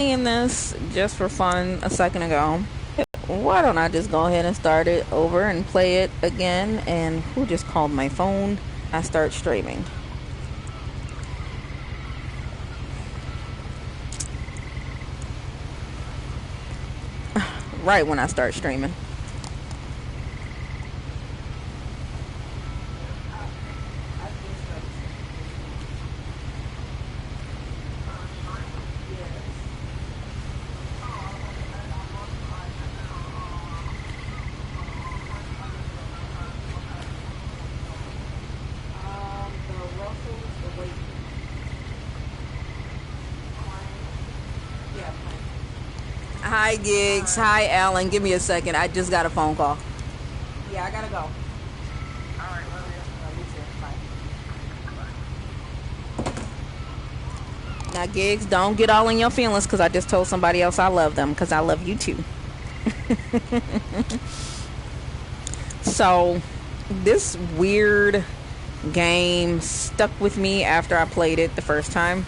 Playing this just for fun a second ago. Why don't I just go ahead and start it over and play it again? And who just called my phone? I start streaming. Right when I start streaming. Hi, Gigs. Hi, Alan. Give me a second. I just got a phone call. Yeah, I gotta go. Alright, love you. Bye. Now, Gigs, don't get all in your feelings because I just told somebody else I love them because I love you too. So, this weird game stuck with me after I played it the first time.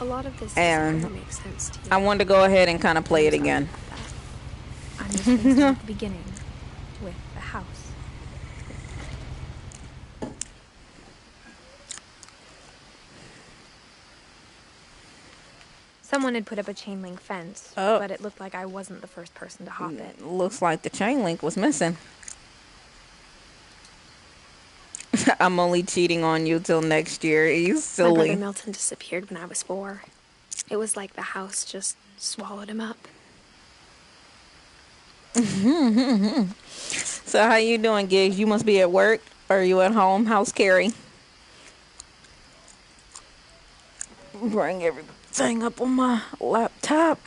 A lot of this And doesn't make sense to you. I wanted to go ahead and kind of play it again. I'm just going to start at the beginning with the house. Someone had put up a chain link fence, but it looked like I wasn't the first person to hop it. Looks like the chain link was missing. I'm only cheating on you till next year. You silly. My brother Milton disappeared when I was 4. It was like the house just swallowed him up. So how you doing, Gigs? You must be at work, or are you at home? How's Carrie? Bring everything up on my laptop.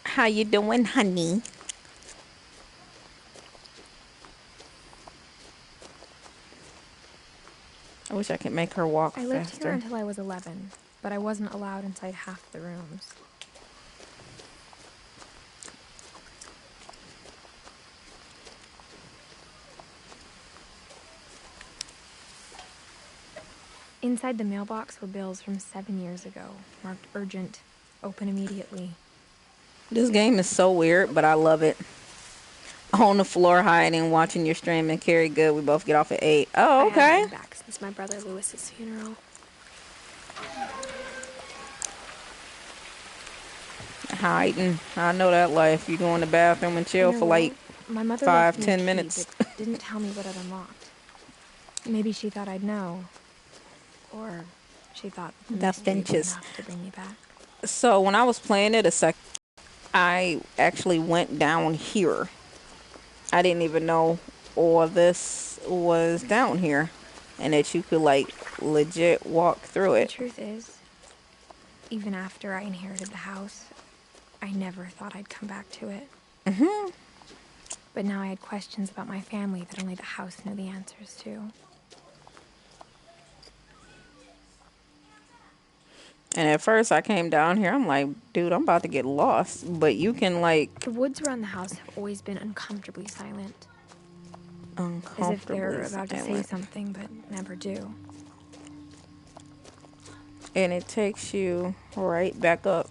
How you doing, honey? I wish I could make her walk faster. I lived here until I was 11, but I wasn't allowed inside half the rooms. Inside the mailbox were bills from 7 years ago, marked urgent, open immediately. This game is so weird, but I love it. On the floor hiding, watching your stream, and Carrie good. We both get off at 8. Oh, okay. I haven't been back since my brother Lewis's funeral. Hiding. I know that life. You go in the bathroom and chill for like my mother 5-10 minutes. But didn't tell me what it unlocked. Maybe she thought I'd know. Or she thought the Finches enough to bring me back. So when I was playing it I actually went down here. I didn't even know all this was down here and that you could like legit walk through it. The truth is, even after I inherited the house, I never thought I'd come back to it. But now I had questions about my family that only the house knew the answers to. And at first I came down here, I'm like, dude, I'm about to get lost. But you can like... The woods around the house have always been uncomfortably silent. Uncomfortably as if they're about silent. to say something, but never do. And it takes you right back up.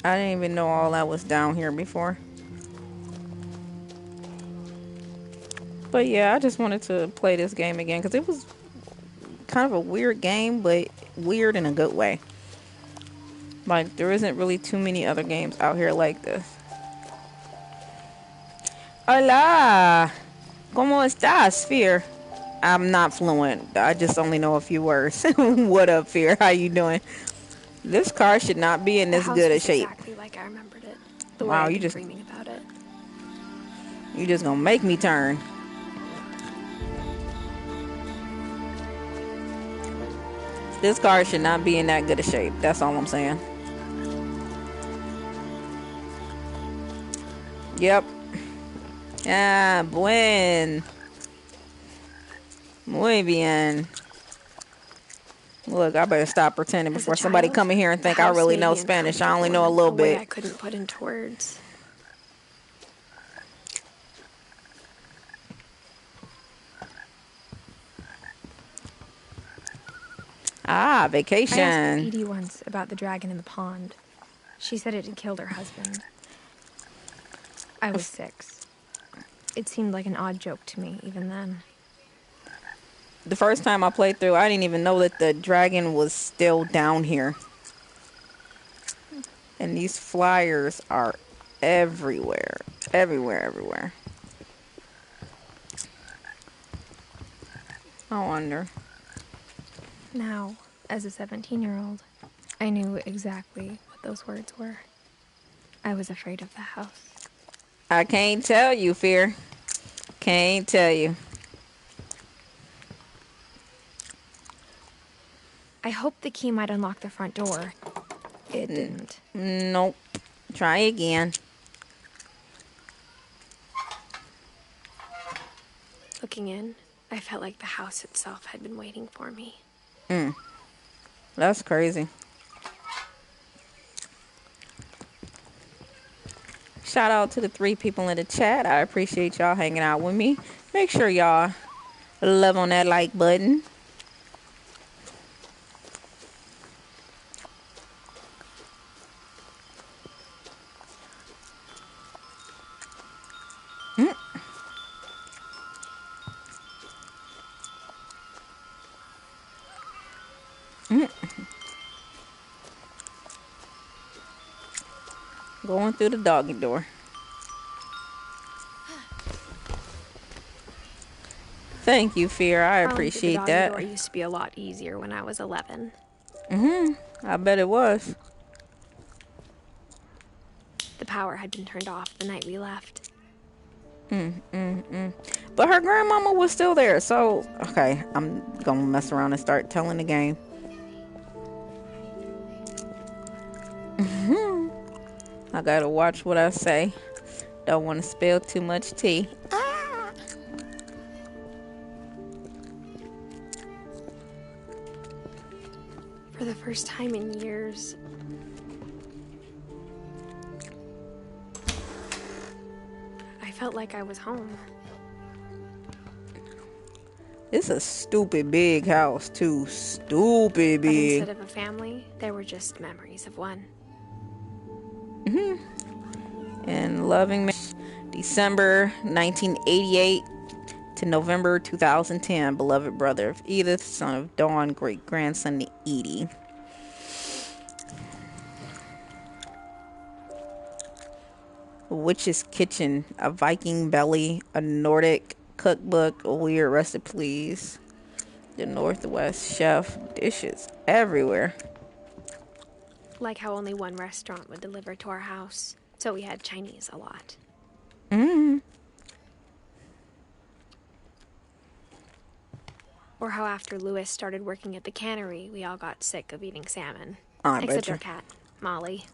I didn't even know all that was down here before. But yeah, I just wanted to play this game again because it was kind of a weird game, but weird in a good way. Like, there isn't really too many other games out here like this. Hola! ¿Cómo estás, Fear? I'm not fluent. I just only know a few words. What up, Fear? How you doing? This car should not be in this good a shape. Exactly like I remembered it. The Wow, way you I'd been just dreaming about it. You just gonna make me turn. This car should not be in that good a shape. That's all I'm saying. Yep. Ah, buen. Muy bien. Look, I better stop pretending before somebody come in here and think I really know Spanish. I only know a little bit. I couldn't put into words. Ah, I asked vacation. Edie once about the dragon in the pond. She said it had killed her husband. I was 6. It seemed like an odd joke to me, even then. The first time I played through, I didn't even know that the dragon was still down here. And these flyers are everywhere. Everywhere, everywhere. I wonder. Now, as a 17-year-old, I knew exactly what those words were. I was afraid of the house. I can't tell you, Fear. Can't tell you. I hoped the key might unlock the front door. It didn't. Nope. Try again. Looking in, I felt like the house itself had been waiting for me. That's crazy. Shout out to the 3 people in the chat. I appreciate y'all hanging out with me. Make sure y'all love on that like button. Going through the doggy door. Thank you, Fear. I appreciate that. The doggy door used to be a lot easier when I was 11. I bet it was. The power had been turned off the night we left. But her grandmama was still there. So, okay, I'm gonna mess around and start telling the game. I gotta watch what I say. Don't want to spill too much tea. For the first time in years, I felt like I was home. It's a stupid big house, too. Stupid But big. instead of a family, there were just memories of one. And loving December 1988 to November 2010. Beloved brother of Edith, son of Dawn, great grandson to Edie. Witch's Kitchen, a Viking belly, a Nordic cookbook, weird recipes, the Northwest chef, dishes everywhere. Like how only one restaurant would deliver to our house, so we had Chinese a lot. Or how after Lewis started working at the cannery, we all got sick of eating salmon. Except our cat, Molly.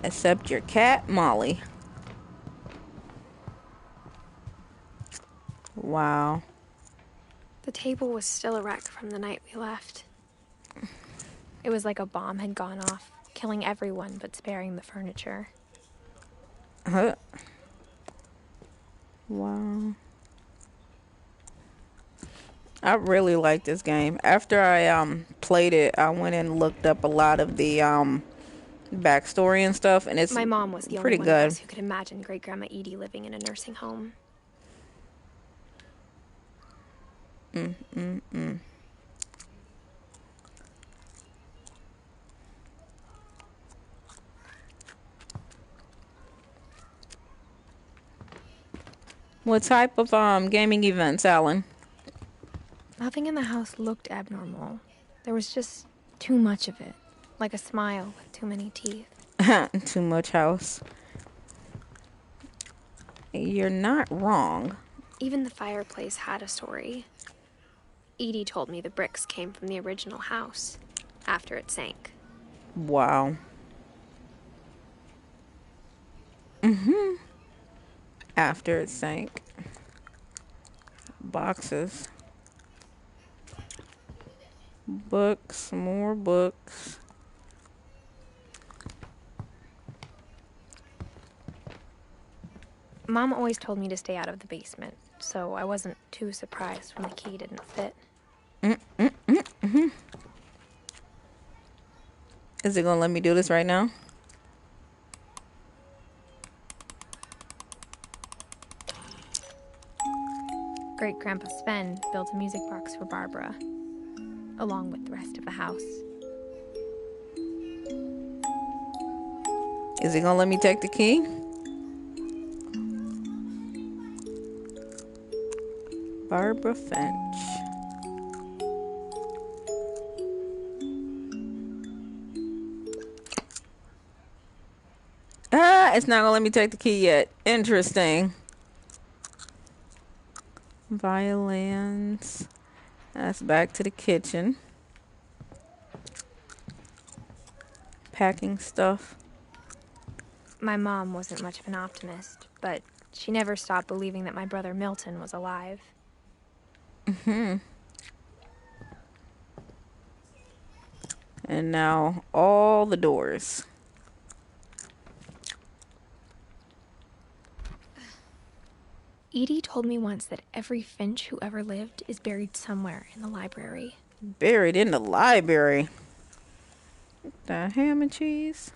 Except your cat, Molly. Wow. The table was still a wreck from the night we left. It was like a bomb had gone off, killing everyone but sparing the furniture. Wow. I really like this game. After I played it, I went and looked up a lot of the backstory and stuff, and it's My mom was the pretty only one of good. us who could imagine Great Grandma Edie living in a nursing home. What type of gaming events, Alan? Nothing in the house looked abnormal. There was just too much of it, like a smile with too many teeth. Too much house. You're not wrong. Even the fireplace had a story. Edie told me the bricks came from the original house, after it sank. Wow. After it sank. Boxes. Books. More books. Mom always told me to stay out of the basement, so I wasn't too surprised when the key didn't fit. Is it gonna let me do this right now? Great Grandpa Sven built a music box for Barbara, along with the rest of the house. Is it gonna let me take the key? Barbara Finch. Ah, it's not gonna let me take the key yet. Interesting. Violins. That's back to the kitchen. Packing stuff. My mom wasn't much of an optimist, but she never stopped believing that my brother Milton was alive. And now all the doors. Edie told me once that every Finch who ever lived is buried somewhere in the library. Buried in the library. The ham and cheese.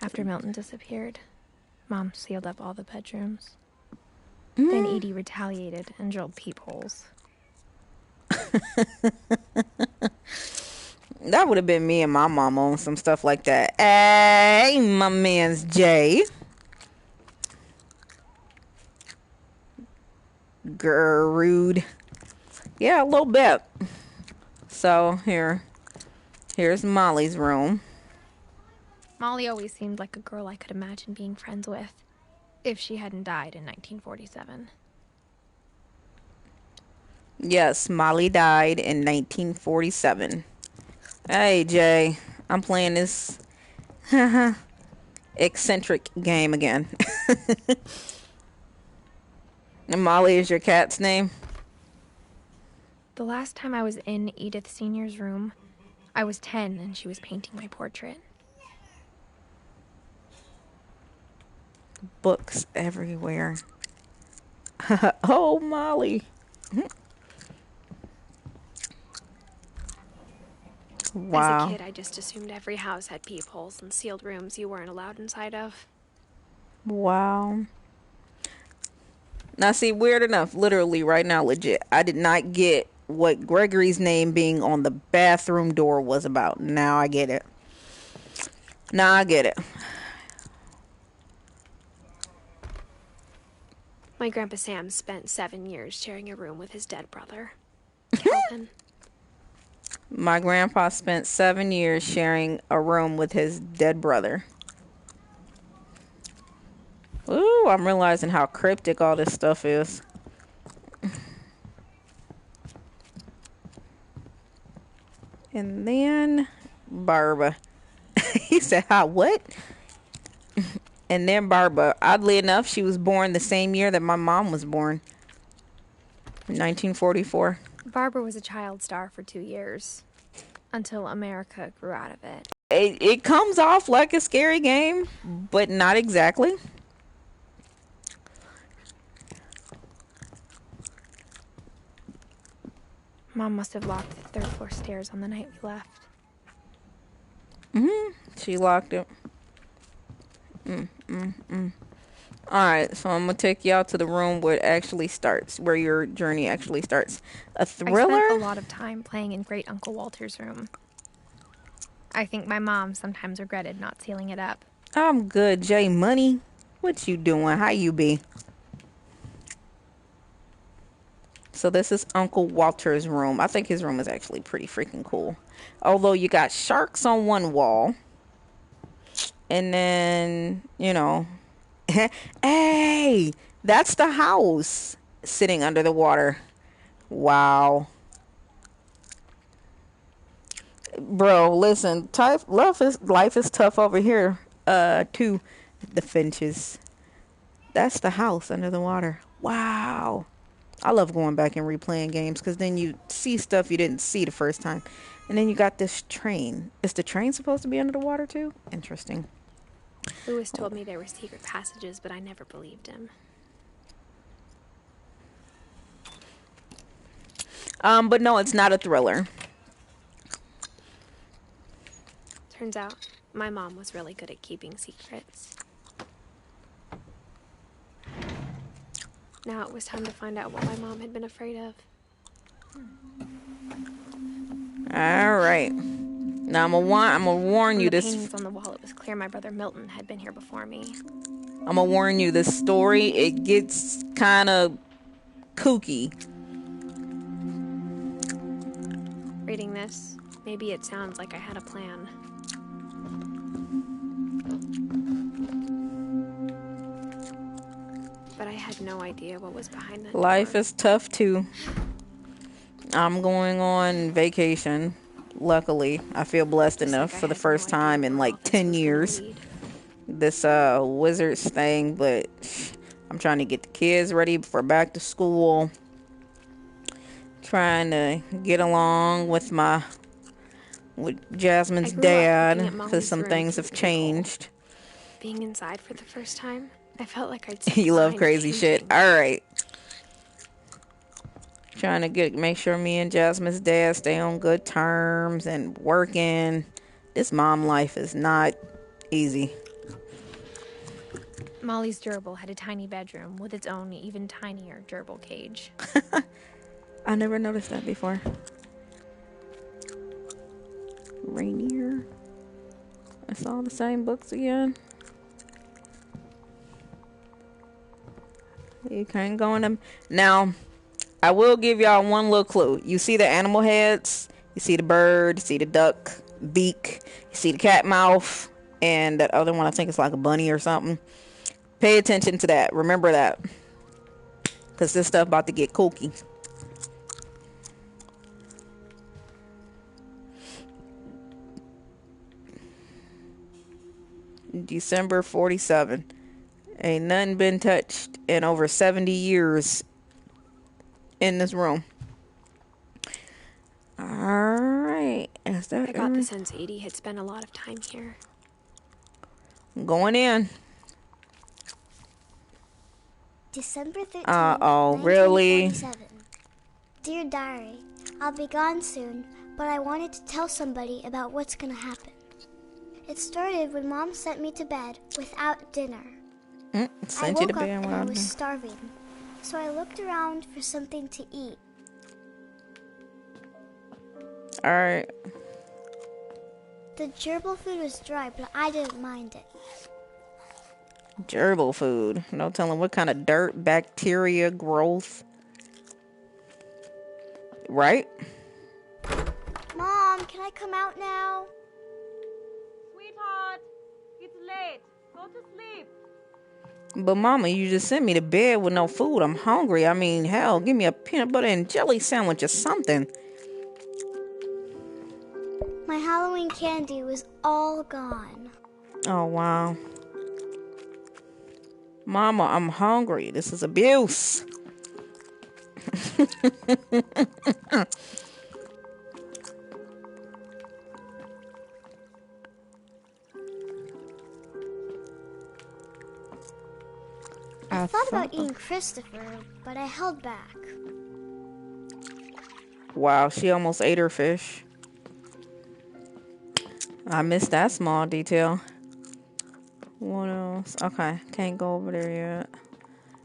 After Milton disappeared, Mom sealed up all the bedrooms. Then Edie retaliated and drilled peepholes. That would have been me and my mom on some stuff like that. Hey, my man's Jay. Rude. Yeah, a little bit. So here's Molly's room. Molly always seemed like a girl I could imagine being friends with, if she hadn't died in 1947. Yes, Molly died in 1947. Hey, Jay. I'm playing this eccentric game again. And Molly is your cat's name? The last time I was in Edith Sr.'s room, I was 10 and she was painting my portrait. Books everywhere. Oh, Molly. Wow. As a kid, I just assumed every house had peepholes and sealed rooms you weren't allowed inside of. Wow. Now, see, weird enough, literally right now, legit, I did not get what Gregory's name being on the bathroom door was about. Now I get it. Now I get it. My Grandpa Sam spent 7 years sharing a room with his dead brother, Calvin. My grandpa spent 7 years sharing a room with his dead brother. Ooh, I'm realizing how cryptic all this stuff is. And then Barbara. He said, "How what?" And then Barbara. Oddly enough, she was born the same year that my mom was born. 1944. Barbara was a child star for 2 years, until America grew out of it. It comes off like a scary game, but not exactly. Mom must have locked the third floor stairs on the night we left. She locked it. Alright, so I'm gonna take y'all to the room where it actually starts, where your journey actually starts. A thriller? I spent a lot of time playing in Great Uncle Walter's room. I think my mom sometimes regretted not sealing it up. I'm good, Jay Money. What you doing? How you be? So this is Uncle Walter's room. I think his room is actually pretty freaking cool. Although you got sharks on one wall. And then, you know. Hey, that's the house sitting under the water. Wow. Bro, listen. Life is tough over here. To the Finches. That's the house under the water. Wow. I love going back and replaying games because then you see stuff you didn't see the first time. And then you got this train. Is the train supposed to be under the water too? Interesting. Lewis told me there were secret passages, but I never believed him. But no, it's not a thriller. Turns out, my mom was really good at keeping secrets. Now it was time to find out what my mom had been afraid of. All right. Now I'm gonna warn you The this. paintings on the wall, it was clear my brother Milton had been here before me. I'm gonna warn you. This story, it gets kind of kooky. Reading this, maybe it sounds like I had a plan. But I had no idea what was behind that Life door. is tough too. I'm going on vacation. Luckily, I feel blessed Just enough like I for the had first no idea time in where like all this 10 was gonna years. lead. This Wizards thing, but I'm trying to get the kids ready for back to school. Trying to get along with Jasmine's I grew up looking dad at because Molly's some room things through have the peephole. changed. Being inside for the first time, I felt like I'd slipped You love behind a crazy shit. painting. All right. Trying to make sure me and Jasmine's dad stay on good terms and working. This mom life is not easy. Molly's gerbil had a tiny bedroom with its own even tinier gerbil cage. I never noticed that before. Rainier. I saw the same books again. You can't go in them. Now, I will give y'all one little clue. You see the animal heads, you see the bird, you see the duck beak, you see the cat mouth, and that other one I think it's like a bunny or something. Pay attention to that. Remember that. Because this stuff about to get kooky. December 47. Ain't nothing been touched in over 70 years in this room. Alright. Is that I got the sense Edie had spent a lot of time here. going in? December 13th, Uh-oh, really? 1947. Dear Diary, I'll be gone soon, but I wanted to tell somebody about what's gonna happen. It started when Mom sent me to bed without dinner. I Sent you woke to up bed and I without was dinner. starving, so I looked around for something to eat. Alright. The gerbil food was dry, but I didn't mind it. Gerbil food. No telling what kind of dirt, bacteria, growth. Right? Mom, can I come out now? Sweetheart, it's late. Go to sleep. But mama, you just sent me to bed with no food. I'm hungry. I mean, hell, give me a peanut butter and jelly sandwich or something. My Halloween candy was all gone. Oh, wow. Mama, I'm hungry. This is abuse. I thought about eating Christopher, but I held back. Wow, she almost ate her fish. I missed that small detail. What else? Okay, can't go over there yet.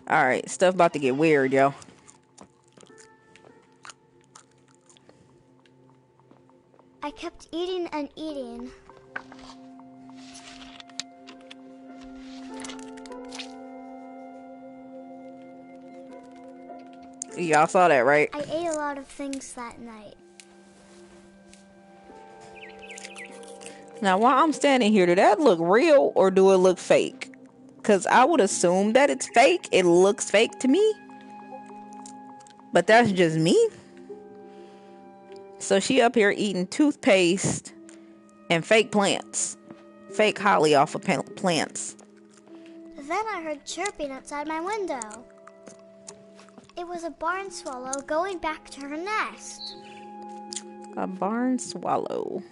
Alright, stuff about to get weird, yo. I kept eating and eating. Y'all saw that, right? I ate a lot of things that night. Now, while I'm standing here, did that look real or do it look fake? Because I would assume that it's fake. It looks fake to me. But that's just me. So she up here eating toothpaste and fake plants. Fake holly off of plants. Then I heard chirping outside my window. It was a barn swallow going back to her nest. A barn swallow.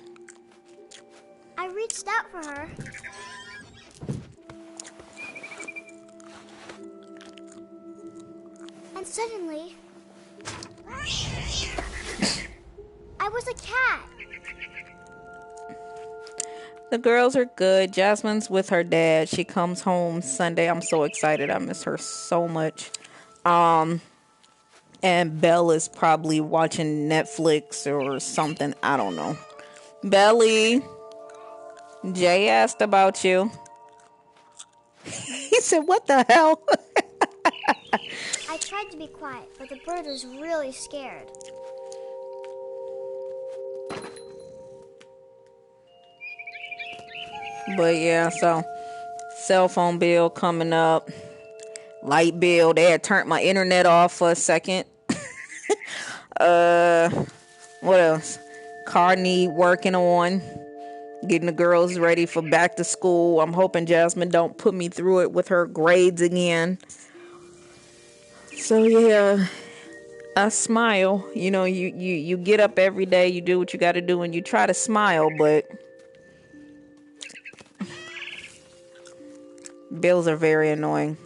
I reached out for her. And suddenly, I was a cat. The girls are good. Jasmine's with her dad. She comes home Sunday. I'm so excited. I miss her so much. And Belle is probably watching Netflix or something. I don't know. Belly, Jay asked about you. He said, what the hell? I tried to be quiet, but the bird was really scared. But yeah, so cell phone bill coming up. Light bill. They had turned my internet off for a second. What else? Car need working on. Getting the girls ready for back to school. I'm hoping Jasmine don't put me through it with her grades again. So yeah, I smile. You know, you get up every day, you do what you got to do, and you try to smile, but bills are very annoying.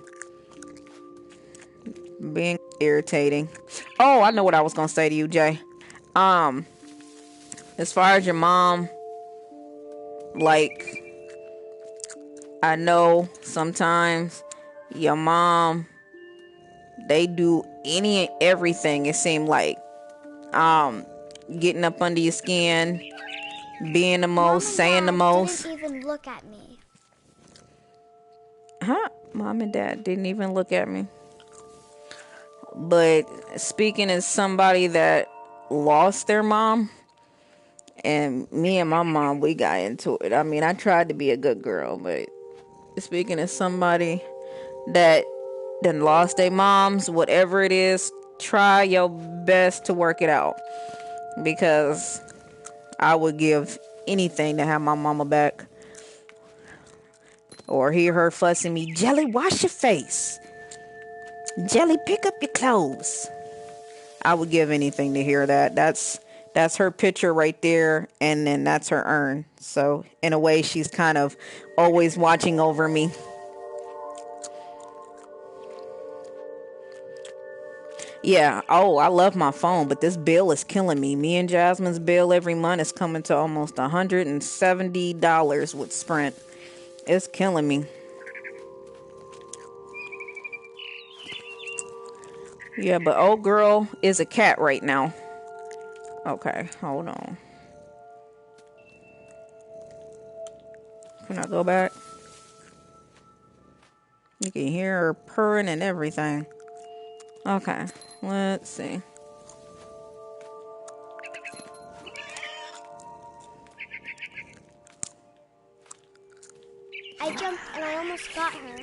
Being irritating. Oh, I know what I was gonna say to you, Jay. As far as your mom, like, I know sometimes your mom, they do any and everything, it seemed like. Getting up under your skin, being the most, saying the most. Didn't even look at me. Huh? Mom and dad didn't even look at me. But speaking as somebody that lost their mom, and me and my mom, we got into it. I mean, I tried to be a good girl, but speaking as somebody that then lost their moms, whatever it is, try your best to work it out. Because I would give anything to have my mama back. Or hear her fussing me, Jelly, wash your face. Jelly, pick up your clothes. I would give anything to hear that. That's her picture right there, and then that's her urn. So in a way, she's kind of always watching over me. Yeah. Oh, I love my phone, but this bill is killing me. Me and Jasmine's bill every month is coming to almost $170 with Sprint. It's killing me. Yeah, but old girl is a cat right now. Okay, hold on. Can I go back? You can hear her purring and everything. Okay, let's see. I jumped and I almost got her.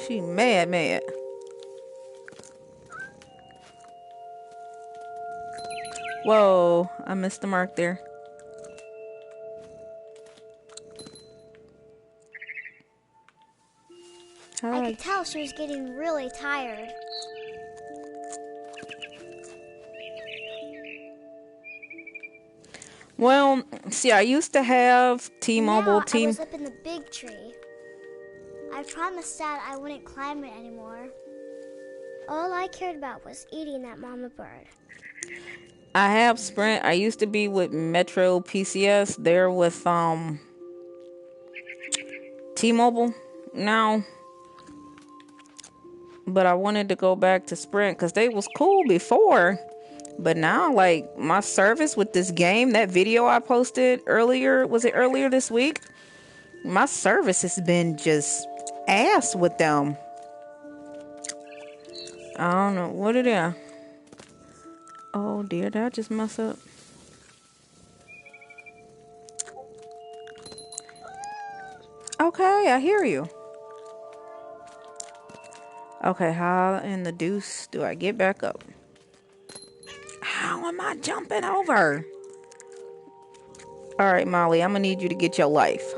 She mad. Whoa, I missed the mark there. I could tell she was getting really tired. Well, see, I used to have T-Mobile. I was up in the big tree. I promised Dad I wouldn't climb it anymore. All I cared about was eating that mama bird. I have Sprint. I used to be with Metro PCS. They're with T-Mobile now. But I wanted to go back to Sprint because they was cool before. But now, like, my service with this game, that video I posted earlier, was it earlier this week? My service has been just ass with them. I don't know. What are they? Oh dear, did I just mess up? Okay, I hear you. Okay, how in the deuce do I get back up? How am I jumping over? Alright, Molly, I'm gonna need you to get your life.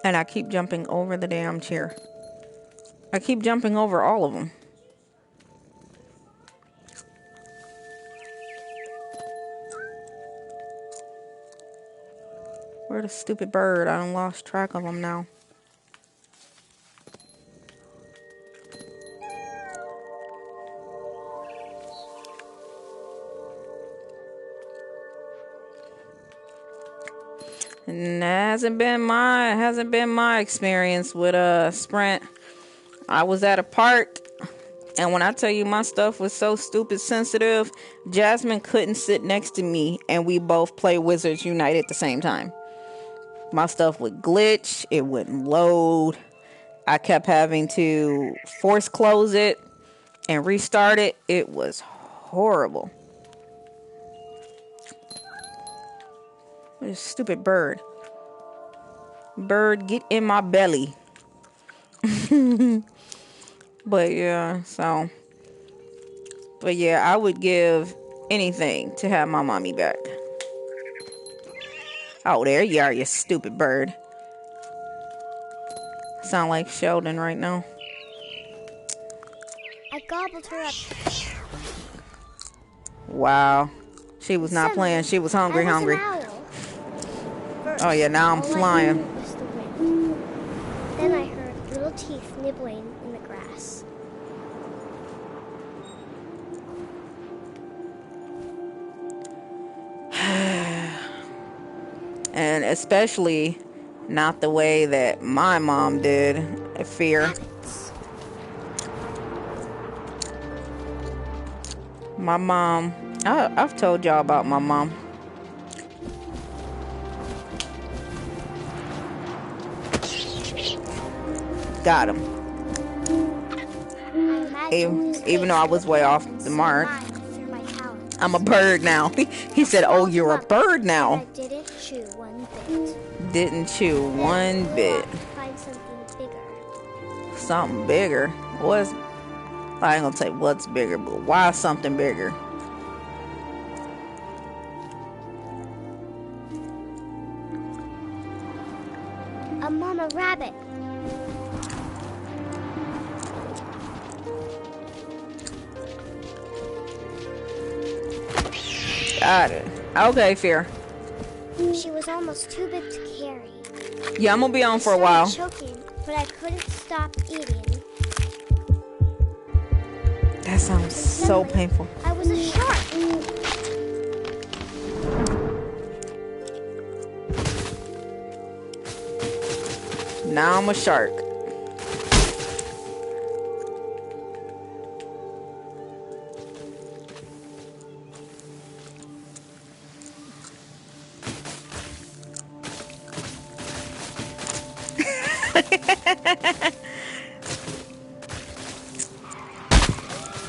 And I keep jumping over the damn chair. I keep jumping over all of them. Where the stupid bird? I done lost track of him now. And it hasn't been my experience with Sprint. I was at a park, and when I tell you my stuff was so stupid sensitive, Jasmine couldn't sit next to me, and we both play Wizards Unite at the same time. My stuff would glitch, it wouldn't load. I kept having to force close it and restart it. It was horrible. What a stupid bird. Bird, get in my belly. But yeah, I would give anything to have my mommy back. Oh, there you are, you stupid bird. Sound like Sheldon right now. I gobbled her up. Wow. She was not playing. She was hungry. Oh yeah, now I'm flying. Then I heard little teeth nibbling in the grass. And especially not the way that my mom did. Fear. My mom, I've told y'all about my mom. Got him. Even though I was way off the mark. I'm a bird now. He said, oh, you're a bird now. I didn't chew one bit. Didn't chew one bit. Find something bigger. Something bigger? What's... I ain't gonna say what's bigger, but why something bigger? A mama rabbit. Got it. Okay, Fear. She was almost too big to carry. Yeah, I'm gonna be on for a I while. started choking, but I couldn't stop eating. That sounds so painful. I was a shark. Now I'm a shark.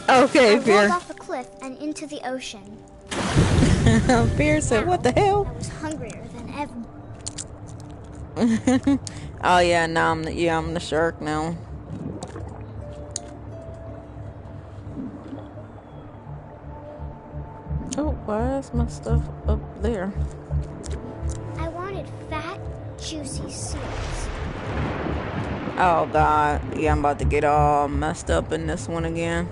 Okay, I Fear. rolled off a cliff and into the ocean. Fear said, what the hell? I was hungrier than ever. Oh yeah, now I'm the shark now. Oh, why is my stuff up there? I wanted fat, juicy seals. Oh god, yeah, I'm about to get all messed up in this one again.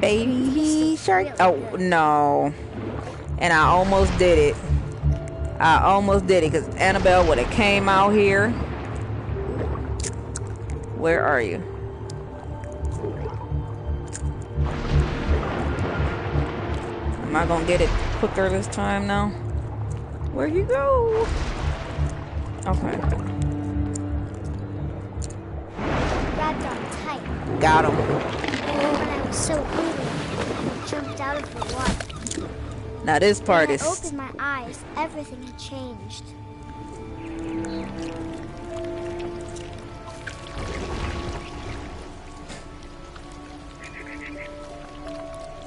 Baby shark. Oh no. And I almost did it. Because Annabelle would have came out here. Where are you? Am I gonna get it quicker this time now? Where'd you go? Okay. Grabbed on tight. Got him. When I was so hungry, I jumped out of the water. Now this part When is... I opened my eyes, everything had changed.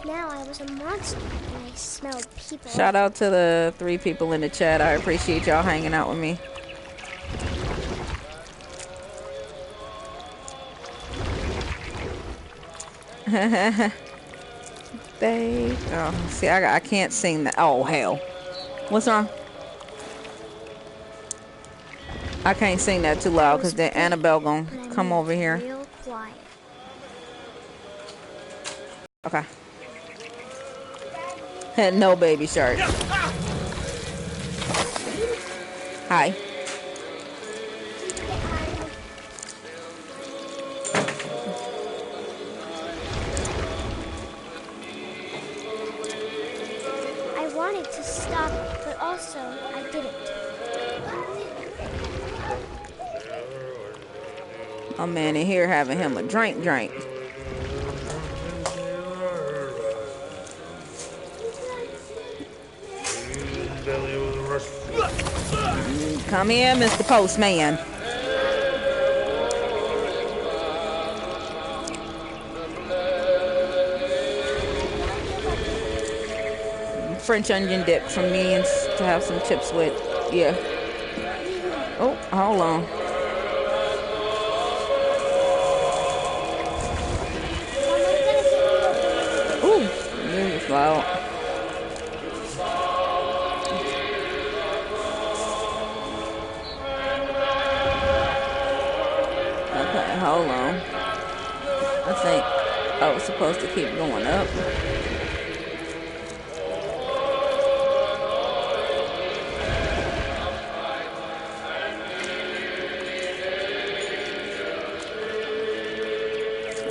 Now I was a monster and I smelled people. Shout out to the 3 people in the chat. I appreciate y'all hanging out with me. Oh, see, I can't sing that. Oh hell, what's wrong? I can't sing that too loud because then big, Annabelle gonna but I come moved over here. real quiet. Okay. No baby shark. Hi. I wanted to stop, but also I didn't. A man in here having him a drink. Come here, Mr. Postman. French onion dip from me and to have some chips with. Yeah. Oh, hold on. Ooh, this is loud. Okay, hold on. I think I was supposed to keep going up.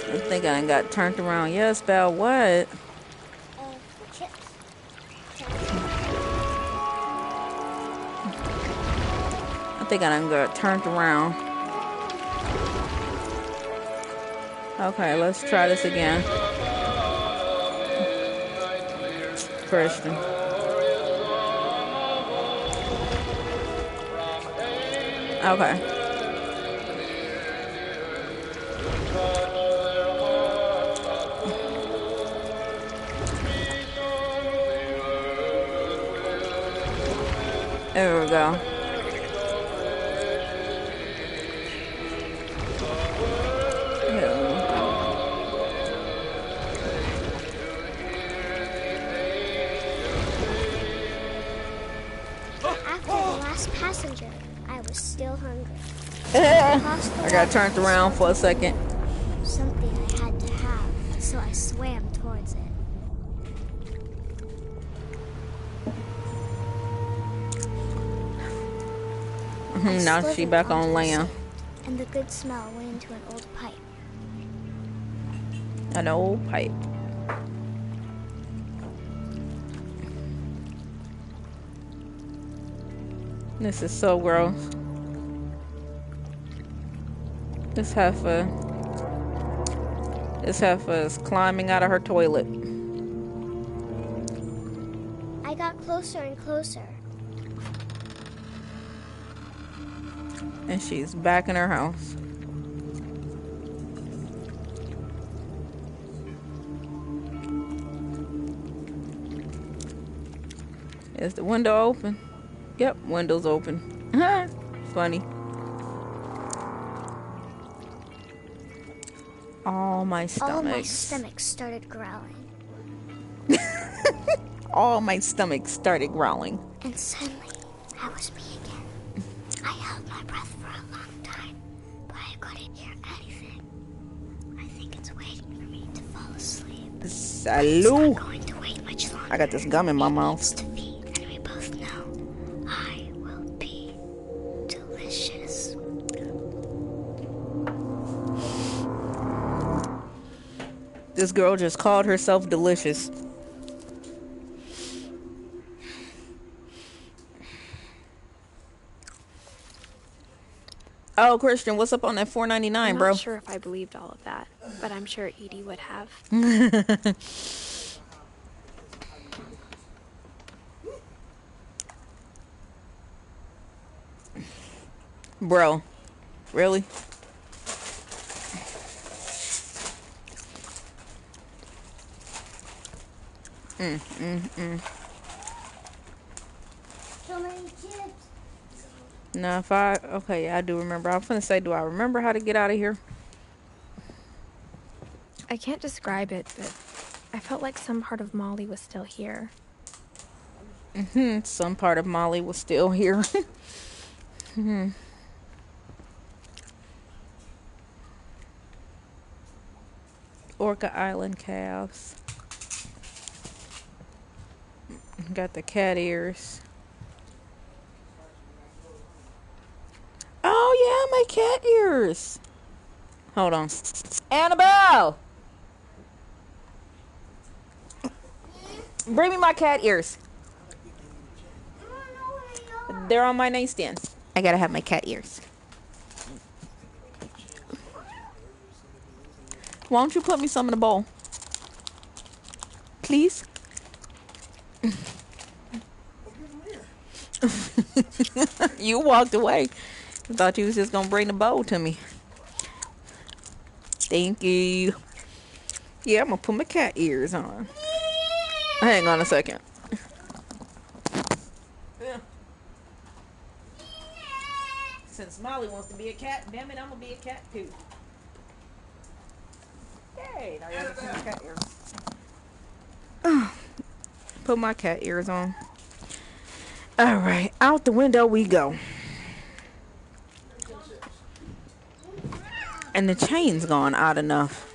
I think I got turned around. Yes, Belle, what? Chips. I think I done got turned around. Okay, let's try this again. Christian. Okay. There we go. After the last passenger, I was still hungry. I got turned around for a second. Something I had to have, so I swam towards it. Now she back on land. And the good smell went into an old pipe. An old pipe. This is so gross. This heifer is climbing out of her toilet. I got closer and closer. And she's back in her house. Is the window open? Yep, window's open. Funny. All my stomach started growling. All my stomach started growling. And suddenly, I was me again. I held my breath for a long time, but I couldn't hear anything. I think it's waiting for me to fall asleep. Salud. It's not going to wait much longer. I got this gum in my mouth. To feed, and we both know I will be delicious. This girl just called herself delicious. Oh, Christian, what's up on that $4.99, bro? I'm not sure if I believed all of that, but I'm sure Edie would have. Bro, really? So many chips. No, okay, I do remember. I was gonna say, do I remember how to get out of here? I can't describe it, but I felt like some part of Molly was still here. Some part of Molly was still here. Orca Island calves. Got the cat ears. Oh yeah, my cat ears. Hold on. Annabelle! Bring me my cat ears. They're on my nightstand. I gotta have my cat ears. Why don't you put me some in the bowl? Please? You walked away. I thought you was just gonna bring the bowl to me. Thank you. Yeah, I'm gonna put my cat ears on. Hang on a second. Yeah. Since Molly wants to be a cat, damn it, I'm gonna be a cat too. Hey, now you have to put my cat ears. Put my cat ears on. All right, out the window we go. And the chain's gone out enough.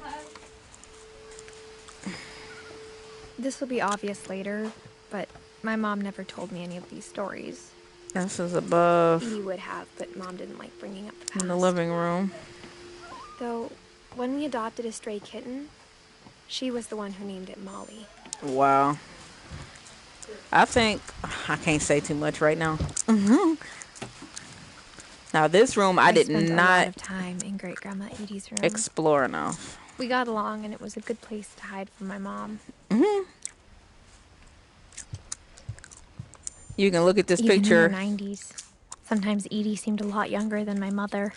This will be obvious later, but my mom never told me any of these stories. This is above. Edie would have, but Mom didn't like bringing up the past. In the living room. Though, when we adopted a stray kitten, she was the one who named it Molly. Wow. I think I can't say too much right now. Now this room I did spent not a lot of time in Great Grandma Edie's room. explore enough. We got along, and it was a good place to hide from my mom. You can look at this Even picture. in the 90s. Sometimes Edie seemed a lot younger than my mother.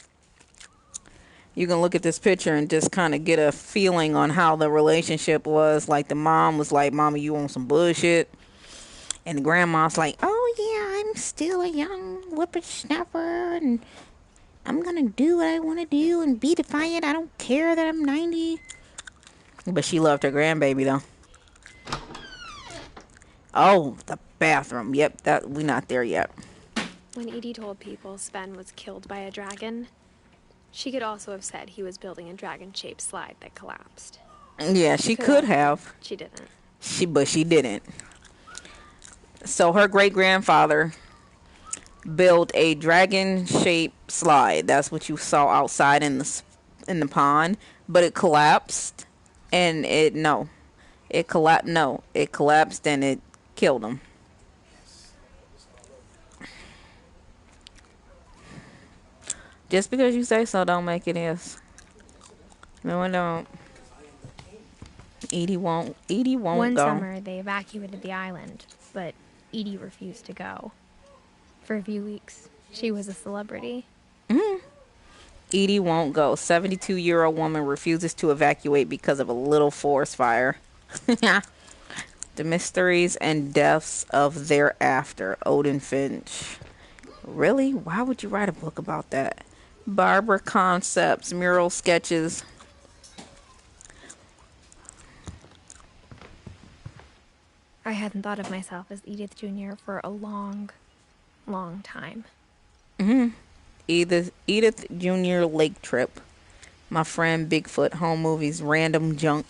You can look at this picture and just kind of get a feeling on how the relationship was. Like the mom was like, "Mama, you want some bullshit?" And the grandma's like, "Oh yeah, I'm still a young whippersnapper, and I'm gonna do what I want to do and be defiant. I don't care that I'm 90." But she loved her grandbaby though. Oh, the bathroom. Yep, that we're not there yet. When Edie told people Sven was killed by a dragon, she could also have said he was building a dragon-shaped slide that collapsed. Yeah, she could have. She didn't. But she didn't. So her great-grandfather built a dragon-shaped slide. That's what you saw outside in the pond. But it collapsed, and it collapsed and it killed him. Just because you say so don't make it is. No, I don't. Edie won't One go. summer, they evacuated the island, but Edie refused to go. For a few weeks, she was a celebrity. Edie won't go. 72-year-old woman refuses to evacuate because of a little forest fire. The mysteries and deaths of thereafter. Edith Finch. Really? Why would you write a book about that? Barbara concepts, mural sketches. I hadn't thought of myself as Edith Jr. for a long, long time. Edith Jr. Lake Trip. My friend Bigfoot, home movies, random junk,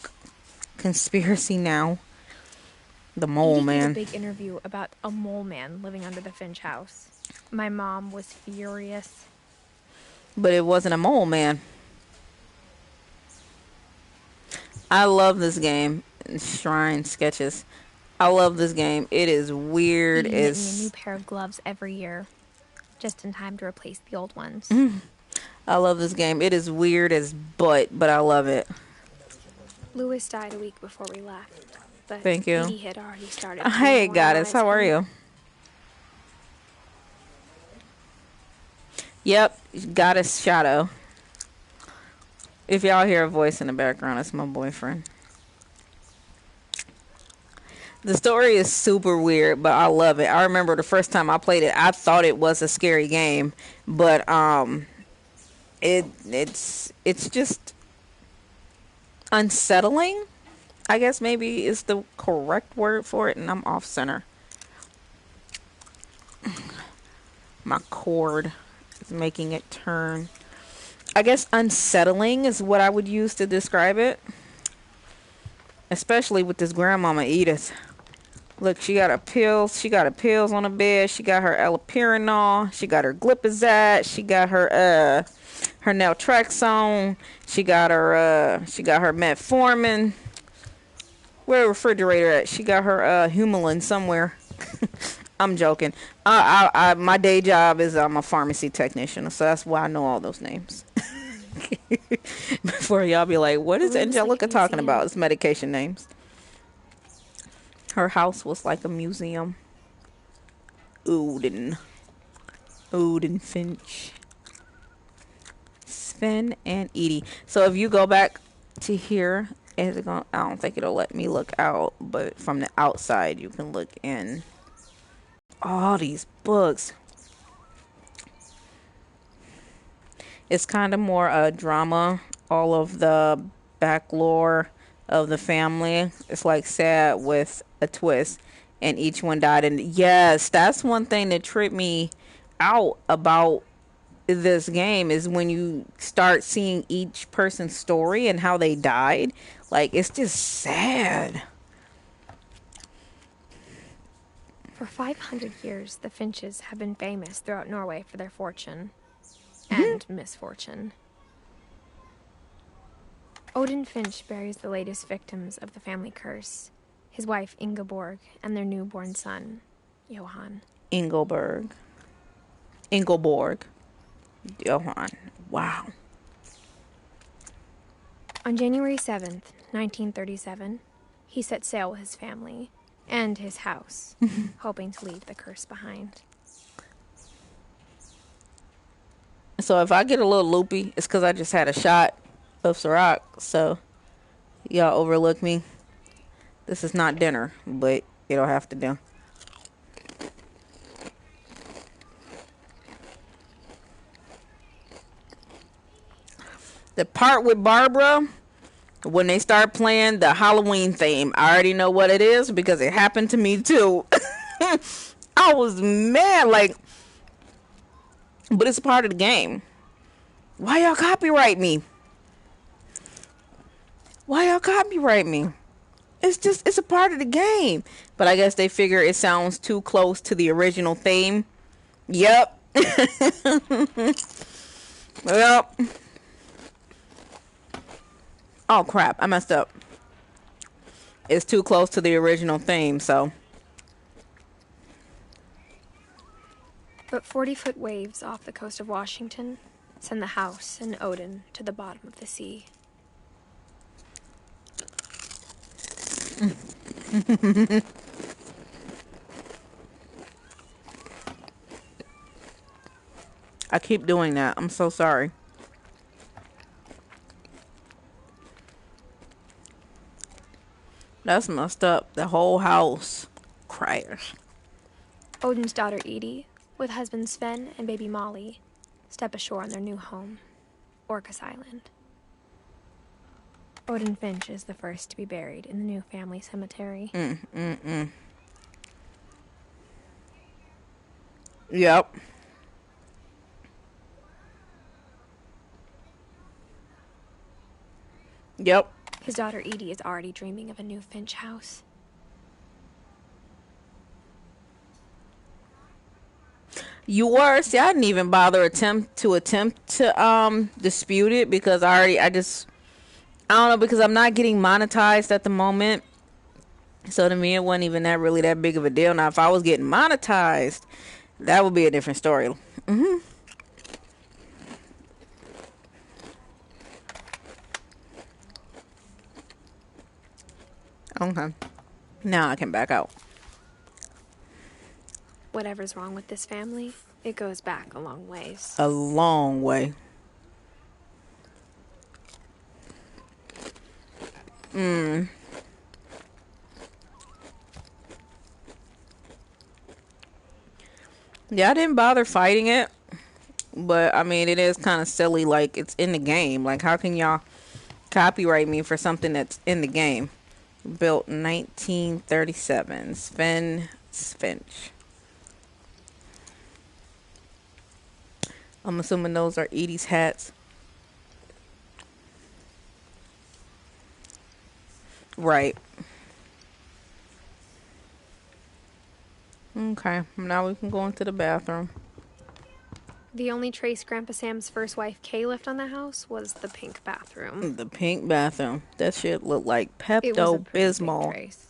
conspiracy now. The mole Edie man. gave a big interview about a mole man living under the Finch house. My mom was furious. But it wasn't a mole man. I love this game. Shrine sketches. I love this game. It is weird. Edie knit me a new pair of gloves every year, just in time to replace the old ones. I love this game. It is weird as but I love it. Louis died a week before we left, but Thank you. Edie had already started. Hey, Goddess. How are you? Yep, Goddess Shadow. If y'all hear a voice in the background, it's my boyfriend. The story is super weird, but I love it. I remember the first time I played it, I thought it was a scary game, but it's just unsettling. I guess maybe is the correct word for it, and I'm off center. My cord is making it turn. I guess unsettling is what I would use to describe it. Especially with this grandmama Edith. Look, she got her pills. She got her pills on the bed. She got her allopurinol. She got her glipizide. She got her naltrexone. She got her metformin. Where the refrigerator at? She got her Humulin somewhere. I'm joking. My day job is I'm a pharmacy technician, so that's why I know all those names. Before y'all be like, what is Angelica talking about? It's medication names. Her house was like a museum. Odin Finch, Sven, and Edie. So if you go back to here, is it going? I don't think it'll let me look out, but from the outside you can look in. All these books. It's kind of more a drama. All of the back lore of the family. It's like sad with a twist. And each one died. And yes, that's one thing that tripped me out about this game is when you start seeing each person's story and how they died. Like, it's just sad. For 500 years, the Finches have been famous throughout Norway for their fortune and misfortune. Odin Finch buries the latest victims of the family curse, his wife Ingeborg and their newborn son, Johan. Ingeborg. Johan. Wow. On January 7th, 1937, he set sail with his family and his house, hoping to leave the curse behind. So if I get a little loopy, it's because I just had a shot of Ciroc. So y'all overlook me. This is not dinner, but it'll have to do. The part with Barbara, when they start playing the Halloween theme, I already know what it is because it happened to me too. I was mad, like, but it's part of the game. Why y'all copyright me? It's a part of the game. But I guess they figure it sounds too close to the original theme. Yep. Yep. Oh crap, I messed up. It's too close to the original theme, so. But 40-foot waves off the coast of Washington send the house and Odin to the bottom of the sea. I keep doing that. I'm so sorry. That's messed up. The whole house crashed. Odin's daughter Edie, with husband Sven and baby Molly, step ashore on their new home, Orcas Island. Odin Finch is the first to be buried in the new family cemetery. Yep. Yep. His daughter Edie is already dreaming of a new Finch house. You were. See, I didn't even bother attempt to dispute it because I don't know, because I'm not getting monetized at the moment. So to me, it wasn't even really that big of a deal. Now, if I was getting monetized, that would be a different story. Okay. Now I can back out. Whatever's wrong with this family, it goes back a long ways. A long way. Yeah, I didn't bother fighting it. But, I mean, it is kind of silly. Like, it's in the game. Like, how can y'all copyright me for something that's in the game? Built 1937. Sven Finch. I'm assuming those are Edie's hats. Right. Okay. Now we can go into the bathroom. The only trace Grandpa Sam's first wife, Kay, left on the house was the pink bathroom. The pink bathroom. That shit looked like It was a pretty big Pepto-Bismol. trace.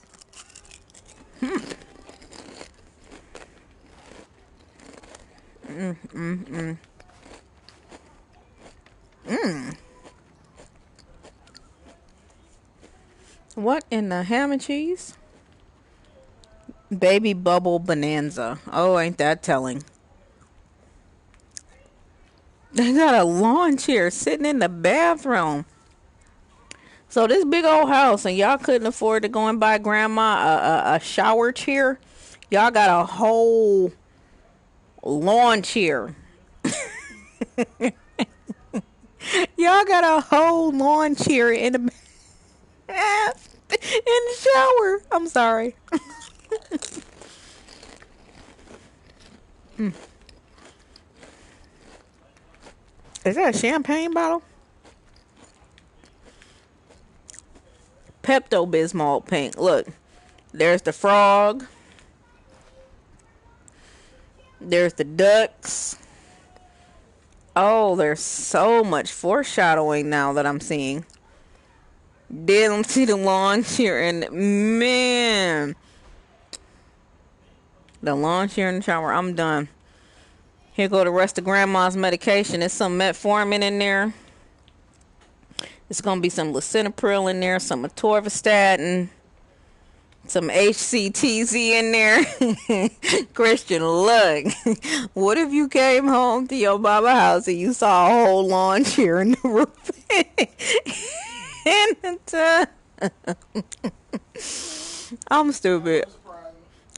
What in the ham and cheese? Baby bubble bonanza. Oh, ain't that telling. They got a lawn chair sitting in the bathroom. So this big old house, and y'all couldn't afford to go and buy grandma a shower chair. Y'all got a whole lawn chair. Y'all got a whole lawn chair in the in the shower. I'm sorry. Is that a champagne bottle? Pepto-Bismol pink. Look, there's the frog. There's the ducks. Oh, there's so much foreshadowing now that I'm seeing. Didn't see the lawn chair, and man, the lawn chair in the shower. I'm done. Here go the rest of grandma's medication. There's some metformin in there. It's gonna be some lisinopril in there, some atorvastatin, some HCTZ in there. Christian, look, what if you came home to your mama house and you saw a whole lawn chair in the roof? In the tub. I'm stupid.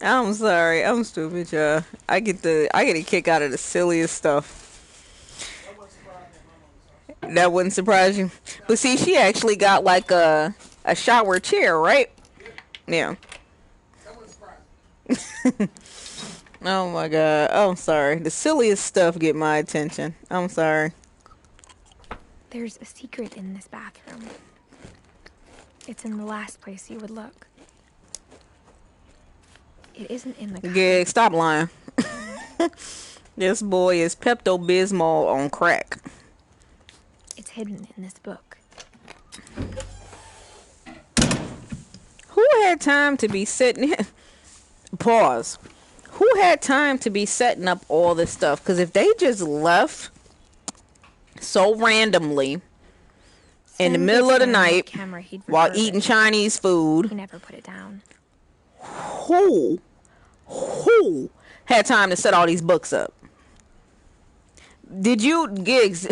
I'm sorry. I'm stupid, y'all. I get a kick out of the silliest stuff. That wouldn't surprise you. But see, she actually got like a shower chair, right? Yeah. Oh my God. I'm sorry. The silliest stuff get my attention. I'm sorry. There's a secret in this bathroom. It's in the last place you would look. It isn't in the cupboard. Yeah, stop lying. This boy is Pepto-Bismol on crack. It's hidden in this book. Who had time to be sitting... Pause. Who had time to be setting up all this stuff? Because if they just left so randomly in the middle of the night while eating Chinese food... He never put it down. Who had time to set all these books up? Did you, Gigs?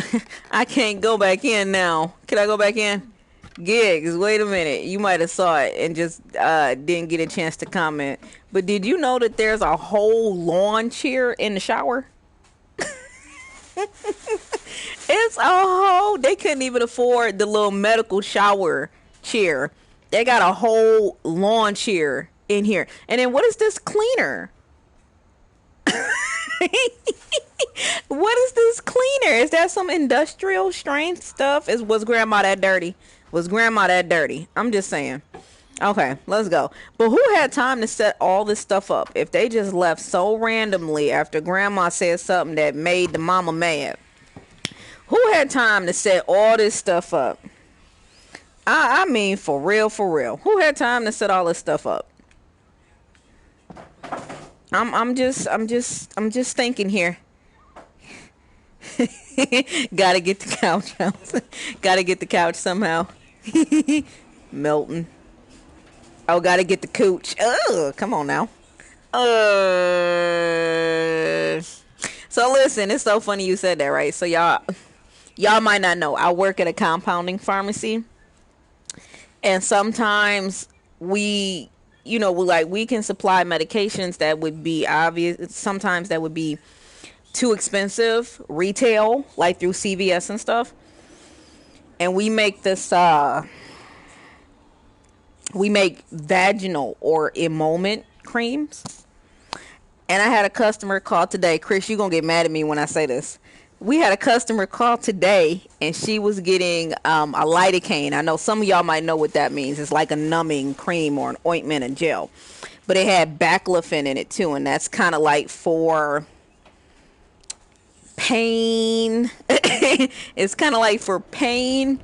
I can't go back in now. Can I go back in? Gigs, wait a minute. You might have saw it and just didn't get a chance to comment. But did you know that there's a whole lawn chair in the shower? It's a whole... They couldn't even afford the little medical shower chair. They got a whole lawn chair in here. And then what is this cleaner? What is this cleaner? Is that some industrial strength stuff? Was grandma that dirty? Was grandma that dirty? I'm just saying. Okay, let's go. But who had time to set all this stuff up if they just left so randomly after grandma said something that made the mama mad? Who had time to set all this stuff up? I mean, for real, for real. Who had time to set all this stuff up? I'm just thinking here. Gotta get the couch out. Gotta get the couch somehow. Melton. Oh, gotta get the cooch. Oh, come on now. So listen, it's so funny you said that, right? So y'all might not know. I work at a compounding pharmacy. And sometimes we can supply medications that would be obvious. Sometimes that would be too expensive retail, like through CVS and stuff. And we make this, we make vaginal or emolment creams. And I had a customer call today. Chris, you're going to get mad at me when I say this. we had a customer call today, and she was getting a lidocaine. I know some of y'all might know what that means. It's like a numbing cream or an ointment and gel, but it had baclofen in it too, and that's kind of like for pain. It's kind of like for pain.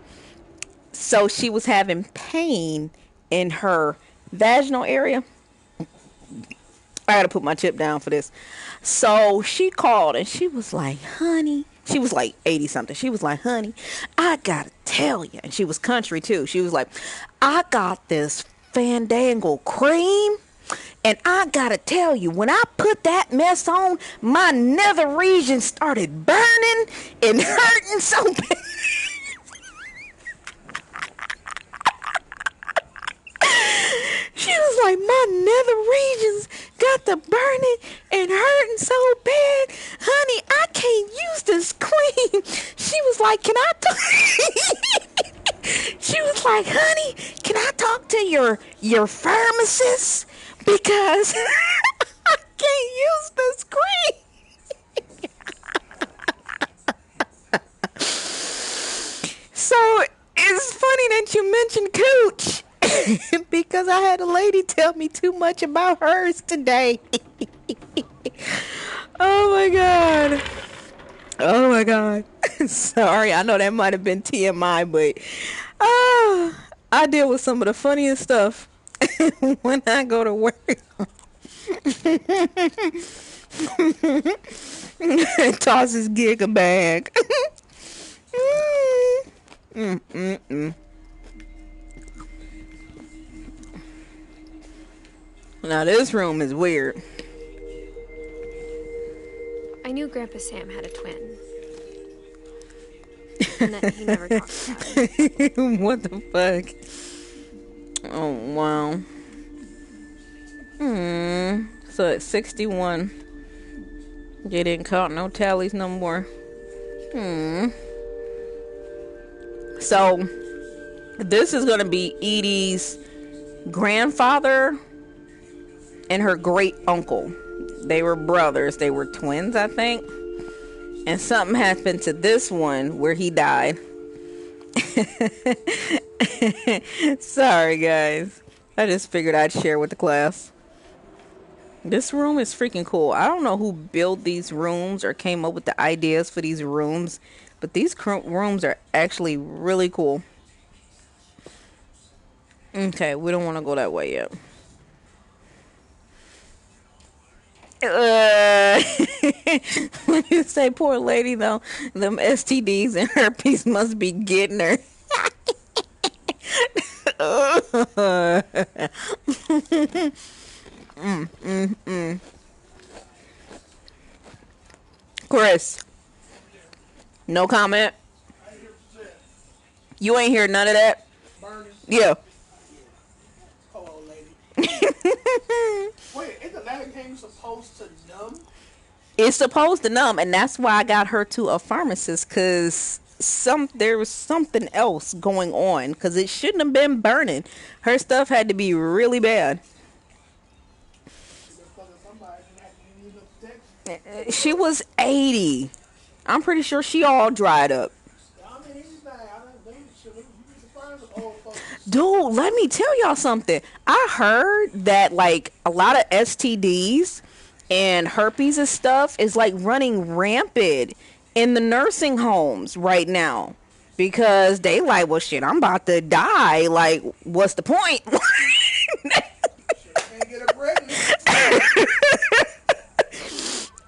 So she was having pain in her vaginal area. I gotta put my chip down for this. So she called and she was like, honey, she was like 80 something. She was like, honey, I gotta tell you. And she was country too. She was like, I got this Fandangle cream. And I gotta tell you, when I put that mess on, my nether region started burning and hurting so bad. She was like, my nether regions got to burning and hurting so bad. Honey, I can't use this cream. She was like, can I talk? She was like, honey, can I talk to your pharmacist? Because I can't use this cream. So it's funny that you mentioned Cooch. Because I had a lady tell me too much about hers today. Oh my god. Oh my god. Sorry, I know that might have been TMI, but I deal with some of the funniest stuff when I go to work. Toss his gig a bag. Now this room is weird. I knew Grandpa Sam had a twin. And that he never talked about it. What the fuck? Oh, wow. So at 61, they didn't count no tallies no more. So, this is going to be Edie's grandfather and her great uncle. They were brothers. They were twins, I think. And something happened to this one where he died. Sorry, guys. I just figured I'd share with the class. This room is freaking cool. I don't know who built these rooms or came up with the ideas for these rooms, but these rooms are actually really cool. Okay, we don't want to go that way yet. When you say poor lady, though, them STDs and herpes must be getting her. Chris, no comment. You ain't hear none of that. Yeah. Wait, is the lidocaine supposed to numb? It's supposed to numb, and that's why I got her to a pharmacist, because there was something else going on, because it shouldn't have been burning. Her stuff had to be really bad. She was 80. I'm pretty sure she all dried up. Dude, let me tell y'all something. I heard that like a lot of STDs and herpes and stuff is like running rampant in the nursing homes right now, because they like, well, shit, I'm about to die. Like, what's the point? Can't get her pregnant.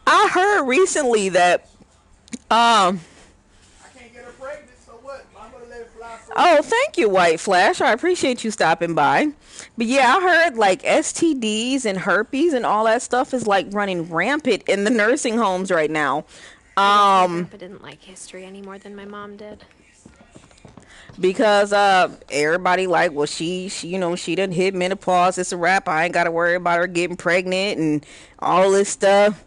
I heard recently that I can't get her pregnant, so what? I'm gonna let it fly for oh, thank you, White Flash. I appreciate you stopping by. But yeah, I heard like STDs and herpes and all that stuff is like running rampant in the nursing homes right now. Grandpa didn't like history any more than my mom did. Because everybody like, well, she you know, she done hit menopause. It's a wrap. I ain't got to worry about her getting pregnant and all this stuff.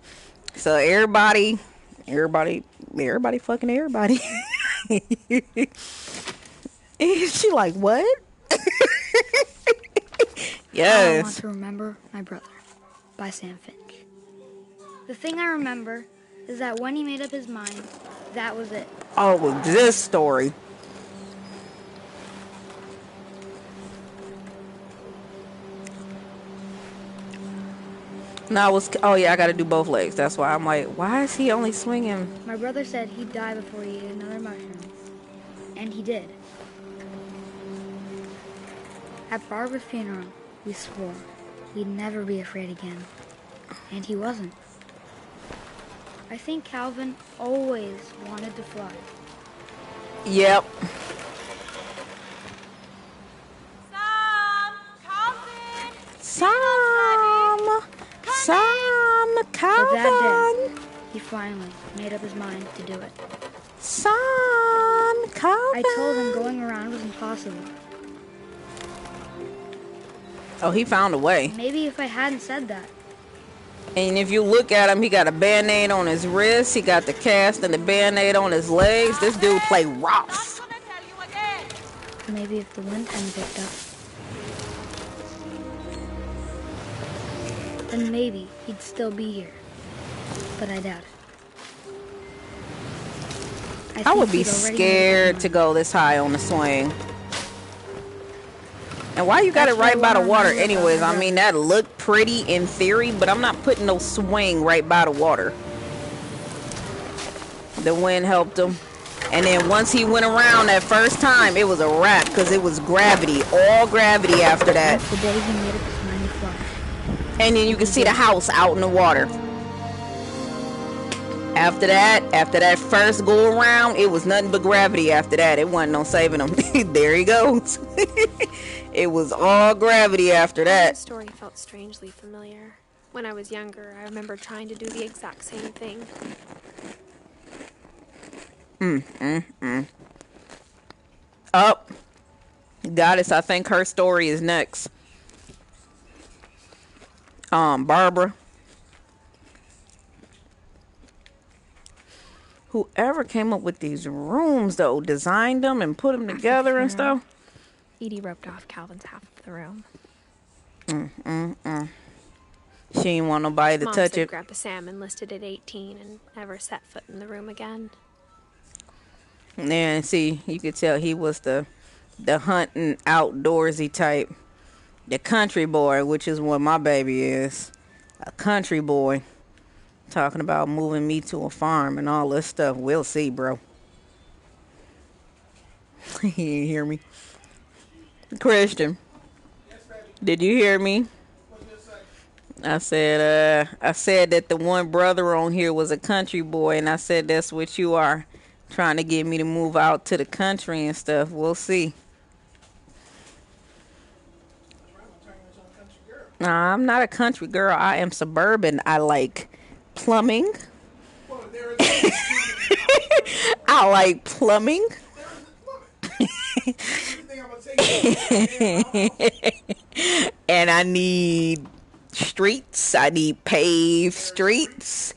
So everybody fucking everybody. She like, what? Yes. I want to remember my brother by Sam Finch. The thing I remember is that when he made up his mind, That was it. Oh, this story. No, oh yeah, I gotta do both legs. That's why I'm like, why is he only swinging? My brother said he'd die before he ate another mushroom. And he did. At Barbara's funeral, we swore we'd never be afraid again. And he wasn't. I think Calvin always wanted to fly. Yep. Sam, Calvin. So that day, he finally made up his mind to do it. Sam, Calvin. I told him going around was impossible. Oh, he found a way. Maybe if I hadn't said that. And if you look at him, he got a band-aid on his wrist. He got the cast and the band-aid on his legs. This dude play rough. Maybe if the wind hadn't picked up. Then maybe he'd still be here. But I doubt it. I would be scared to go this high on the swing. And why you got it right by the water anyways? I mean, that looked pretty in theory, but I'm not putting no swing right by the water. The wind helped him. And then once he went around that first time, it was a wrap because it was gravity. All gravity after that. That's the day he made up his mind to fly. And then you can see the house out in the water. After that first go around, it was nothing but gravity after that. It wasn't no saving him. There he goes. It was all gravity after that. The story felt strangely familiar. When I was younger, I remember trying to do the exact same thing. Up. Goddess, I think her story is next. Barbara. Whoever came up with these rooms, though, designed them and put them together and stuff. Edie roped off Calvin's half of the room. She didn't want nobody to Mom touch said it. Grandpa Sam enlisted at 18 and never set foot in the room again. And see, you could tell he was the hunting, outdoorsy type. The country boy, which is what my baby is. A country boy. Talking about moving me to a farm and all this stuff. We'll see, bro. You didn't hear me. Christian, did you hear me? I said that the one brother on here was a country boy, and I said that's what you are, trying to get me to move out to the country and stuff. We'll see. Nah, I'm not a country girl. I am suburban. I like plumbing. I like plumbing. And I need streets. I need paved streets.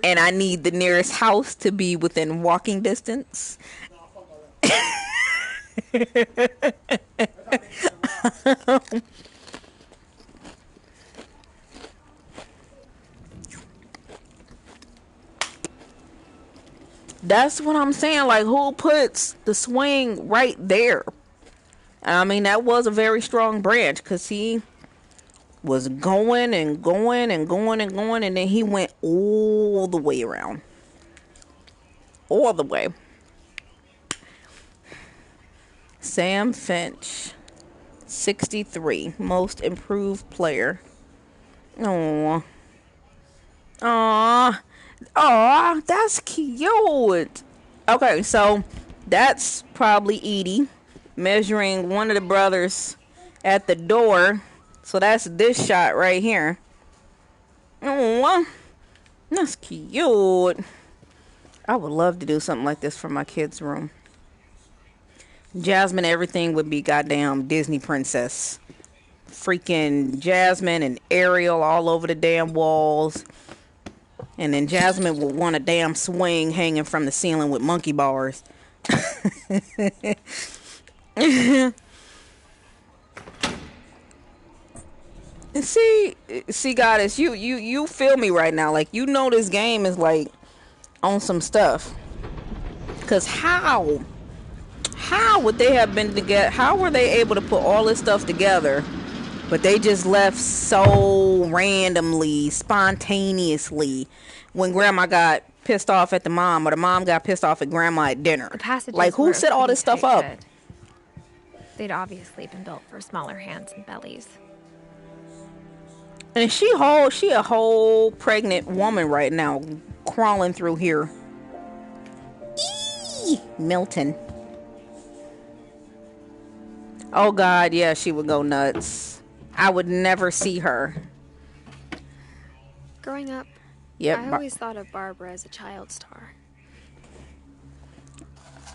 And I need the nearest house to be within walking distance. That's what I'm saying. Like, who puts the swing right there? I mean, that was a very strong branch because he was going and going and going and going, and then he went all the way around. All the way. Sam Finch, 63, most improved player. Aww. Aww. Aw, that's cute. Okay, so that's probably Edie measuring one of the brothers at the door. So that's this shot right here. Aw, that's cute. I would love to do something like this for my kids' room. Jasmine, everything would be goddamn Disney princess. Freaking Jasmine and Ariel all over the damn walls. And then Jasmine would want a damn swing hanging from the ceiling with monkey bars. See, Goddess, you feel me right now. Like, you know this game is like on some stuff. Cause how would they have been together? How were they able to put all this stuff together? But they just left so randomly, spontaneously, when Grandma got pissed off at the mom, or the mom got pissed off at Grandma at dinner. The passages Like, who were set all pretty this stuff tight up? fit. They'd obviously been built for smaller hands and bellies. And she a whole pregnant woman right now, crawling through here. Eee! Milton. Oh God, yeah, she would go nuts. I would never see her. Growing up, Yep. I always thought of Barbara as a child star.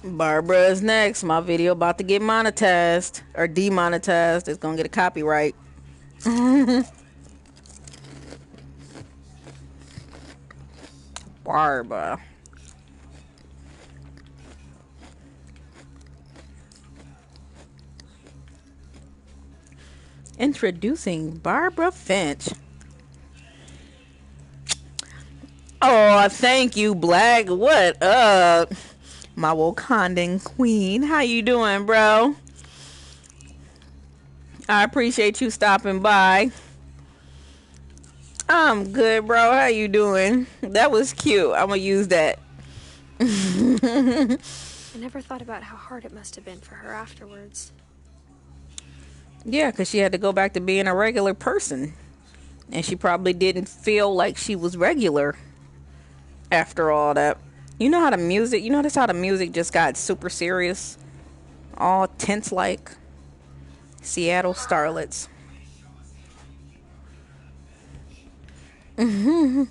Barbara is next. My video about to get monetized or demonetized. It's gonna get a copyright. Barbara. Introducing Barbara Finch. Oh, thank you, Black. What up? My Wakandan queen. How you doing, bro? I appreciate you stopping by. I'm good, bro. How you doing? That was cute. I'm gonna use that. I never thought about how hard it must have been for her afterwards. Yeah, because she had to go back to being a regular person. And she probably didn't feel like she was regular after all that. You know how the music, that's how the music just got super serious? All tense like. Seattle Starlets. Look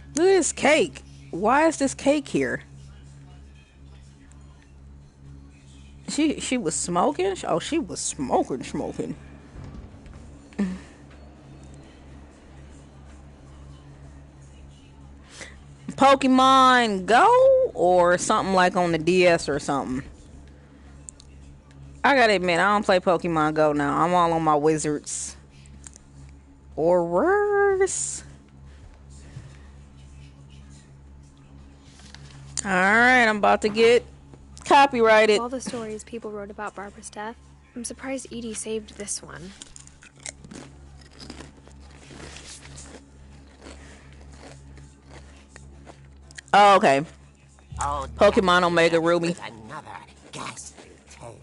at this cake. Why is this cake here? She was smoking? Oh, she was smoking. Pokemon Go or something like on the DS or something. I gotta admit, I don't play Pokemon Go now. I'm all on my wizards. Or worse. Alright, I'm about to get copyrighted. All the stories people wrote about Barbara's death, I'm surprised Edie saved this one. Oh, okay. Oh, Pokemon Omega Ruby. with another ghastly tale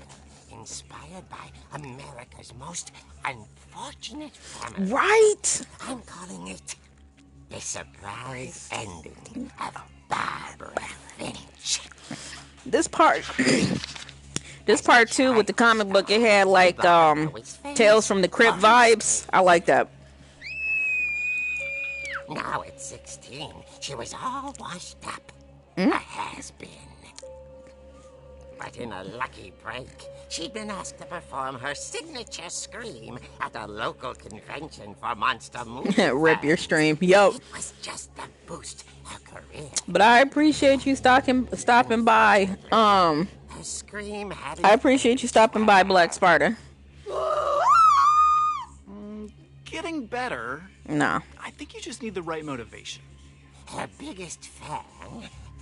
inspired by America's most unfortunate family. Right? I'm calling it The Surprise Ending of Barbara Finch. This part too with the comic book, it had like Tales from the Crypt vibes. I like that. Now at 16, she was all washed up. A has-been. But in a lucky break, she'd been asked to perform her signature scream at a local convention for monster movies. Rip your stream. Yo. It was just to boost her career. But I appreciate you stopping by. Her scream had I appreciate you stopping by, Black Sparta. Getting better. Nah. I think you just need the right motivation. her biggest fan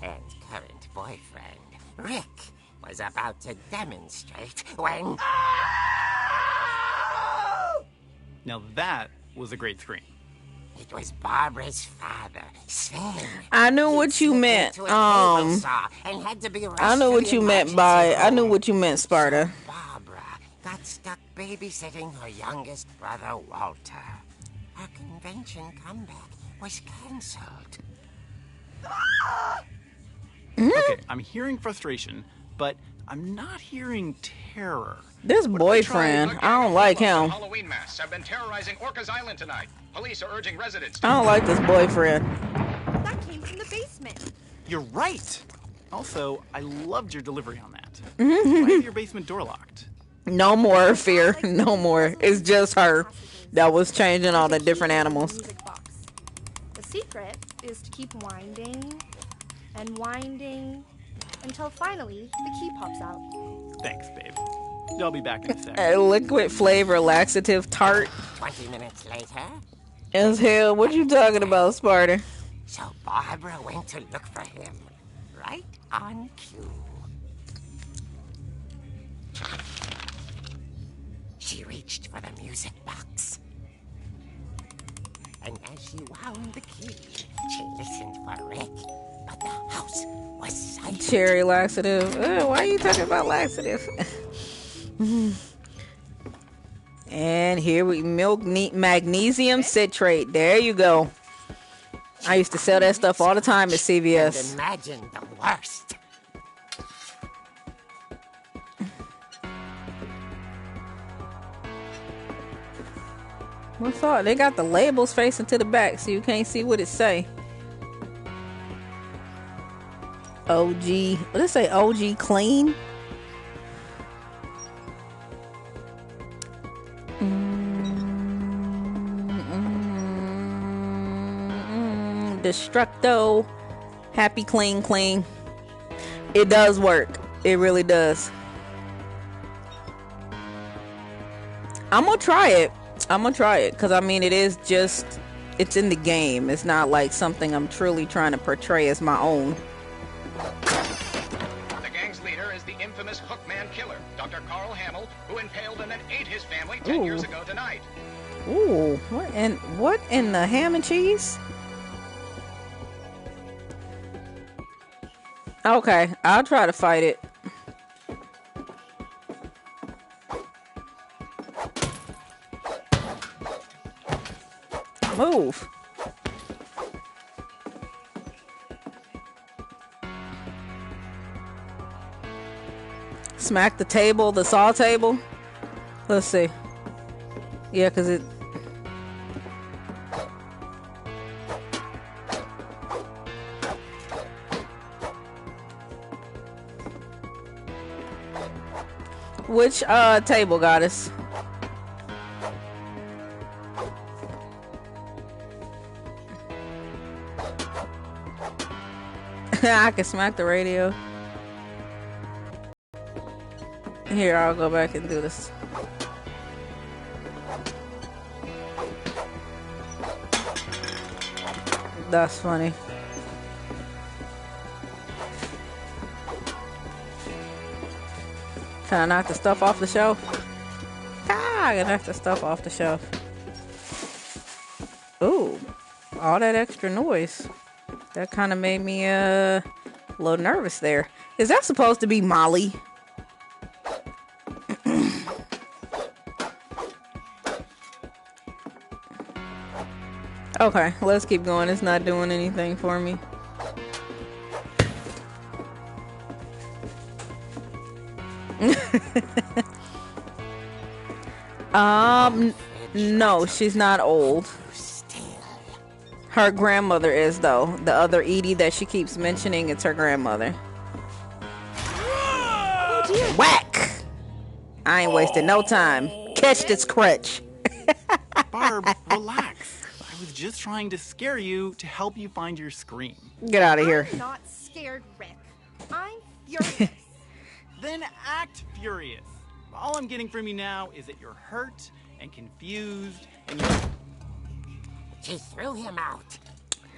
and current boyfriend, Rick, was about to demonstrate when... Now that was a great scream. It was Barbara's father, Sven. I knew what you meant. I knew what you meant by. I knew what you meant, Sparta. So Barbara got stuck babysitting her youngest brother, Walter. Her convention comeback was cancelled. Okay, I'm hearing frustration, but I'm not hearing terror. This boyfriend, I don't like him. Halloween masks have been terrorizing Orcas Island tonight. Police are urging residents. I don't like this boyfriend. That came from the basement. You're right. Also, I loved your delivery on that. Why is your basement door locked? No more fear. No more. It's just her that was changing all the different animals. Music box. The secret is to keep winding and winding until finally the key pops out. Thanks, babe. I'll be back in a sec. A liquid flavor laxative tart. 20 minutes later... As hell. What you talking about, Sparta? So Barbara went to look for him. Right on cue. She reached for the music box. And as she wound the key, she listened for Rick. But the house was silent. Cherry laxative. Why are you talking about laxative? And here we magnesium citrate. There you go. I used to sell that stuff all the time at CVS. And imagine the worst. What's all? They got the labels facing to the back, so you can't see what it say. OG. What does it say? OG clean. Destructo. Happy clean clean. It does work. It really does. I'm gonna try it. Because I mean, it is just, it's in the game. It's not like something I'm truly trying to portray as my own. The gang's leader is the infamous Hookman killer, Dr. Carl Hamill, who impaled and then ate his family 10 years ago tonight. Ooh, what in the ham and cheese? Okay, I'll try to fight it. Move. Smack the table, the saw table. Let's see. Yeah, because it... Which table, goddess? I can smack the radio. Here, I'll go back and do this. That's funny. Can I knock the stuff off the shelf? I can knock the stuff off the shelf. Ooh, all that extra noise. That kind of made me a little nervous there. Is that supposed to be Molly? Okay, let's keep going. It's not doing anything for me. No, she's not old. Her grandmother is, though. The other Edie that she keeps mentioning, it's her grandmother. Oh, dear. Whack! I ain't wasting no time. Catch this crutch. Barb, relax. I was just trying to scare you to help you find your scream. Get out of here. I'm not scared, Rick. I'm furious. Then act furious. All I'm getting from you now is that you're hurt and confused and you're... She threw him out,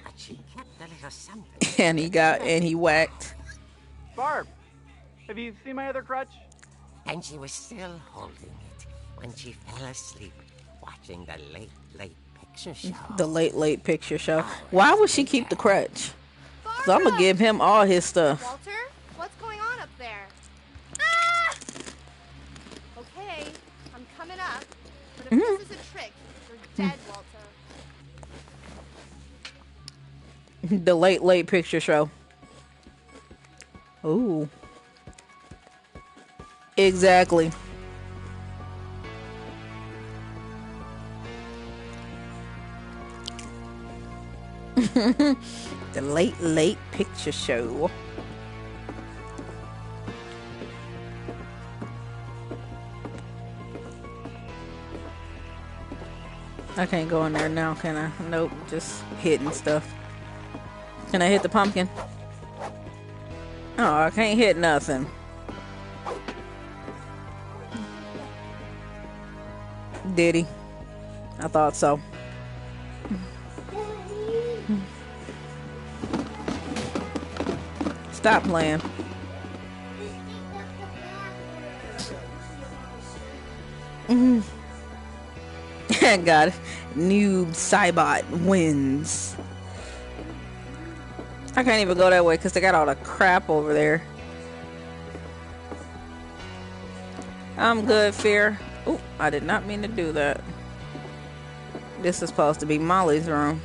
but she kept a little something. and he whacked. Barb, have you seen my other crutch? And she was still holding it when she fell asleep watching the late picture show. The late picture show. Why would she keep the crutch? So I'm gonna give him all his stuff. Walter, what's going on up there? Ah! Okay, I'm coming up. But if this is a trick, you're dead, Walter. The late picture show. Ooh. Exactly. The late picture show. I can't go in there now, can I? Nope, just hitting stuff. Can I hit the pumpkin? Oh, I can't hit nothing. Did he? I thought so. Stop playing. God, Noob Cybot wins. I can't even go that way because they got all the crap over there. I'm good, Fear. Oh, I did not mean to do that. This is supposed to be Molly's room.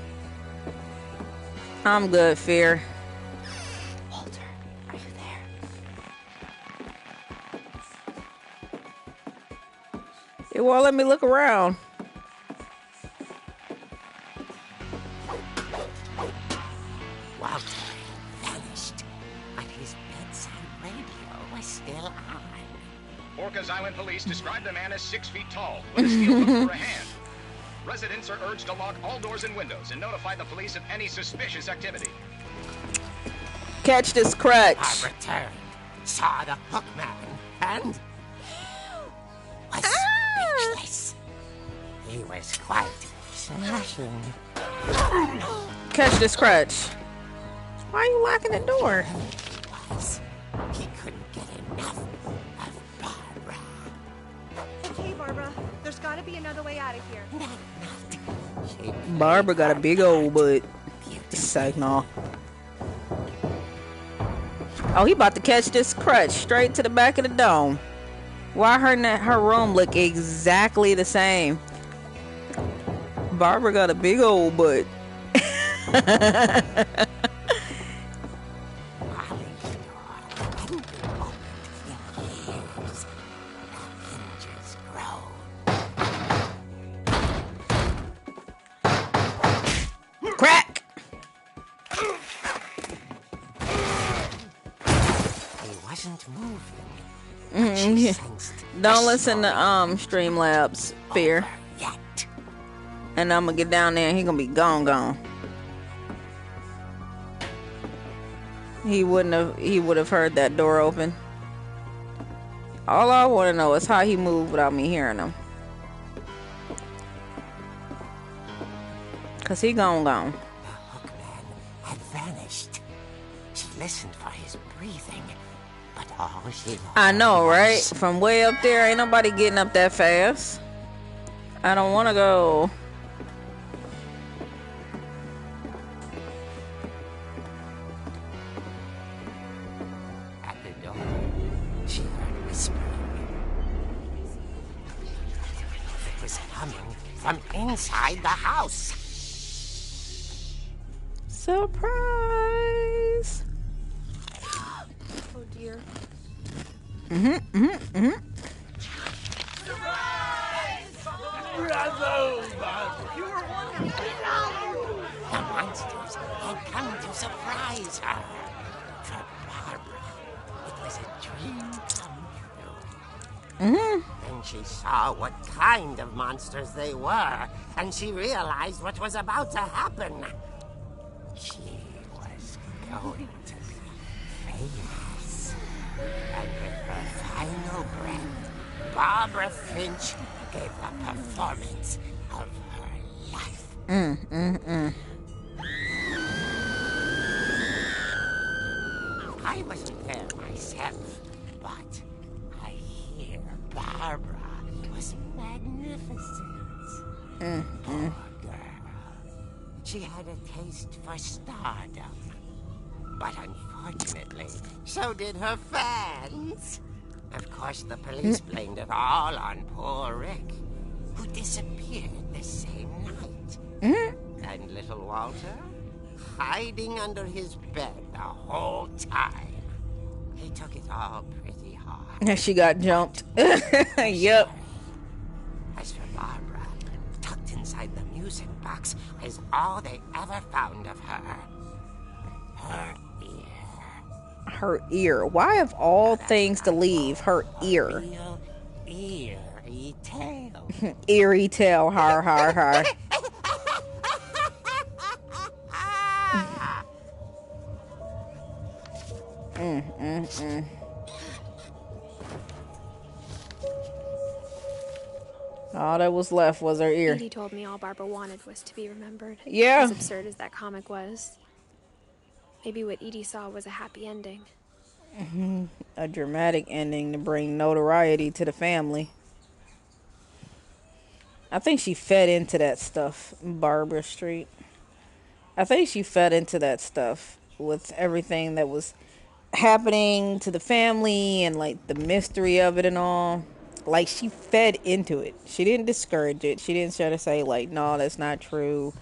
I'm good, Fear. Walter, are you there? It won't let me look around. Walter vanished, but his bedside radio was still on. Orcas Island police describe the man as 6 feet tall, with a steel hook for a hand. Residents are urged to lock all doors and windows and notify the police of any suspicious activity. Catch this crutch. Bob returned, saw the hook man, and was speechless. He was quite smashing. Catch this crutch. Why are you locking the door? He couldn't get enough of Barbara. Okay, Barbara. There's got to be another way out of here. Barbara got a big old butt. Psych, no. Oh, he about to catch this crutch straight to the back of the dome. Why her room look exactly the same? Barbara got a big old butt. Crack! He wasn't moving. Don't listen to Streamlabs, Fear. And I'm gonna get down there and he gonna be gone. He would have heard that door open. All I want to know is how he moved without me hearing him. Cause he gone. The hookman had vanished. She listened for his breathing, but all she I know, right? From way up there, ain't nobody getting up that fast. I don't want to go. At the door, she heard whispering. It was coming from inside the house. Surprise! Oh dear. The monsters had come to surprise her. For Barbara, it was a dream come true. Then she saw what kind of monsters they were, and she realized what was about to happen. She was going to be famous. And with her final breath, Barbara Finch gave the performance of her life. I wasn't there myself, but I hear Barbara was magnificent. Poor girl. She had a taste for stardom. But unfortunately, so did her fans. Of course, the police blamed it all on poor Rick, who disappeared the same night. And little Walter, hiding under his bed the whole time. He took it all pretty hard. And she got jumped. Yep. As for Barbara, tucked inside the music box is all they ever found of her. Her ear. Her ear. Why of all things to leave, her ear? Real eerie tale. Eerie tail. Har, har, har. All that was left was her ear. Edie told me all Barbara wanted was to be remembered. Yeah. As absurd as that comic was. Maybe what Edie saw was a happy ending. A dramatic ending to bring notoriety to the family. I think she fed into that stuff, Barbara Street. I think she fed into that stuff with everything that was happening to the family and like the mystery of it and all. Like, she fed into it. She didn't discourage it. She didn't try to say like, no, that's not true,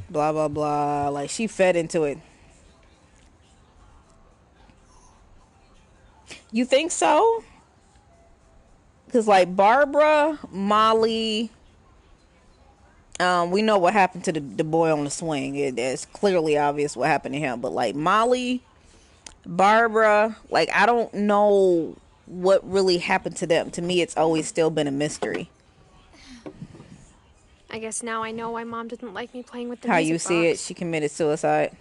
blah blah blah. Like, she fed into it. You think so? Because like Barbara, Molly, we know what happened to the boy on the swing. It's clearly obvious what happened to him. But like Molly, Barbara, like, I don't know what really happened to them. To me, it's always still been a mystery. I guess now I know why Mom didn't like me playing with the How music you see it, box. she committed suicide.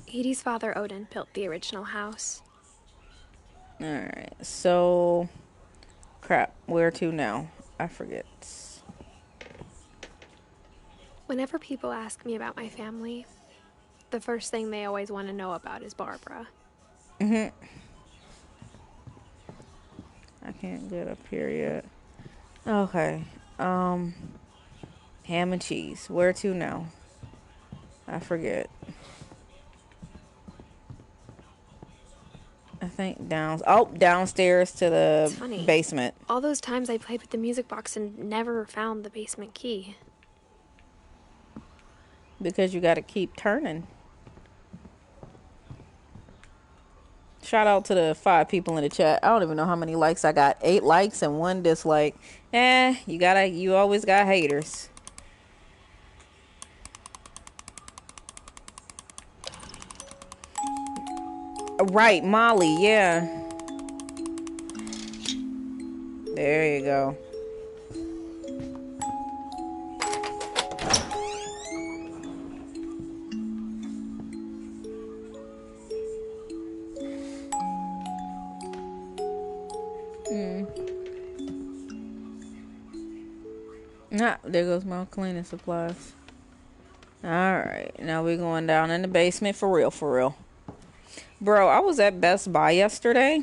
Edie's father, Odin, built the original house. Alright, so... Crap, where to now? I forget. Whenever people ask me about my family, the first thing they always want to know about is Barbara. I can't get up here yet. Okay. Ham and cheese. Where to now? I forget. I think downstairs to It's the funny. basement. All those times I played with the music box and never found the basement key. Because you gotta keep turning. Shout out to the 5 people in the chat. I don't even know how many likes I got. 8 likes and 1 dislike. You always got haters. Right, Molly, yeah. There you go. There goes my cleaning supplies. Alright, now we're going down in the basement for real. Bro, I was at Best Buy yesterday.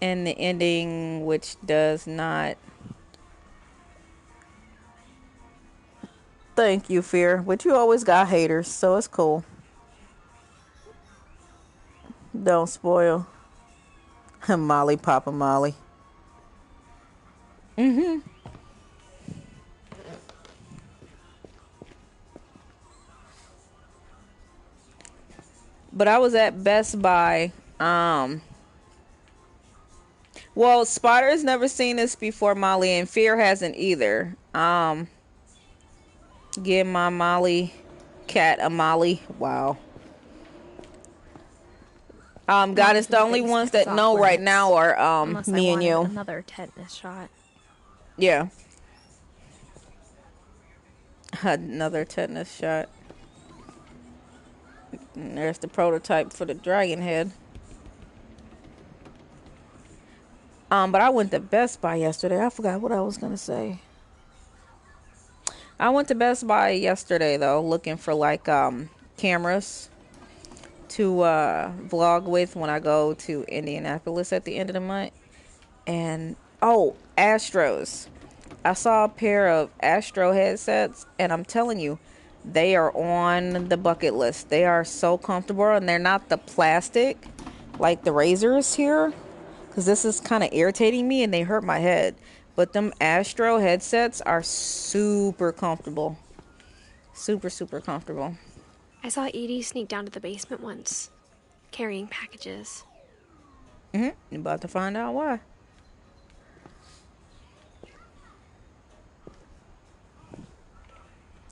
And the ending, which does not... Thank you, Fear. But you always got haters, so it's cool. Don't spoil. Molly, Papa Molly. But I was at Best Buy. Well, Spotter's never seen this before, Molly, and Fear hasn't either. Give my Molly cat a Molly. Wow. Goddess, the only ones that know right now are Unless me I and wanted you. another tetanus shot. Yeah. Another tetanus shot. And there's the prototype for the dragon head. But I went to Best Buy yesterday. I forgot what I was gonna say. I went to Best Buy yesterday though, looking for like cameras to vlog with when I go to Indianapolis at the end of the month. And Astros. I saw a pair of Astro headsets, and I'm telling you, they are on the bucket list. They are so comfortable, and they're not the plastic like the Razors here, because this is kind of irritating me and they hurt my head. But them Astro headsets are super comfortable. Super comfortable. I saw Edie sneak down to the basement once, carrying packages. You're about to find out why.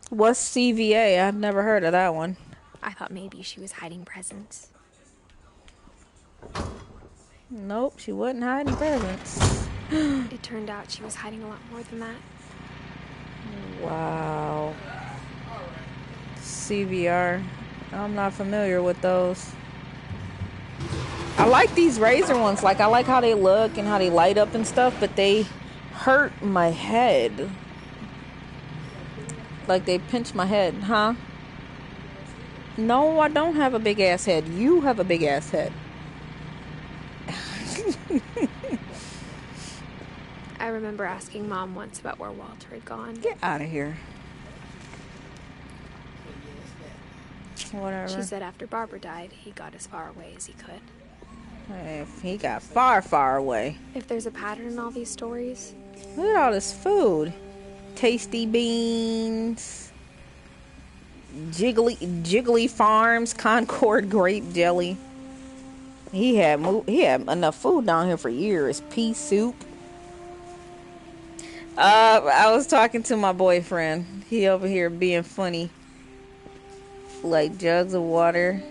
What's CVA? I've never heard of that one. I thought maybe she was hiding presents. Nope, she wasn't hiding presents. It turned out she was hiding a lot more than that. Wow. CVR. I'm not familiar with those. I like these razor ones. Like, I like how they look and how they light up and stuff, but they hurt my head. Like, they pinch my head, huh? No, I don't have a big ass head. You have a big ass head. I remember asking Mom once about where Walter had gone. Get out of here. Whatever. She said after Barbara died, he got as far away as he could. If he got far, far away. If there's a pattern in all these stories. Look at all this food. Tasty beans. Jiggly Farms Concord grape jelly. He had enough food down here for years. Pea soup. I was talking to my boyfriend. He over here being funny. Like jugs of water.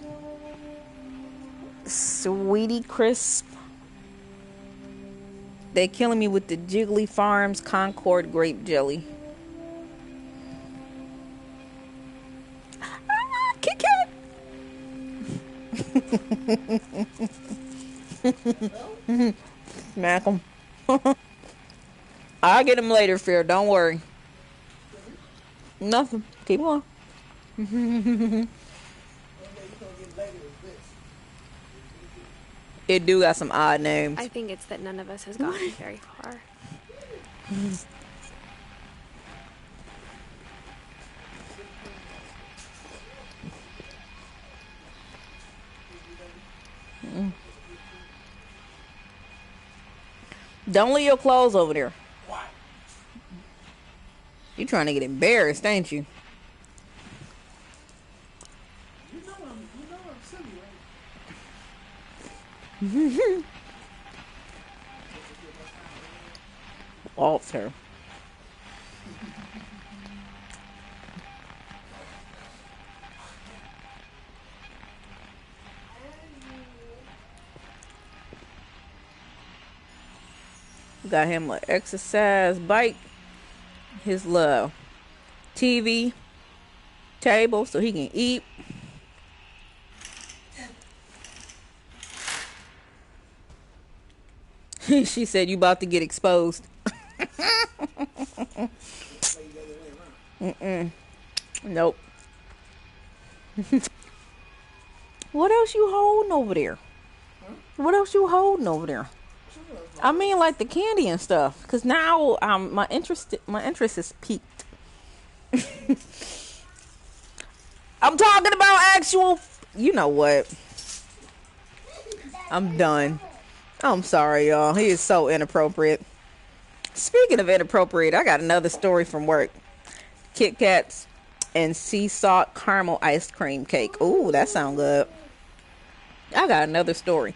Sweetie Crisp. They killing me with the Jiggly Farms Concord grape jelly. Kit Kat. Smack him. I'll get him later, Fear. Don't worry. Nothing. Keep on. It do got some odd names. I think it's that none of us has gotten very far. Don't leave your clothes over there. Why? You trying to get embarrassed, ain't you? You know I'm silly, right? Walter. Got him an exercise bike. His little TV table so he can eat. She said, "You about to get exposed." Nope. What else you holding over there? What else you holding over there? I mean, like the candy and stuff. Cause now, my interest is piqued. I'm talking about actual. You know what? I'm done. I'm sorry, y'all. He is so inappropriate. Speaking of inappropriate, I got another story from work. Kit Kats and sea salt caramel ice cream cake. Ooh, that sounds good. I got another story.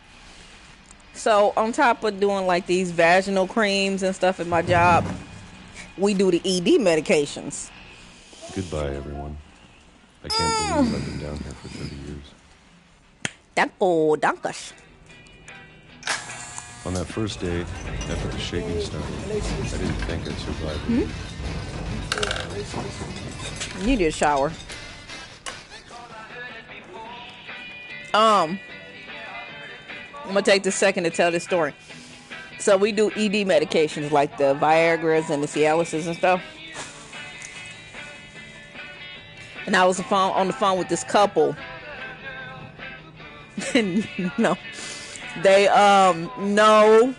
So, on top of doing like these vaginal creams and stuff at my job, we do the ED medications. Goodbye, everyone. I can't believe I've been down here for 30 years. Dankas. On that first day, after the shaking started, I didn't think I'd survive it. You did shower. I'm gonna take this second to tell this story. So we do ED medications like the Viagra's and the Cialises and stuff. And I was on the phone with this couple. No. They, no.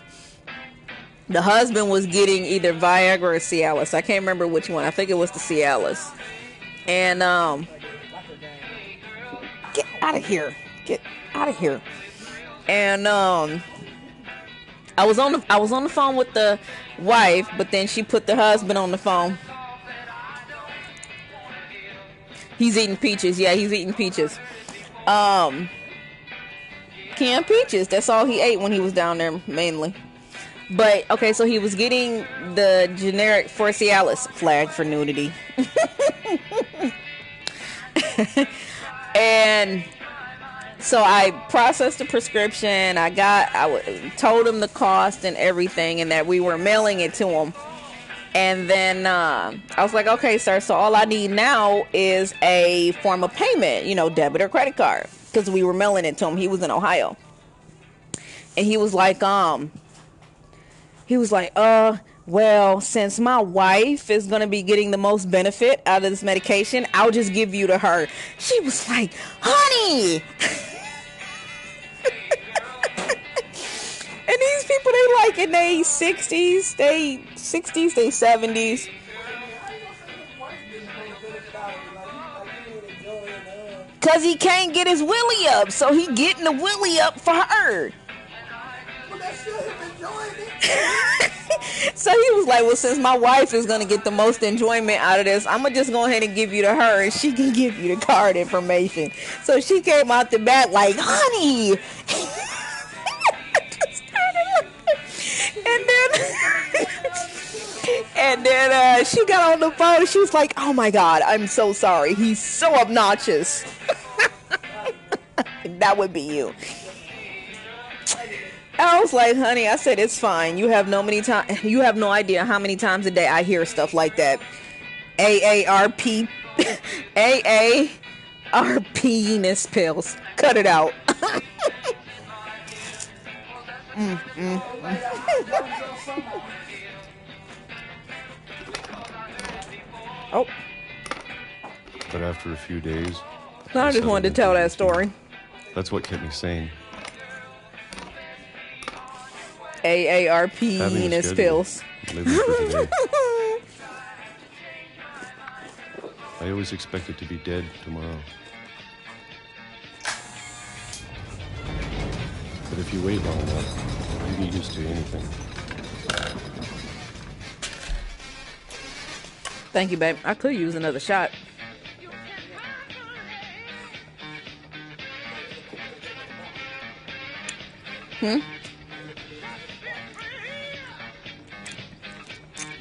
The husband was getting either Viagra or Cialis. I can't remember which one. I think it was the Cialis. And, get out of here. Get out of here. And, I was on the phone with the wife, but then she put the husband on the phone. He's eating peaches. Yeah, he's eating peaches. Canned peaches. That's all he ate when he was down there, mainly. But, okay, so he was getting the generic for Cialis, flag for nudity. And so I processed the prescription. I told him the cost and everything, and that we were mailing it to him. And then I was like, okay, sir, so all I need now is a form of payment, debit or credit card. Because we were mailing it to him. He was in Ohio. And he was like, well, since my wife is going to be getting the most benefit out of this medication, I'll just give you to her. She was like, honey. And these people, they like in their 60s, they 70s. Because he can't get his willy up, so he getting the willy up for her. So he was like, well, since my wife is going to get the most enjoyment out of this, I'm going to just go ahead and give you to her and she can give you the card information. So she came out the back like, honey. And then she got on the phone. She was like, oh my God, I'm so sorry. He's so obnoxious. That would be you. I was like, honey, I said, it's fine. You have no idea how many times a day I hear stuff like that. AARP penis pills. Cut it out. Oh. But after a few days, I just wanted to tell that story. That's what kept me sane. AARP penis pills. Living for today. I always expected to be dead tomorrow. But if you wait long enough, you get used to anything. Thank you, babe. I could use another shot.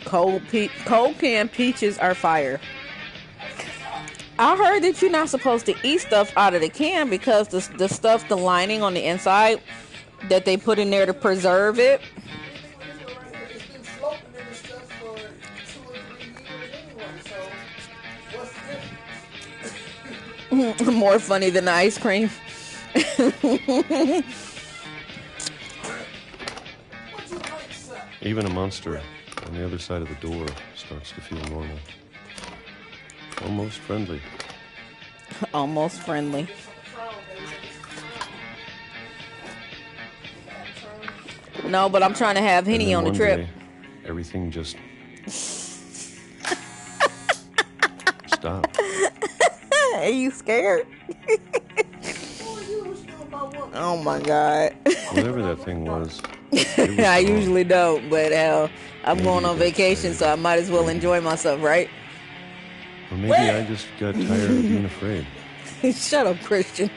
Cold canned peaches are fire. I heard that you're not supposed to eat stuff out of the can because the stuff, the lining on the inside that they put in there to preserve it. More funny than the ice cream. Even a monster on the other side of the door starts to feel normal. Almost friendly. Almost friendly. No, but I'm trying to have Henny on the trip. Day, everything just stopped. Are you scared? Oh my God. Whatever that thing was. I usually don't, but I'm going on vacation, so I might as well enjoy myself, right? Or maybe I just got tired of being afraid. Shut up, Christian.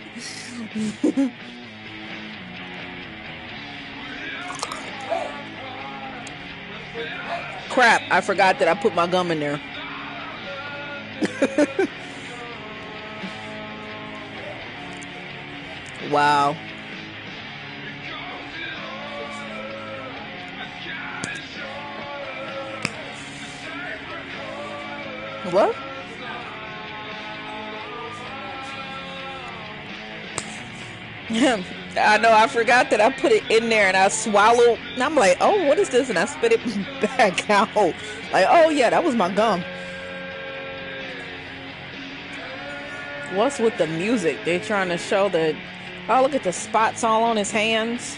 Crap, I forgot that I put my gum in there. Wow. What? I know, I forgot that I put it in there and I swallowed. And I'm like, oh, what is this? And I spit it back out. Like, oh yeah, that was my gum. What's with the music? They're trying to show that. Oh, look at the spots all on his hands.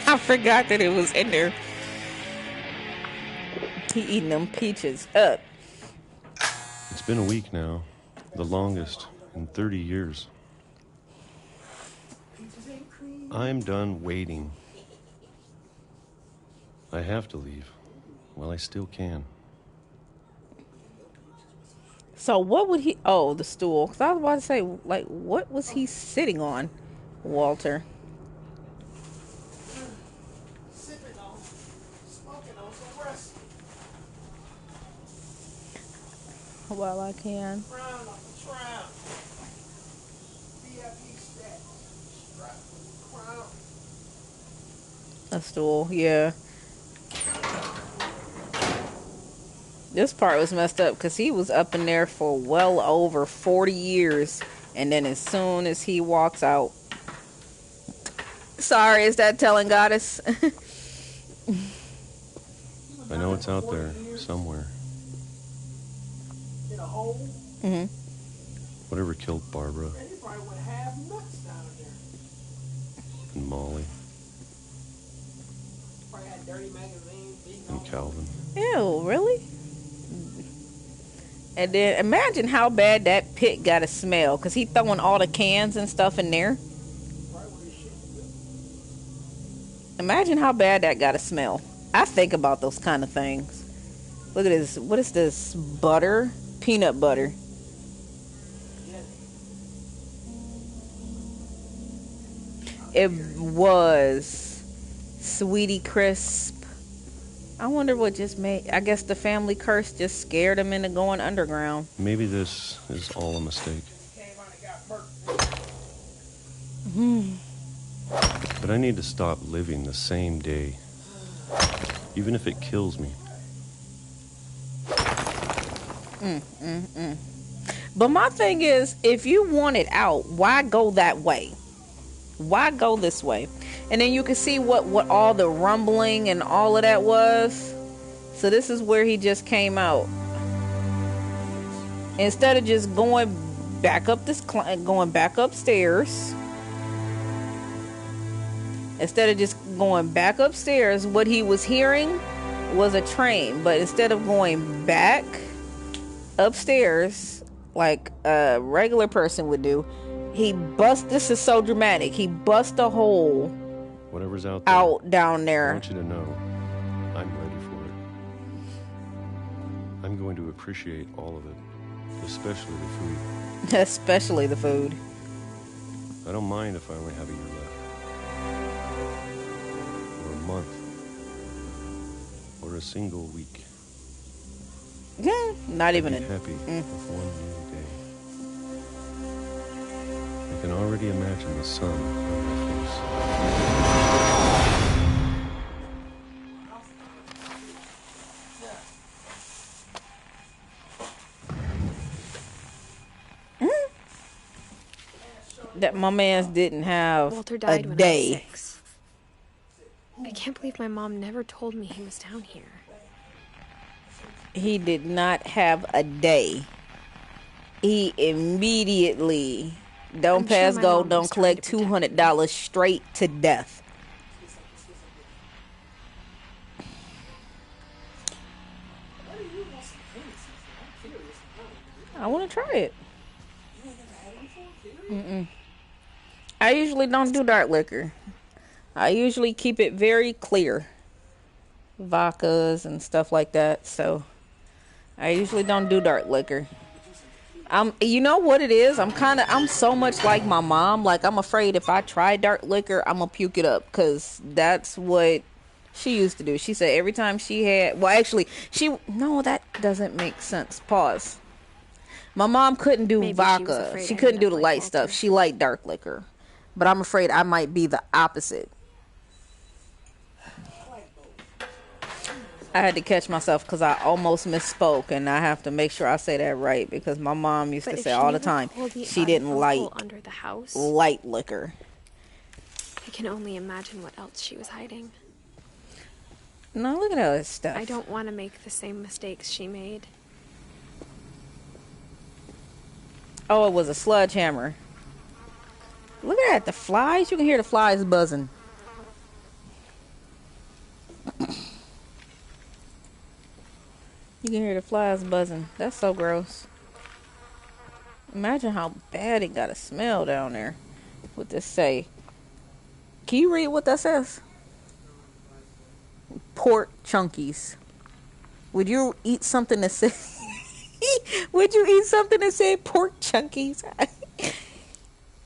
I forgot that it was in there. He eating them peaches up. It's been a week now. The longest in 30 years. I'm done waiting. I have to leave. Well, I still can. So what would he... Oh, the stool. Because I was about to say, like, what was he sitting on, Walter? Well, I can. A stool, yeah. This part was messed up because he was up in there for well over 40 years And then as soon as he walks out, sorry, is that telling Goddess? I know it's out there somewhere. In a hole? Mm-hmm. Whatever killed Barbara Man, you probably would have nuts down there. and Molly Probably had dirty magazines, beating and on Calvin. Ew, really? And then imagine how bad that pit gotta smell, because he throwing all the cans and stuff in there. Imagine how bad that gotta smell. I think about those kind of things. Look at this. What is this? Butter? Peanut butter. It was Sweetie Crisp. I wonder what just made... I guess the family curse just scared him into going underground. Maybe this is all a mistake. But I need to stop living the same day, even if it kills me. But my thing is, if you want it out, why go that way? Why go this way? And then you can see what all the rumbling and all of that was. So this is where he just came out. Instead of just going back upstairs. Instead of just going back upstairs, what he was hearing was a train. But instead of going back upstairs like a regular person would do, this is so dramatic. He bust a hole Whatever's out there, out down I there. want you to know I'm ready for it. I'm going to appreciate all of it, especially the food. Especially the food. I don't mind if I only have a year left. Or a month. Or a single week. Yeah, not even I'd be happy with one new day. I can already imagine the sun on my face. That my man's didn't have Walter a died when I was day. 6. I can't believe my mom never told me he was down here. He did not have a day. He immediately don't I'm sure pass my go, mom was don't trying collect to protect $200 straight to death. I want to try it. I usually don't do dark liquor. I usually keep it very clear. Vodkas and stuff like that. So I usually don't do dark liquor. You know what it is? I'm so much like my mom. Like, I'm afraid if I try dark liquor, I'm gonna puke it up, because that's what she used to do. She said every time she had, well, actually, no, that doesn't make sense. Pause. My mom couldn't do Maybe she was vodka. afraid She I'd couldn't end do up the like light Walter. stuff. She liked dark liquor. But I'm afraid I might be the opposite. I had to catch myself because I almost misspoke, and I have to make sure I say that right, because my mom used But to if say she all the never time pulled me she out of didn't the like hole under the house, light liquor. I can only imagine what else she was hiding. No, look at all this stuff. I don't want to make the same mistakes she made. Oh, it was a sledgehammer. Look at that, the flies. You can hear the flies buzzing. You can hear the flies buzzing. That's so gross. Imagine how bad it gotta smell down there. What this say? Can you read what that says? Pork chunkies. Would you eat something that said would you eat something that said pork chunkies?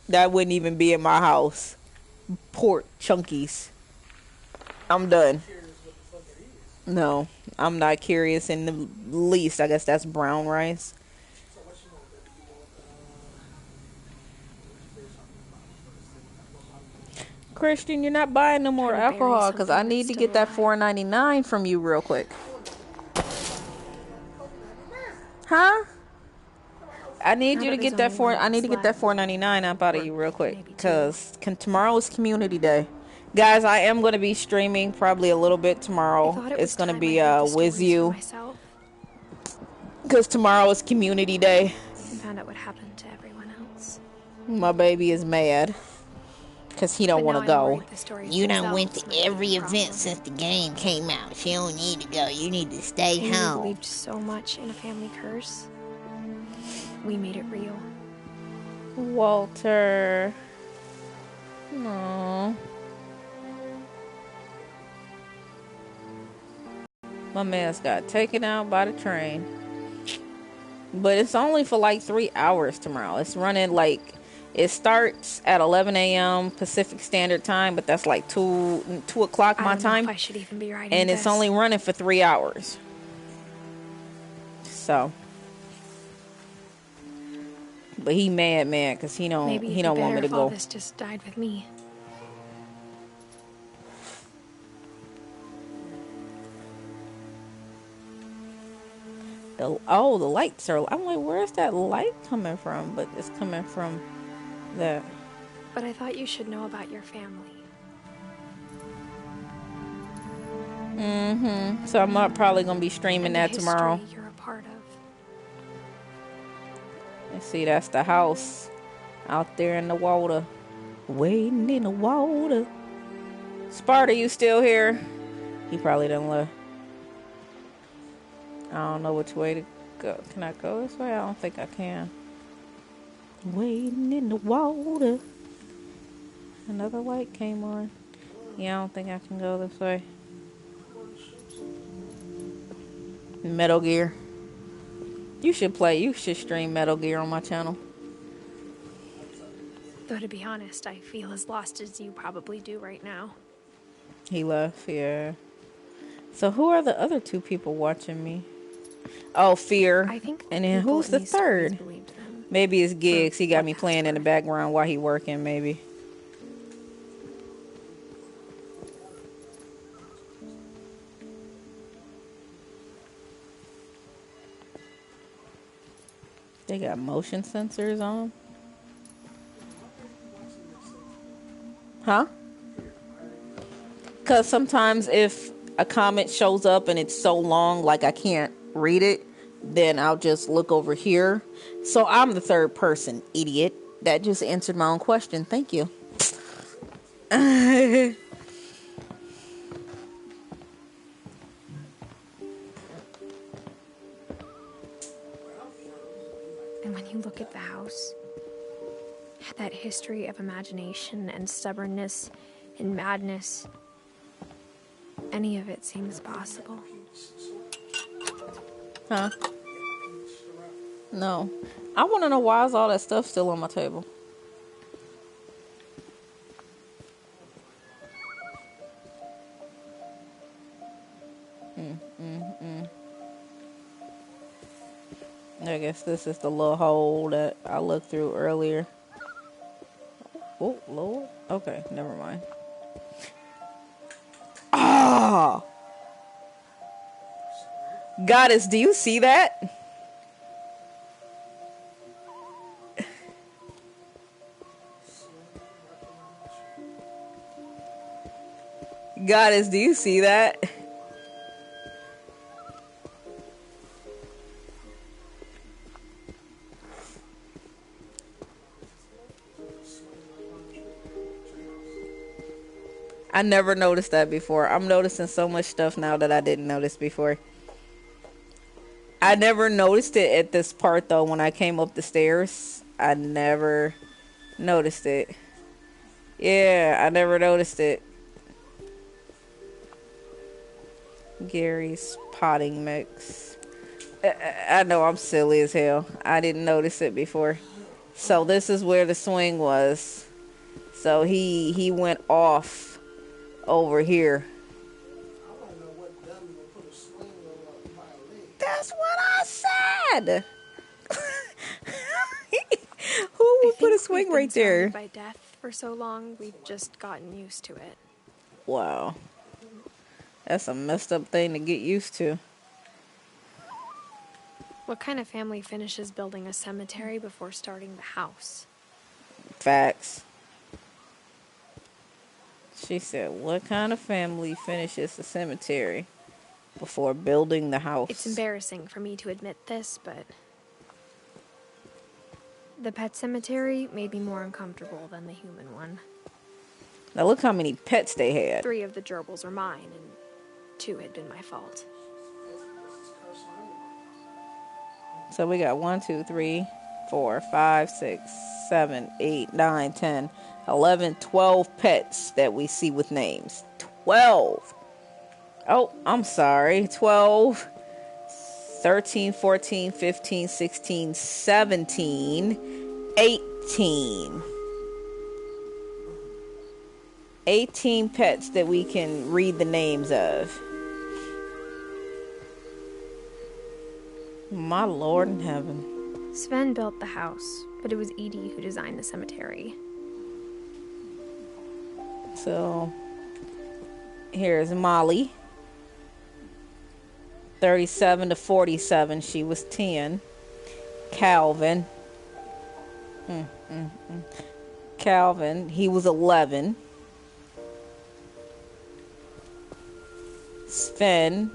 That wouldn't even be in my house. Pork chunkies. I'm done. No, I'm not curious in the least. I guess that's brown rice. Christian, you're not buying no more Trying to bury alcohol, because I something need that's to get that still alive. $4.99 from you real quick. Huh? I need Now you to that get there's that only one I of need to us get that left, $4.99 up out of or you real quick, maybe two. because tomorrow is community day, guys. I am going to be streaming probably a little bit I tomorrow. thought it It's was going to time I be heard the with stories for you, myself because tomorrow is community day. and found out what happened to everyone else. My baby is mad because he don't But want now to I'm go. worried the stories You done went themselves to might be every the event problem. since the game came out. She don't need to go. You need to stay Amy home. believed so much in a family curse. We made it real. Walter. Aww. My man's got taken out by the train. But it's only for like 3 hours tomorrow. It's running like, it starts at 11 a.m. Pacific Standard Time, but that's like 2 o'clock my I don't know time. if I should even be writing And this. it's only running for 3 hours. So. But he mad because he don't Maybe he don't want me to if all go. this just died with me. The lights are. I'm like, where's that light coming from? But it's coming from that. But I thought you should know about your family. So I'm not probably gonna be streaming And that the tomorrow. history you're a part of. And see, that's the house out there in the water, waiting in the water. Sparta, you still here? He probably done left. I don't know which way to go. Can I go this way? I don't think I can. Waiting in the water. Another light came on. Yeah, I don't think I can go this way. Metal Gear. You should stream Metal Gear on my channel. Though to be honest, I feel as lost as you probably do right now. He left, yeah. So who are the other 2 people watching me? Oh, Fear. I think And then people who's in the these stories third? believed them. Maybe it's Gigs. He got what me passed playing in the for. background while he working, maybe. They got motion sensors on. Huh? Because sometimes if a comment shows up and it's so long, like I can't read it, then I'll just look over here. So I'm the third person, idiot. That just answered my own question. Thank you. And when you look at the house, that history of imagination and stubbornness and madness, any of it seems possible. Huh? No. I want to know why is all that stuff still on my table? I guess this is the little hole that I looked through earlier. Oh, Lord. Okay, never mind. Ah! Goddess, do you see that? Goddess, do you see that? I never noticed that before. I'm noticing so much stuff now that I didn't notice before. I never noticed it at this part though when I came up the stairs. I never noticed it. Yeah, I never noticed it. Gary's potting mix. I know I'm silly as hell. I didn't notice it before. So this is where the swing was. So he went off over here. That's what I said. Who would put a swing right there? By death for so long, we've just gotten used to it. Wow. That's a messed up thing to get used to. What kind of family finishes building a cemetery before starting the house? Facts. She said, what kind of family finishes the cemetery before building the house? It's embarrassing for me to admit this, but the pet cemetery made me more uncomfortable than the human one. Now look how many pets they had. 3 of the gerbils were mine, and 2 had been my fault. So we got 1, 2, 3, 4, 5, 6, 7, 8, 9, 10, 11, 12 pets that we see with names. 12. Oh, I'm sorry. 12, 13, 14, 15, 16, 17, 18. 18 pets that we can read the names of. My Lord in heaven. Sven built the house, but it was Edie who designed the cemetery. So, here's Molly. 37 to 47, she was 10. Calvin. Calvin, he was 11. Sven,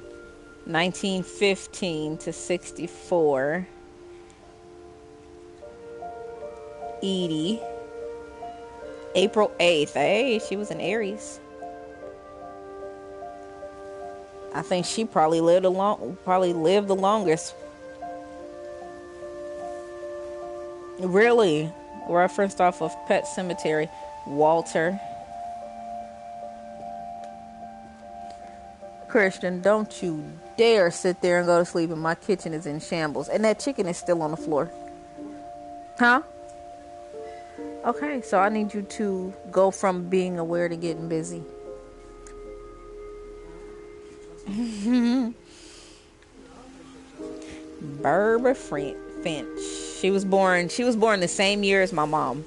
1915 to 64. Edie, April 8th. Hey, she was an Aries. I think she probably lived the longest. Really? Referenced off of Pet Cemetery. Walter. Christian, don't you dare sit there and go to sleep, and my kitchen is in shambles. And that chicken is still on the floor. Huh? Okay, so I need you to go from being aware to getting busy. Barbara Finch. She was born the same year as my mom.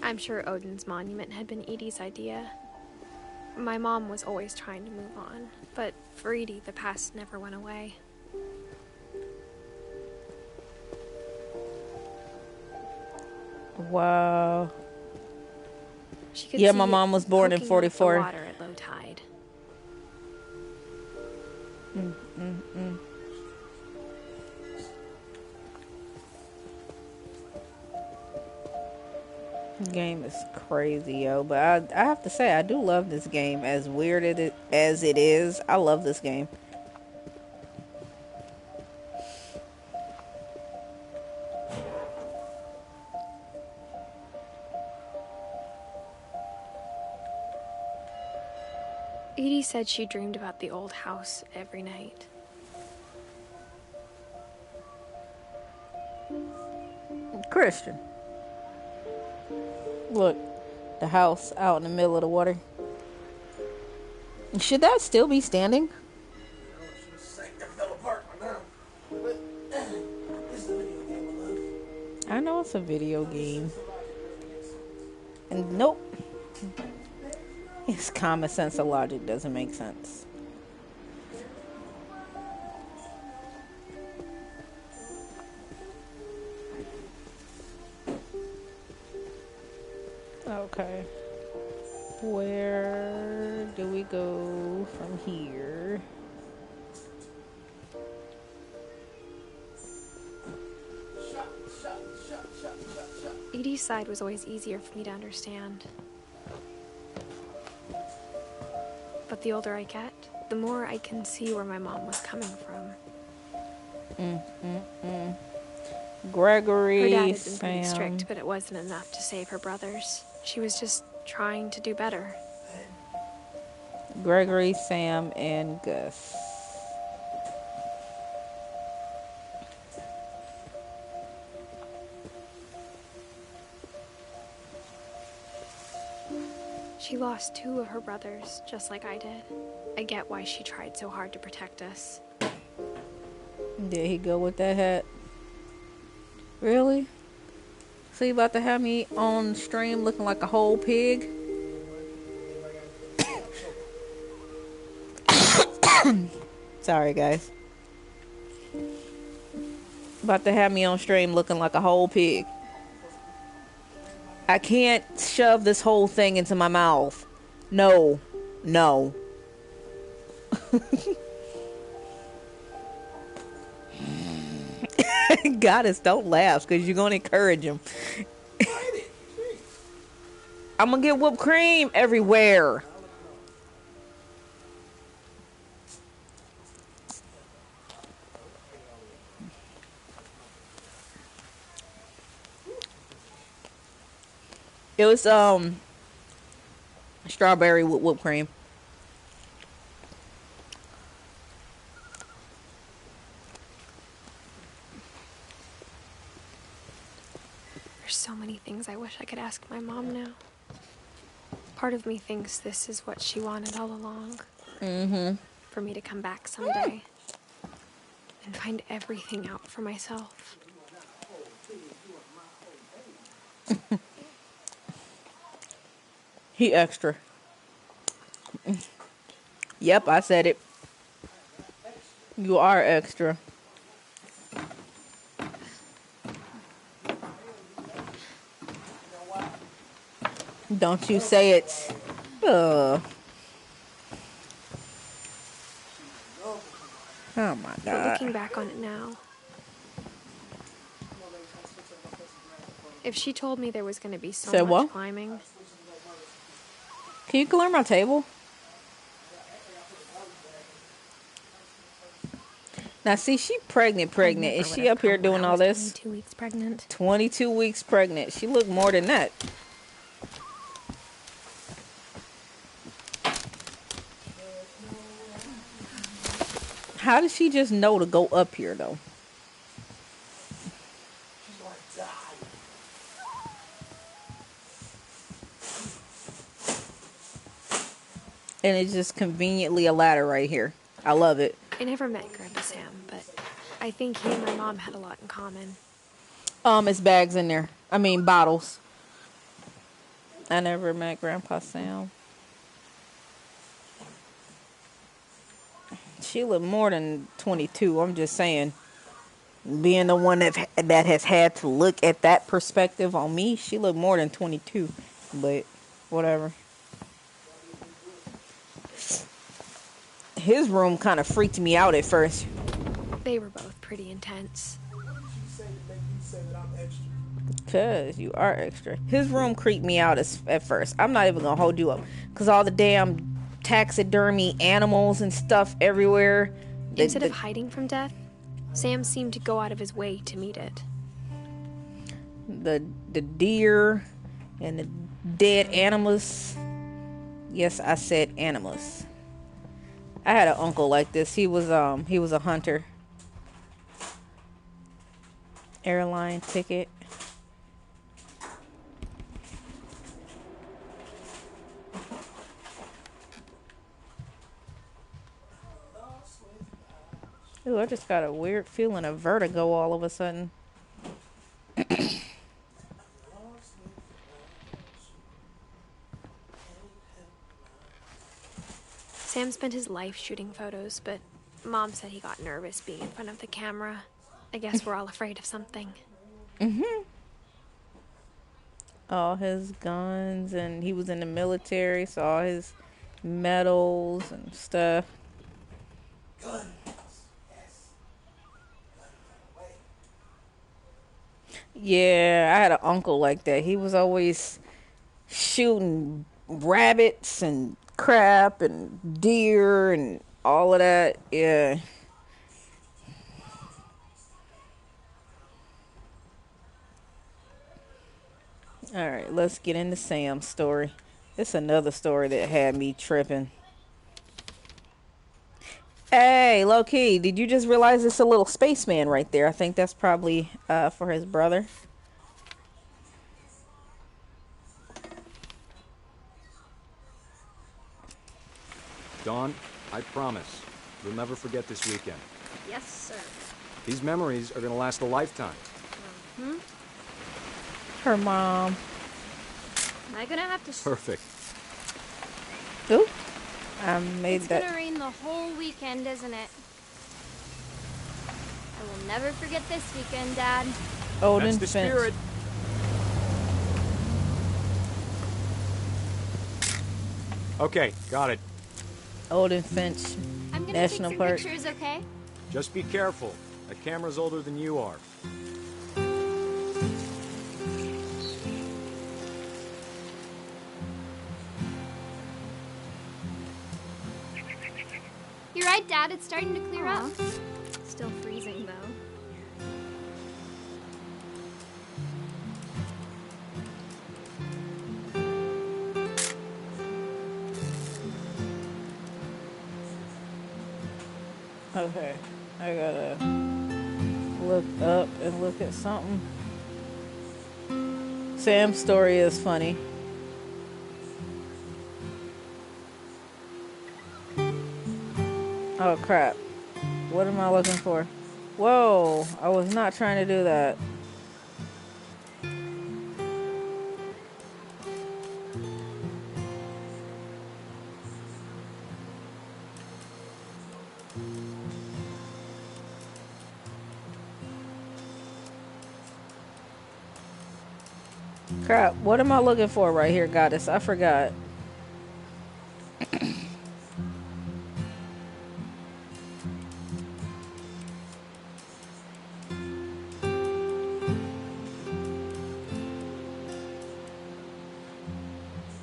I'm sure Odin's monument had been Edie's idea. My mom was always trying to move on, but for Edie, the past never went away. Wow. Yeah, my mom was born in 44. Water at low tide. Game is crazy, yo. But I have to say, I do love this game. As weird as it is, I love this game. Edie said she dreamed about the old house every night. Christian. Look, the house out in the middle of the water. Should that still be standing? I know it's a video game. And nope. His common sense of logic doesn't make sense. Okay. Where do we go from here? Edie's side was always easier for me to understand. But the older I get, the more I can see where my mom was coming from. Gregory, her dad had been Sam. pretty strict, but it wasn't enough to save her brothers. She was just trying to do better. Gregory, Sam, and Gus. She lost 2 of her brothers, just like I did. I get why she tried so hard to protect us. There he go with that hat. Really? So you about to have me on stream looking like a whole pig? Sorry, guys. About to have me on stream looking like a whole pig. I can't shove this whole thing into my mouth. No. No. Goddess, don't laugh because you're going to encourage him. I'm going to get whipped cream everywhere. It was strawberry with whipped cream. There's so many things I wish I could ask my mom now. Part of me thinks this is what she wanted all along. Mm-hmm. For me to come back someday and find everything out for myself. He extra. Yep, I said it. You are extra. Don't you say it. Oh my But God. looking back on it now, if she told me there was going to be so Said much what? climbing, Can you clear my table? Now, see, she pregnant. I never Is would she have up here come when doing I all was this? 22 weeks pregnant. 22 weeks pregnant. She looked more than that. How did she just know to go up here, though? And it's just conveniently a ladder right here. I love it. I never met Grandpa Sam, but I think he and my mom had a lot in common. It's bags in there. I mean, bottles. I never met Grandpa Sam. She looked more than 22. I'm just saying. Being the one that has had to look at that perspective on me, she looked more than 22. But whatever. His room kind of freaked me out at first. They were both pretty intense. Because you are extra. His room creeped me out at first. I'm not even going to hold you up. Because all the damn taxidermy animals and stuff everywhere. Instead of hiding from death, Sam seemed to go out of his way to meet it. The deer and the dead animals. Yes, I said animals. I had an uncle like this. He was a hunter. Airline ticket. Ooh, I just got a weird feeling of vertigo all of a sudden. Sam spent his life shooting photos, but Mom said he got nervous being in front of the camera. I guess we're all afraid of something. Mm-hmm. All his guns, and he was in the military, so all his medals and stuff. Yeah, I had an uncle like that. He was always shooting rabbits and crap and deer and all of that. Yeah. All right, let's get into Sam's story. It's another story that had me tripping. Hey, low key, did you just realize it's a little spaceman right there? I think that's probably for his brother. Dawn, I promise, you'll never forget this weekend. Yes, sir. These memories are gonna last a lifetime. Her mom. Am I gonna have to... Perfect. Ooh, I made It's that. gonna rain the whole weekend, isn't it? I will never forget this weekend, Dad. Odin That's the Finch. spirit. Okay, got it. Odin Finch I'm gonna National take some Park. pictures, okay? Just be careful. That camera's older than you are. You're right, Dad. It's starting to clear up. Still freezing, though. Okay, I gotta look up and look at something. Sam's story is funny. Oh crap. What am I looking for? Whoa, I was not trying to do that. Crap, what am I looking for right here, Goddess? I forgot.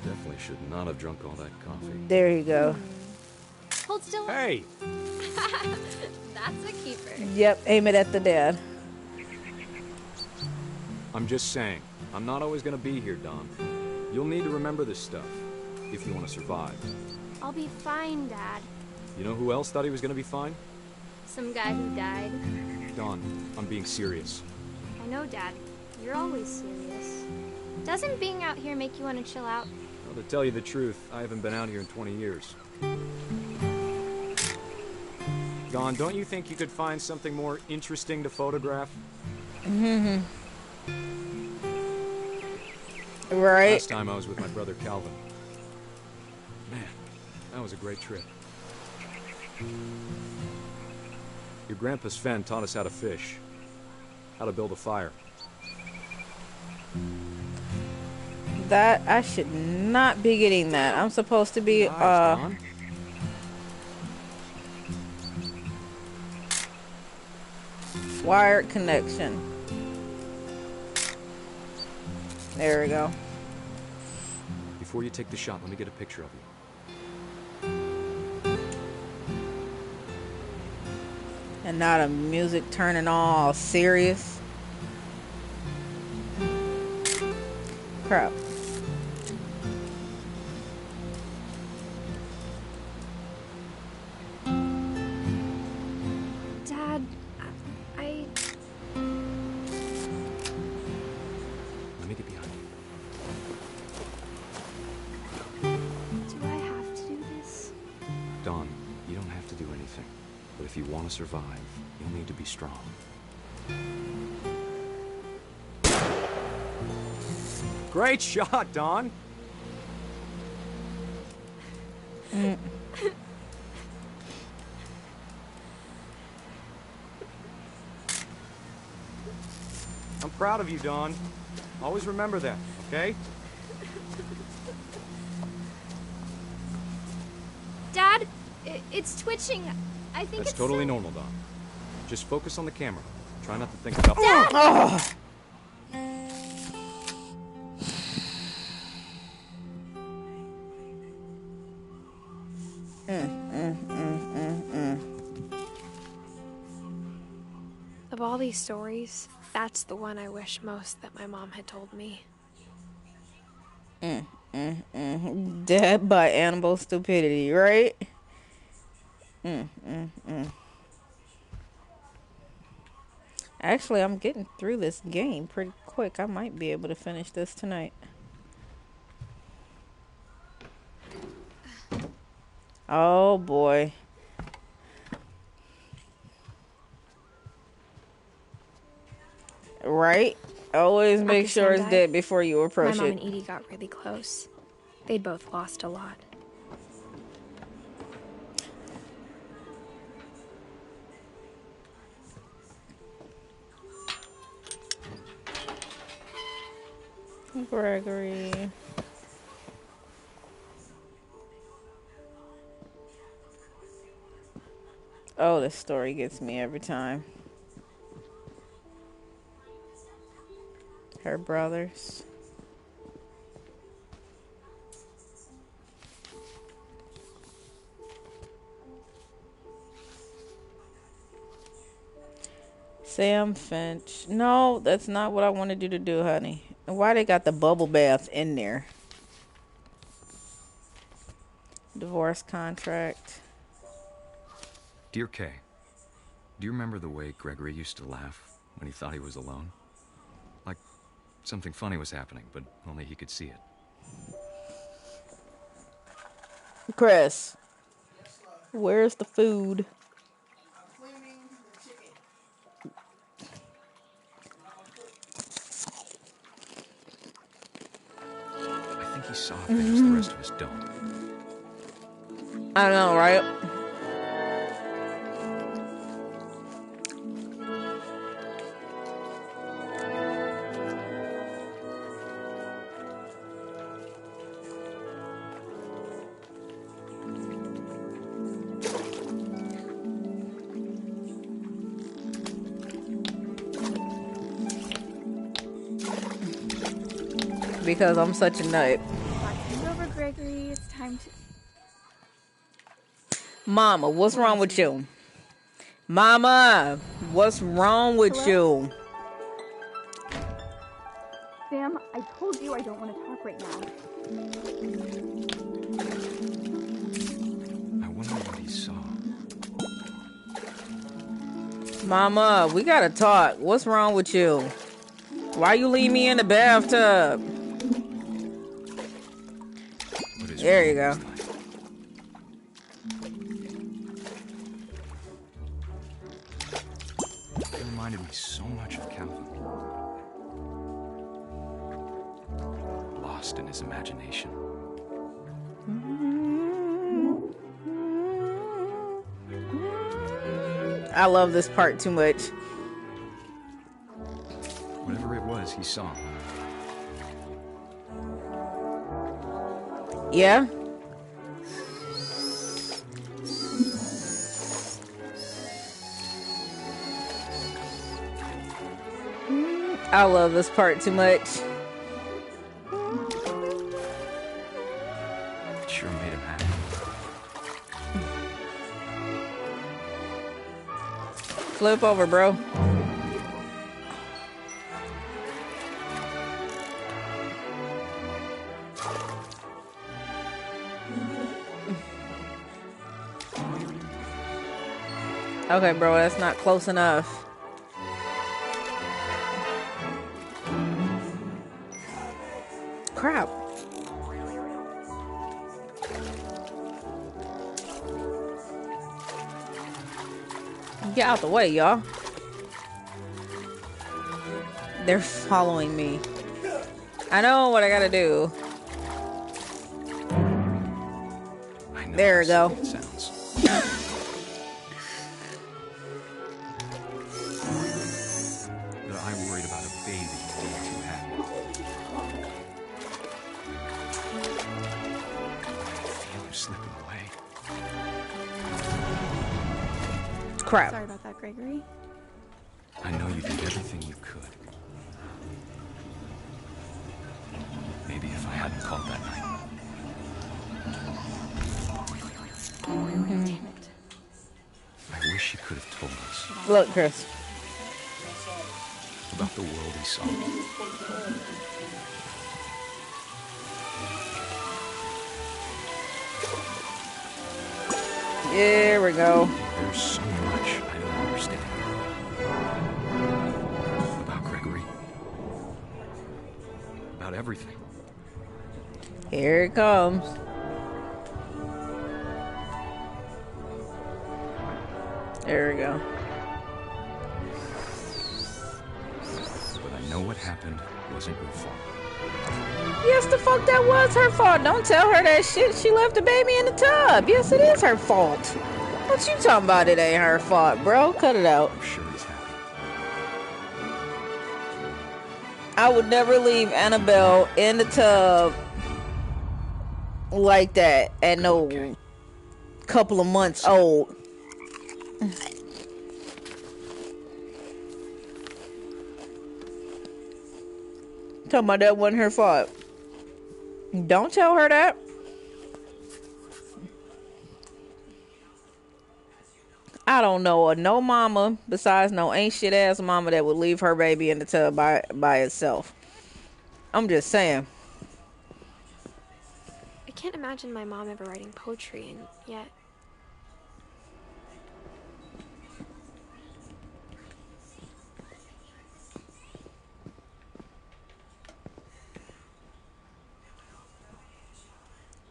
Definitely should not have drunk all that coffee. There you go. Hold still. Hey! That's a keeper. Yep, aim it at the dad. I'm just saying, I'm not always gonna be here, Don. You'll need to remember this stuff, if you want to survive. I'll be fine, Dad. You know who else thought he was gonna be fine? Some guy who died. Don, I'm being serious. I know, Dad. You're always serious. Doesn't being out here make you want to chill out? Well, to tell you the truth, I haven't been out here in 20 years. Don, don't you think you could find something more interesting to photograph? Mm-hmm. Right. Last time I was with my brother Calvin. Man, that was a great trip. Your grandpa Sven taught us how to fish, how to build a fire. That I should not be getting that. I'm supposed to be Don. wired connection. There we go. Before you take the shot, let me get a picture of you. And now the music turning all serious. Crap. Dad, I... Let me get behind you. Do I have to do this? Don, you don't have to do anything. But if you want to survive, you'll need to be strong. Great shot, Don! I'm proud of you, Don. Always remember that, okay? Dad, it's twitching. I think That's it's totally so... normal, Don. Just focus on the camera. Try not to think about... Dad! Oh. Of all these stories, that's the one I wish most that my mom had told me. Dead by animal stupidity, right? Actually, I'm getting through this game pretty quick. I might be able to finish this tonight. Oh boy. Right? Always make After sure Sam it's died, dead before you approach My mom it. and Edie got really close. They'd both lost a lot. Gregory. Oh, this story gets me every time. Her brothers. Sam Finch. No, that's not what I wanted you to do, honey. And why they got the bubble bath in there? Divorce contract. Dear Kay, do you remember the way Gregory used to laugh when he thought he was alone? Like something funny was happening, but only he could see it. Chris, where's the food? I think he saw things the rest of us don't. I know, right? Because I'm such a nut. It's over, Gregory. It's time to... Mama, what's wrong with you? Mama, what's wrong with you? Sam, I told you I don't want to talk right now. I wonder what he saw. Mama, we gotta talk. What's wrong with you? Why you leave me in the bathtub? There you go. It reminded me so much of Calvin. Lost in his imagination. I love this part too much. Whatever it was, he saw. Yeah? I love this part too much. It sure made him happy. Flip over, bro. Okay, bro, that's not close enough. Crap. Get out the way, y'all. They're following me. I know what I gotta do. There we go. It sounds. But I worried about a baby being too happy. I feel him slipping away. Crap. Sorry about that, Gregory. I know you did everything you could. Maybe if I hadn't called that night. Damn it. I wish he could have told us. Look, Chris. About the world he saw. There we go. There's so much I don't understand. About Gregory. About everything. Here it comes. There we go. But I know what happened wasn't your fault. Yes, the fuck that was her fault. Don't tell her that shit. She left the baby in the tub. Yes, it is her fault. What you talking about? It ain't her fault, bro. Cut it out. I'm sure he's happy. I would never leave Annabelle in the tub like that at no couple of months old. Talking about that wasn't her fault. Don't tell her that. I don't know no mama besides no ain't shit ass mama that would leave her baby in the tub by itself. I'm just saying. I can't imagine my mom ever writing poetry, and yet...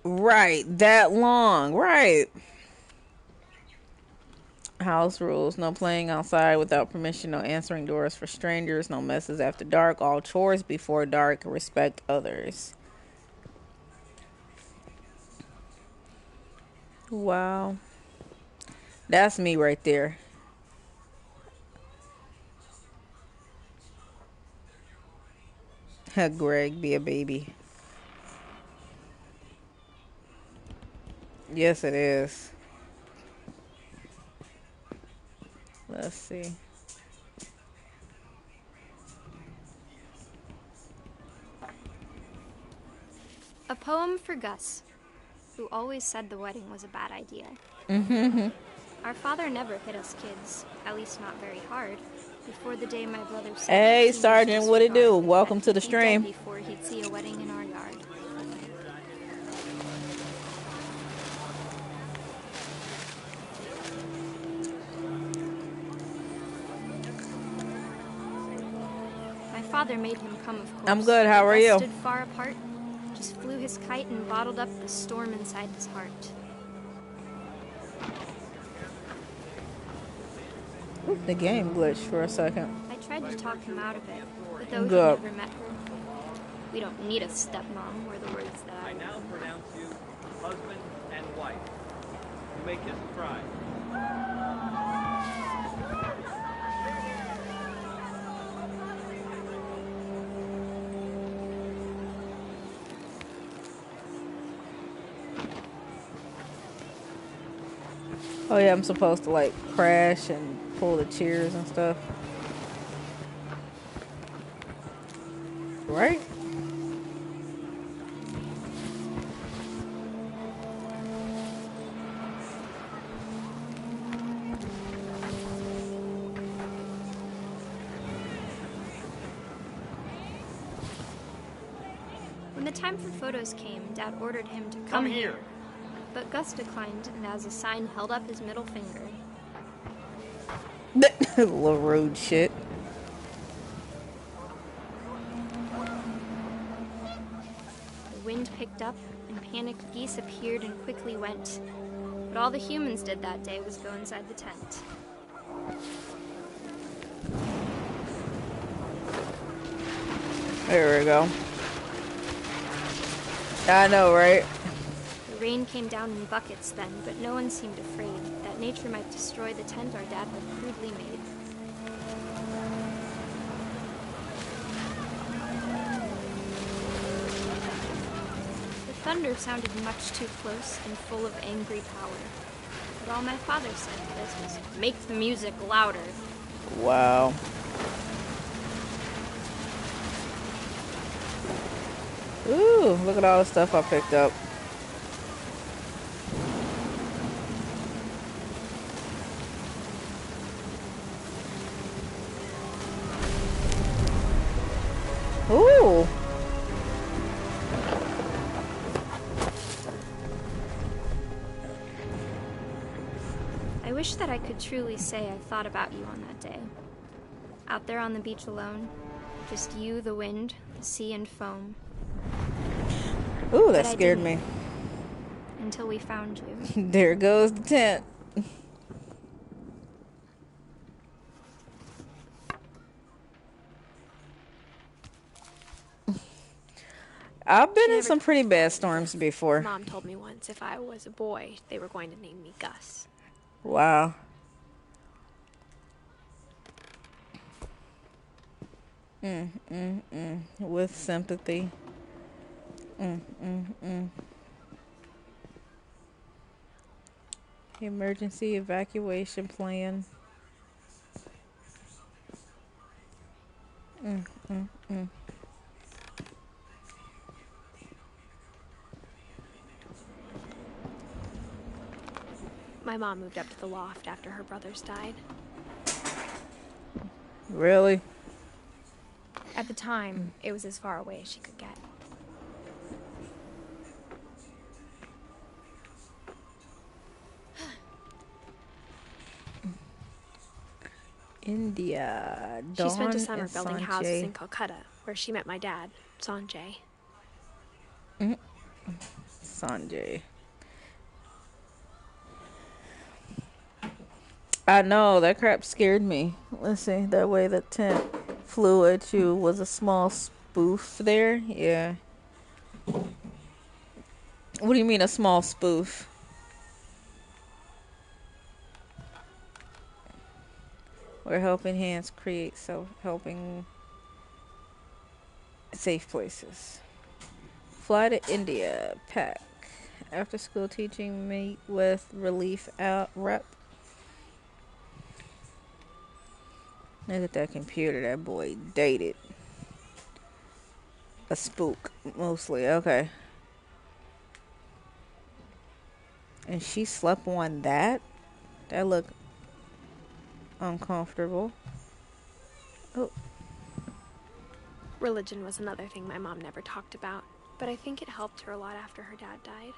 Right, that long, right. House rules: no playing outside without permission, no answering doors for strangers, no messes after dark, all chores before dark, respect others. Wow. That's me right there. Greg, be a baby. Yes, it is. Let's see. A poem for Gus, who always said the wedding was a bad idea. Our father never hit us kids, at least not very hard, before the day my brother said... Hey, Sergeant, what it do? Welcome to the stream. Before he'd see a wedding in our yard. My father made him come, of course. I'm good. How are you? Stood far apart, just flew his kite and bottled up the storm inside his heart. The game glitched for a second. I tried to talk him out of it, but though he never met her. We don't need a stepmom, were the words that I now pronounce you husband and wife. You may kiss the bride. Oh yeah, I'm supposed to like crash and pull the chairs and stuff. Right? When the time for photos came, Dad ordered him to come here. But Gus declined, and as a sign held up his middle finger. Little rude shit. The wind picked up, and panicked geese appeared and quickly went. But all the humans did that day was go inside the tent. There we go. I know, right? The rain came down in buckets then, but no one seemed afraid that nature might destroy the tent our dad had crudely made. The thunder sounded much too close and full of angry power. But all my father said to this was, "Make the music louder." Wow. Ooh, look at all the stuff I picked up. Ooh. I wish that I could truly say I thought about you on that day. Out there on the beach alone, just you, the wind, the sea, and foam. Ooh, that scared me. Until we found you. There goes the tent. I've been in some pretty bad storms before. Mom told me once if I was a boy, they were going to name me Gus. Wow. With sympathy. Emergency evacuation plan. My mom moved up to the loft after her brothers died. Really? At the time, it was as far away as she could get. India. She spent a Dawn summer and building houses in Sanjay. Calcutta, where she met my dad, Sanjay. Sanjay. I know, that crap scared me. Let's see, that way the tent flew at you was a small spoof there? Yeah. What do you mean a small spoof? Where helping hands create self-helping safe places. Fly to India. Pack. After school teaching, meet with relief out rep. Look at that computer. That boy dated. A spook, mostly. Okay. And she slept on that? That looked uncomfortable. Oh. Religion was another thing my mom never talked about, but I think it helped her a lot after her dad died.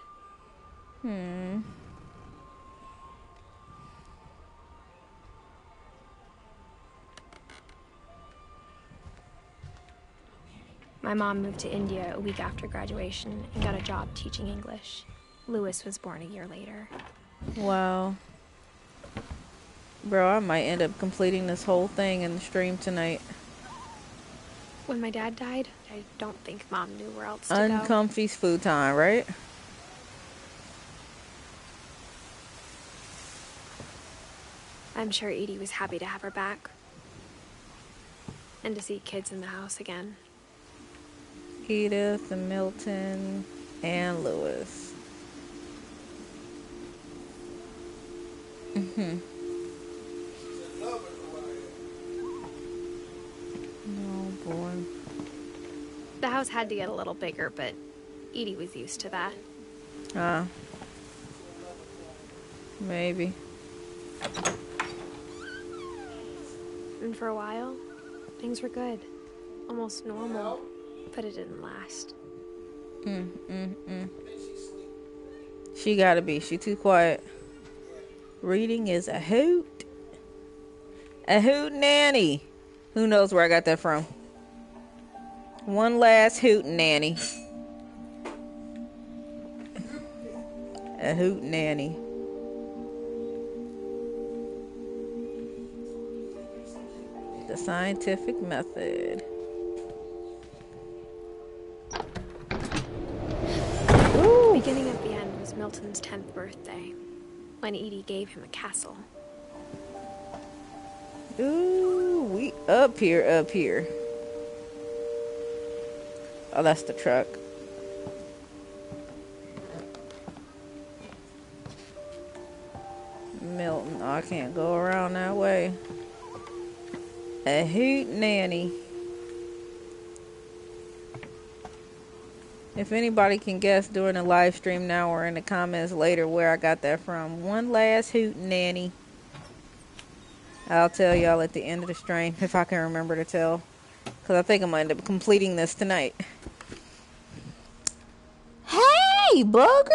My mom moved to India a week after graduation and got a job teaching English. Lewis was born a year later. Wow. Bro, I might end up completing this whole thing in the stream tonight. When my dad died, I don't think Mom knew where else to go. Uncomfy futon, right? I'm sure Edie was happy to have her back. And to see kids in the house again. Edith and Milton and Lewis. Oh boy. The house had to get a little bigger, but Edie was used to that. Maybe. And for a while, things were good. Almost normal. But it didn't last. She gotta be. She too quiet. Reading is a hoot. A hoot nanny. Who knows where I got that from? One last hoot nanny. A hoot nanny. The scientific method. Beginning at the end was Milton's 10th birthday, when Edie gave him a castle. Ooh, we up here. Oh, that's the truck. Milton, oh, I can't go around that way. A hoot nanny. If anybody can guess during the live stream now or in the comments later where I got that from, one last hoot nanny. I'll tell y'all at the end of the stream if I can remember to tell. Because I think I'm going to end up completing this tonight. Hey, bugger!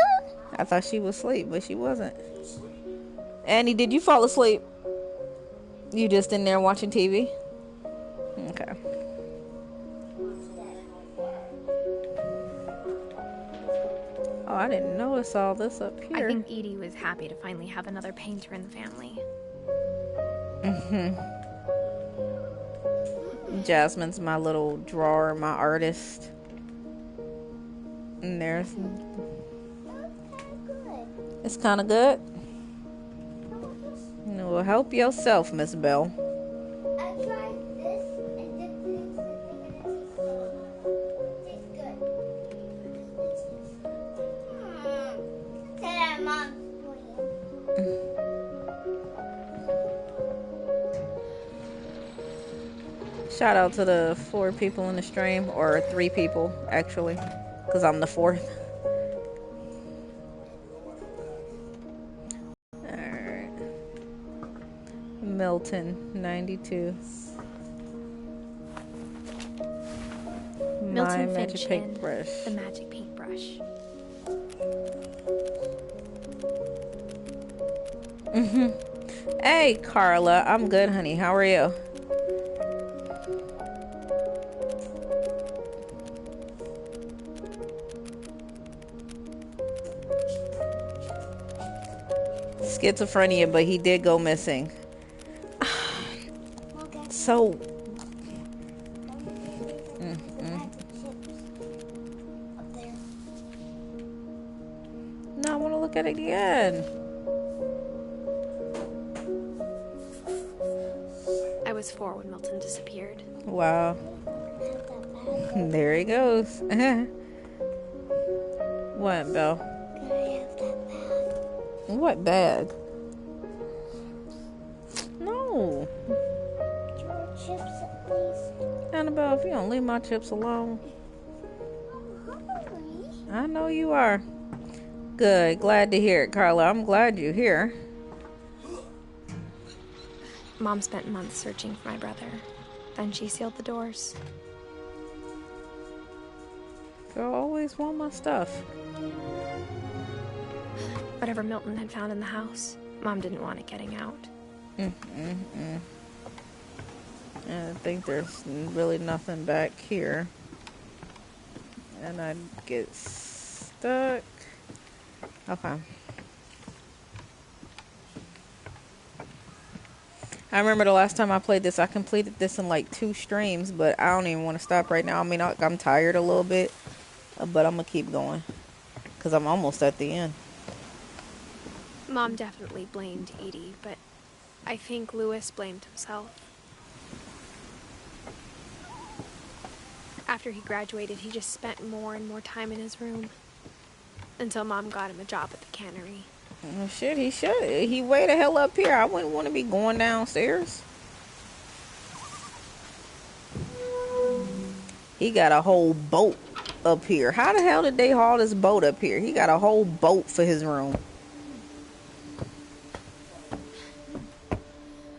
I thought she was asleep, but she wasn't. Annie, did you fall asleep? You just in there watching TV? Okay. Oh, I didn't notice all this up here. I think Edie was happy to finally have another painter in the family. Jasmine's my little drawer, my artist. And there's... It's kind of good. Well, help yourself, Miss Bell. I tried this and dipped it into the Mom. Shout out to the 4 people in the stream, or 3 people actually, because I'm the 4th. Alright. Milton, 92. Milton My Finch magic in paintbrush. The Magic Paintbrush. Hey, Carla. I'm good, honey. How are you? Schizophrenia, but he did go missing. So no, I want to look at it again. I was 4 when Milton disappeared. Wow. There he goes. What, Belle? Can I have that bag? What bag? No. Your chips at least. Annabelle, if you don't leave my chips alone. I'm hungry. I know you are. Good. Glad to hear it, Carla. I'm glad you're here. Mom spent months searching for my brother. Then she sealed the doors. Girl, always want my stuff. Whatever Milton had found in the house, Mom didn't want it getting out. I think there's really nothing back here. And I'd get stuck. Okay. I remember the last time I played this, I completed this in like 2 streams, but I don't even want to stop right now. I mean, I'm tired a little bit, but I'm going to keep going because I'm almost at the end. Mom definitely blamed Edie, but I think Louis blamed himself. After he graduated, he just spent more and more time in his room. Until Mom got him a job at the cannery. Oh, shit, he should. He way the hell up here. I wouldn't want to be going downstairs. He got a whole boat up here. How the hell did they haul this boat up here? He got a whole boat for his room.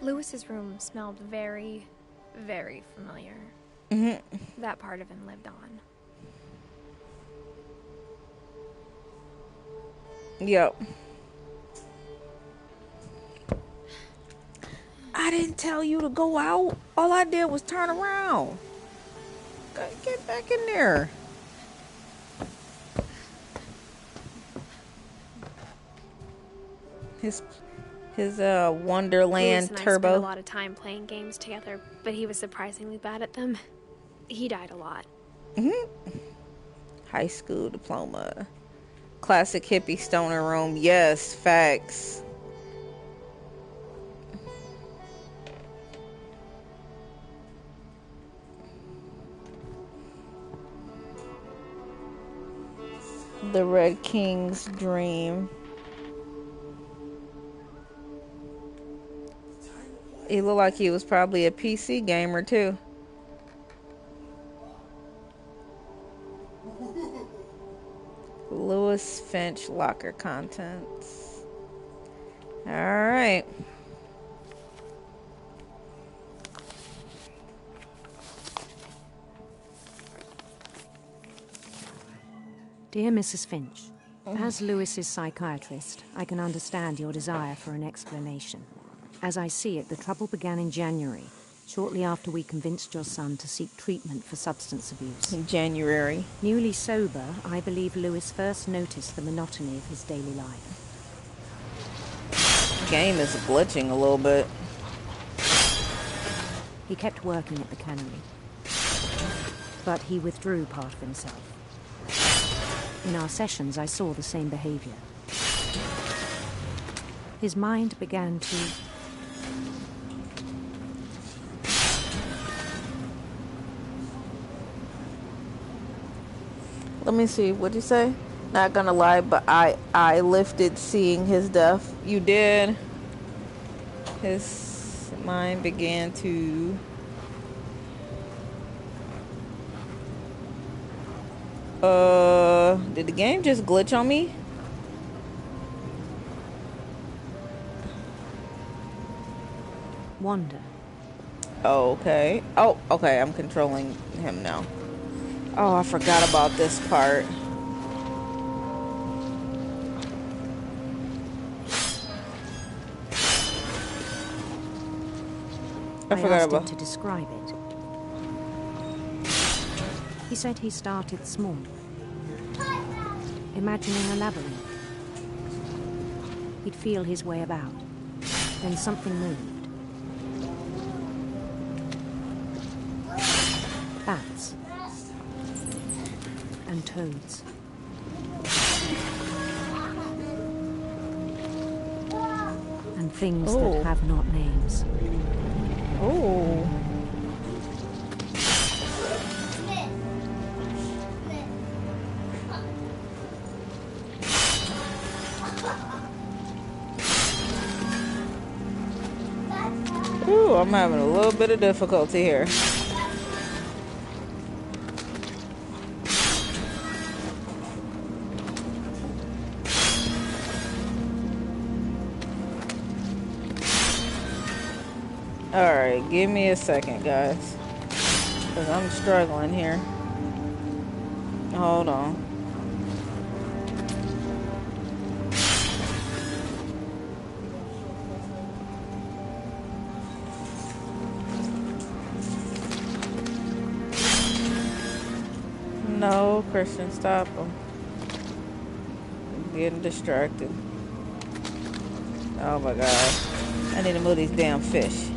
Louis's room smelled very, very familiar. That part of him lived on. Yep. I didn't tell you to go out. All I did was turn around. Get back in there. His Wonderland Louis and I Turbo. spent a lot of time playing games together, but he was surprisingly bad at them. He died a lot. High school diploma. Classic hippie stoner room. Yes, facts. The Red King's dream. He looked like he was probably a PC gamer too. Louis Finch locker contents. All right. Dear Mrs. Finch, as Louis's psychiatrist, I can understand your desire for an explanation. As I see it, the trouble began in January, shortly after we convinced your son to seek treatment for substance abuse. In January. Newly sober, I believe Louis first noticed the monotony of his daily life. Game is glitching a little bit. He kept working at the cannery, but he withdrew part of himself. In our sessions, I saw the same behavior. His mind began to... Let me see. What'd you say? Not gonna lie, but I lifted seeing his death. You did. His mind began to. Did the game just glitch on me? Wanda. Oh, okay. Oh, okay. I'm controlling him now. Oh, I forgot about this part. I asked him to describe it. He said he started small, imagining a labyrinth. He'd feel his way about. Then something moved. Bats. And toads. And things that have not names. Oh. Ooh, I'm having a little bit of difficulty here. Alright, give me a second, guys. Because I'm struggling here. Hold on. No, Christian, stop him. I'm getting distracted. Oh my god. I need to move these damn fish.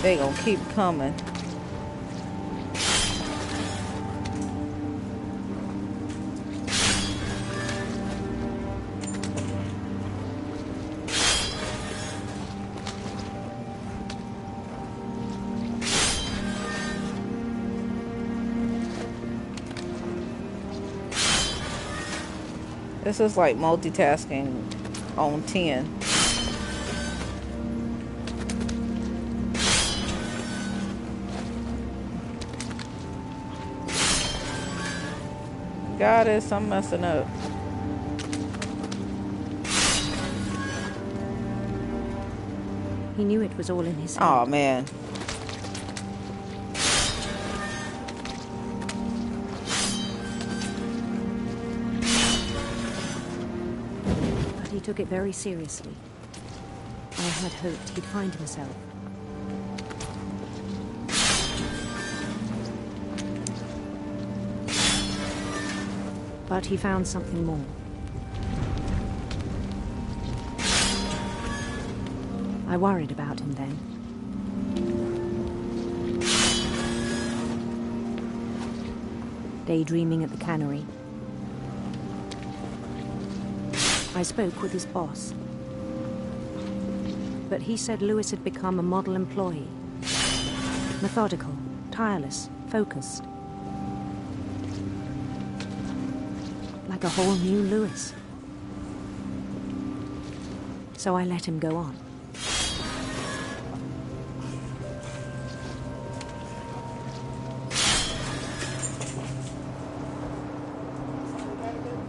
They gonna keep coming. This is like multitasking on 10. Goddess, I'm messing up. He knew it was all in his head. Oh man. But he took it very seriously. I had hoped he'd find himself. But he found something more. I worried about him then. Daydreaming at the cannery. I spoke with his boss. But he said Lewis had become a model employee. Methodical, tireless, focused. Like a whole new Lewis. So I let him go on.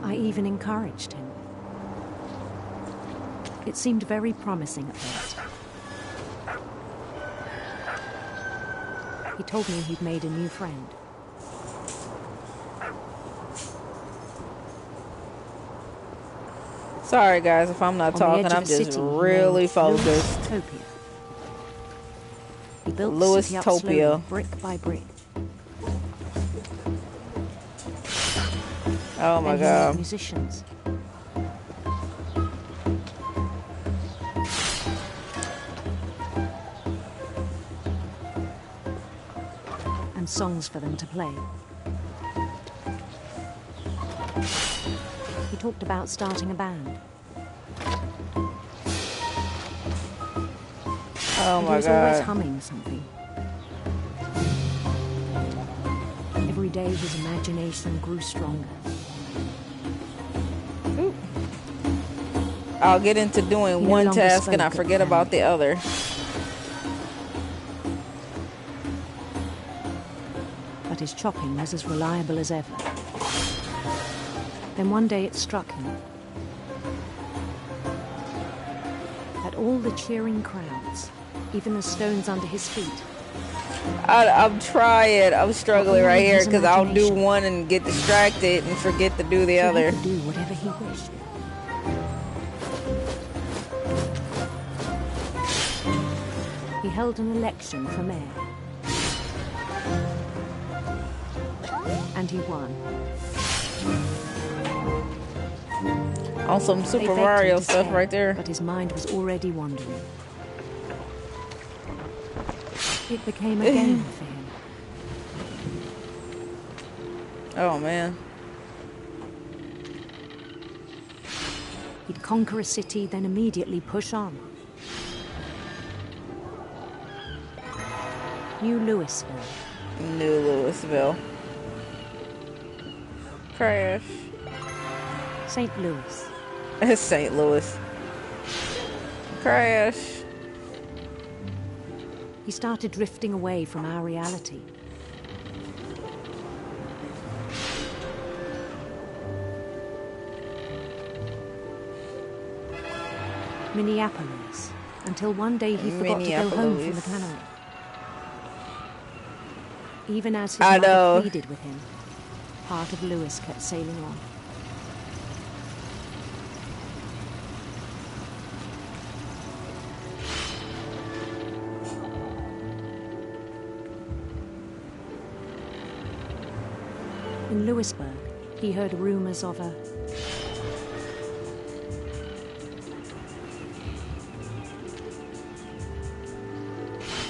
I even encouraged him. It seemed very promising at first. He told me he'd made a new friend. Sorry guys, if I'm not talking, I'm just really focused. He built Lewis the city up slowly, Topia. brick by brick. Oh my Then he made god. musicians. And songs for them to play. He talked about starting a band. Oh And my he was always god. humming something. Every day, his imagination grew stronger. I'll get into doing He no one longer task spoke and I of forget the about the other. But his chopping was as reliable as ever. Then one day it struck him that all the cheering crowds, even the stones under his feet, I'm trying. I'm struggling right here his because I'll do imagination. one and get distracted and forget to do the so other. he could do whatever he wished. He held an election for mayor. And he won. On some They Super begged him Mario to stuff stay, right there. But his mind was already wandering. It became a game for him. Oh man. He'd conquer a city, then immediately push on. New Louisville. New Louisville. Crash. St. Louis. It's St. Louis. Crash. He started drifting away from our reality. Minneapolis, until one day he forgot to go home from the cannery. Even as his mother pleaded with him, part of Louis kept sailing on. In Louisburg, he heard rumors of a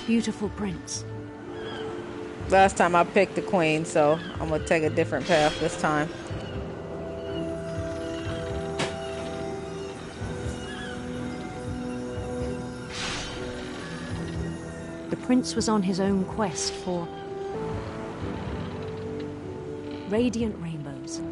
beautiful prince. Last time I picked the queen, so I'm gonna take a different path this time. The prince was on his own quest for radiant rainbows.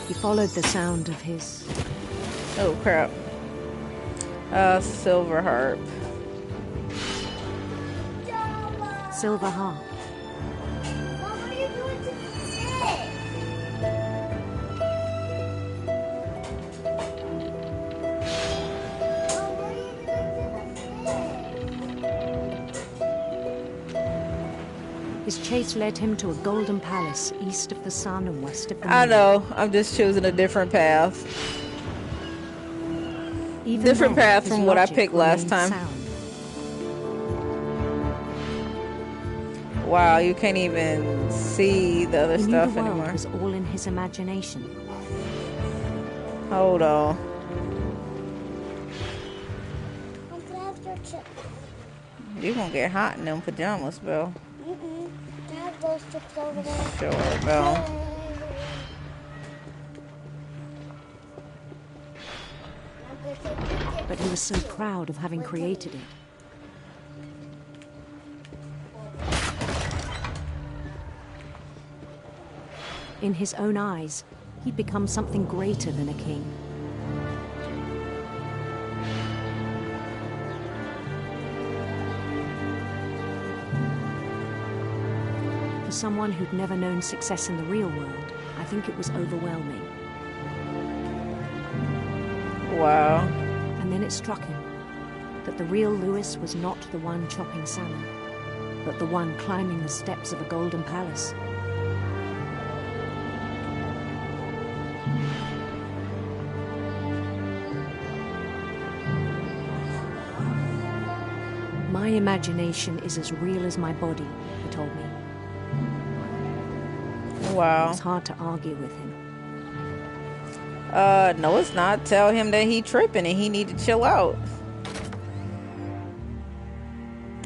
He followed the sound of his... Oh crap. Silver harp. Silver harp. Mom, what are you doing to me? His chase led him to a golden palace east of the sun and west of the moon. I know. I'm just choosing a different path. Even different then, path his from what I logic picked last remained time. sound. Wow, you can't even see the other He knew stuff the world anymore. was all in his imagination. Hold on. I'm glad your chip. You gonna get hot in them pajamas, Bill. I have those chips over there. Sure, Bill. But he was so proud of having created it. In his own eyes, he'd become something greater than a king. For someone who'd never known success in the real world, I think it was overwhelming. Wow. And then it struck him that the real Louis was not the one chopping salmon, but the one climbing the steps of a golden palace. My imagination is as real as my body, he told me. Wow. It was hard to argue with him. No, it's not. Tell him that he tripping and he need to chill out.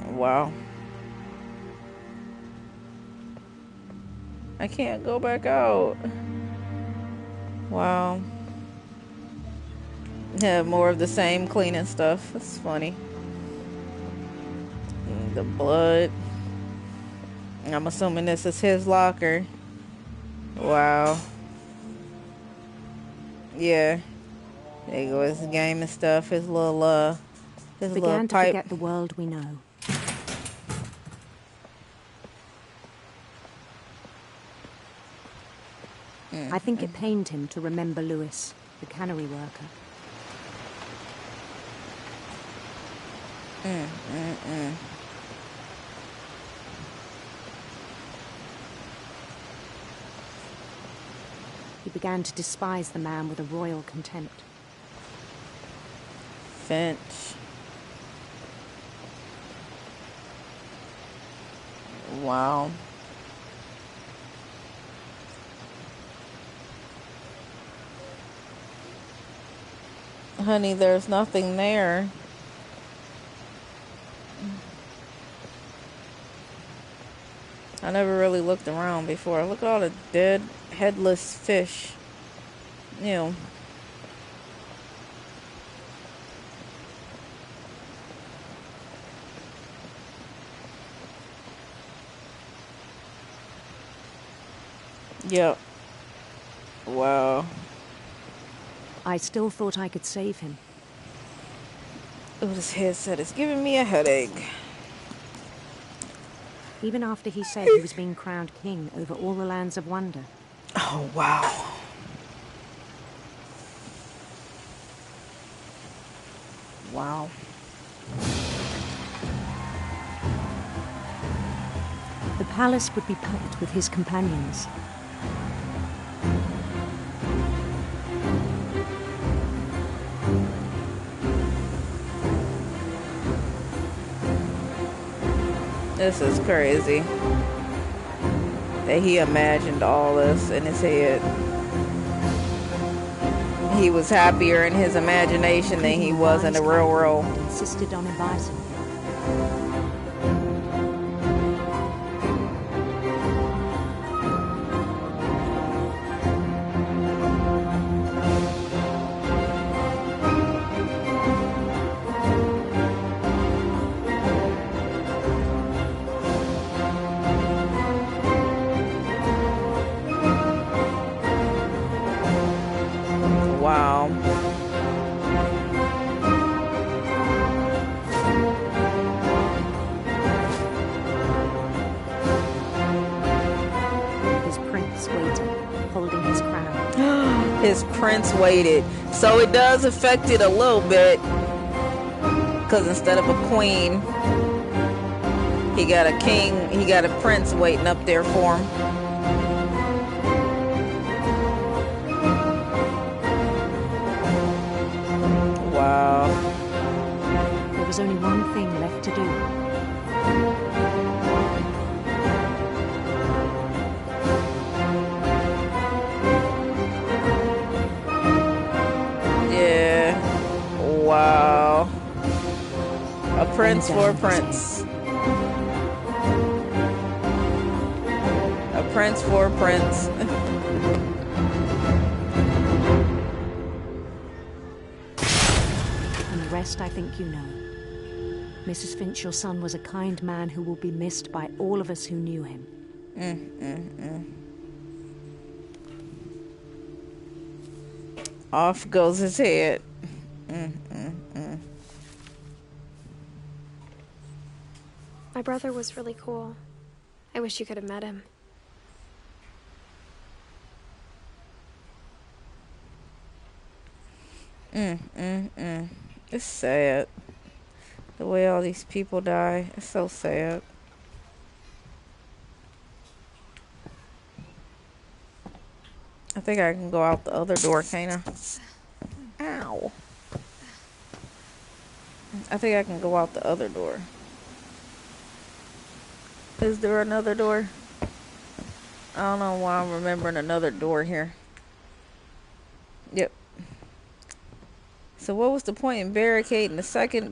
Wow. I can't go back out. Wow. Yeah, more of the same cleaning stuff. That's funny. The blood. I'm assuming this is his locker. Wow. Yeah. There you go, his game and stuff, his little Began to pipe. forget the world we know. I think it pained him to remember Lewis, the cannery worker. He began to despise the man with a royal contempt. Finch. Wow. Honey, there's nothing there. I never really looked around before. Look at all the dead, headless fish. Ew. Yep. Wow. I still thought I could save him. Oh, his head said it's giving me a headache. Even after he said he was being crowned king over all the lands of wonder. Oh, wow. Wow. The palace would be packed with his companions. This is crazy. That he imagined all this in his head. He was happier in his imagination than he was in the real world. Insisted on advising. Wow. His prince waited, holding his crown. His prince waited. So it does affect it a little bit. Because instead of a queen, he got a king, he got a prince waiting up there for him. Wow. There was only one thing left to do. Yeah. Wow. A prince for a prince. A prince for a prince. And the rest I think you know. Mrs. Finch, your son was a kind man who will be missed by all of us who knew him. Off goes his head. My brother was really cool. I wish you could have met him. It's sad. The way all these people die. It's so sad. I think I can go out the other door, can't I? Ow. I think I can go out the other door. Is there another door? I don't know why I'm remembering another door here. Yep. So what was the point in barricading the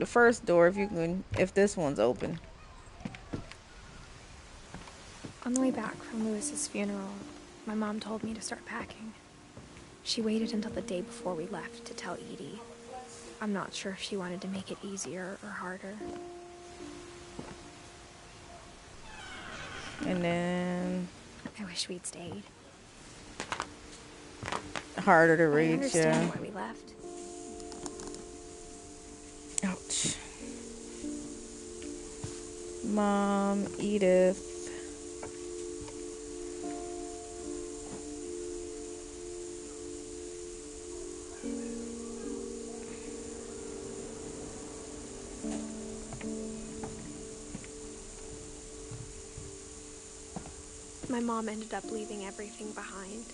first door if this one's open? On the way back from Lewis's funeral, my mom told me to start packing. She waited until the day before we left to tell Edie. I'm not sure if she wanted to make it easier or harder. And then I wish we'd stayed. harder to I reach, understand yeah. why we left. Ouch. Mom, Edith. My mom ended up leaving everything behind.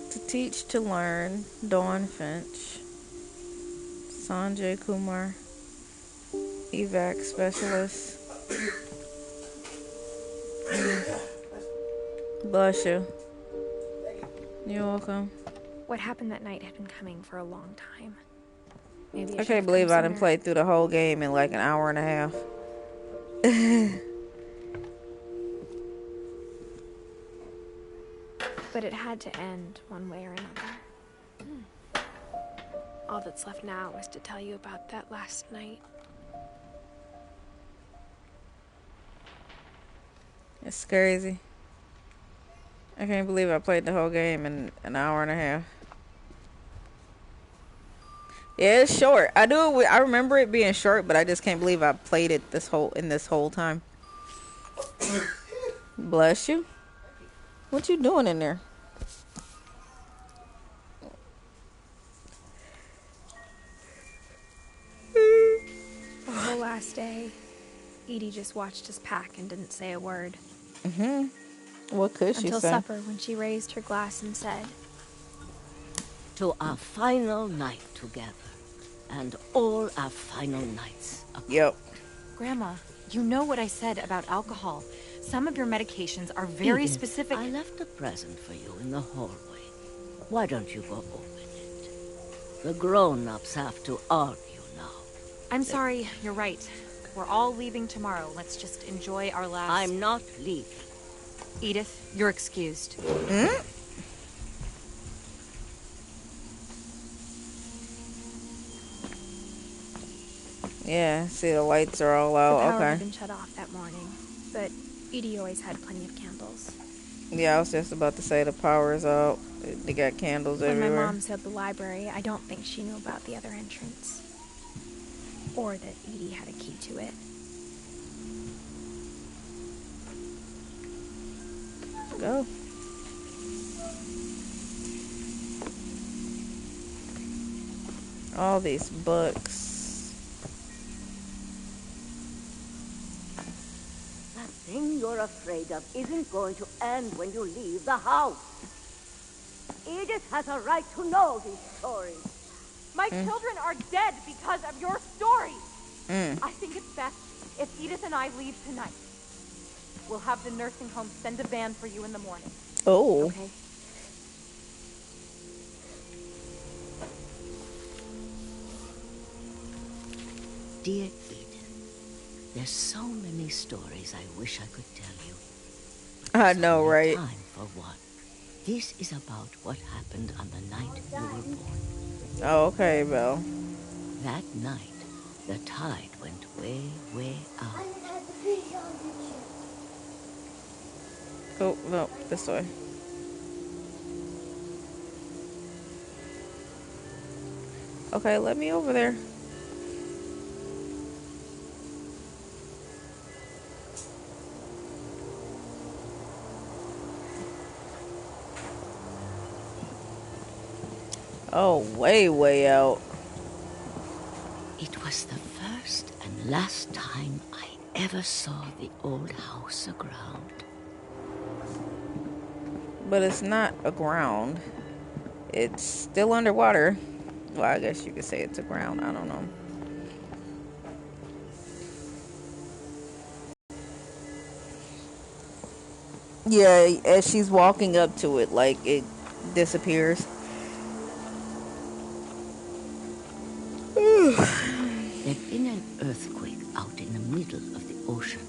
To teach to learn, Dawn Finch. Sanjay Kumar, evac specialist. Bless you. You're welcome. What happened that night had been coming for a long time. Maybe I can't believe I didn't play through the whole game in like an hour and a half. But it had to end one way or another. All that's left now is to tell you about that last night. It's crazy. I can't believe I played the whole game in an hour and a half. Yeah, it's short. I remember it being short, but I just can't believe I played it this whole time. Bless you. What you doing in there? The whole last day, Edie just watched us pack and didn't say a word. What could she say? Until supper, when she raised her glass and said, "To our final night together, and all our final nights apart." Yep. Grandma, you know what I said about alcohol. Some of your medications are very Edith, specific. I left a present for you in the hallway. Why don't you go open it? The grown-ups have to argue now. I'm sorry, you're right. We're all leaving tomorrow. Let's just enjoy our last... I'm not leaving. Edith, you're excused. Yeah, see the lights are all the out. power had Okay. been shut off that morning, but Edie always had plenty of candles. Yeah, I was just about to say the power's out. They got candles When my everywhere. mom said the library, I don't think she knew about the other entrance. Or that Edie had a key to it. Go. All these books. That thing you're afraid of isn't going to end when you leave the house. Edith has a right to know these stories. My children are dead because of your story. Mm. I think it's best if Edith and I leave tonight. We'll have the nursing home send a van for you in the morning. Oh. Okay. Dear Edith, there's so many stories I wish I could tell you. I know, right? Time for one. This is about what happened on the night you were born. Oh, okay, Belle. That night, the tide went way, way out. Oh, no, this way. Okay, let me over there. Oh, way, way out. It was the first and last time I ever saw the old house aground. But it's not aground. It's still underwater. Well, I guess you could say it's aground. I don't know. Yeah, as she's walking up to it, like, it disappears. There'd been an earthquake out in the middle of the ocean.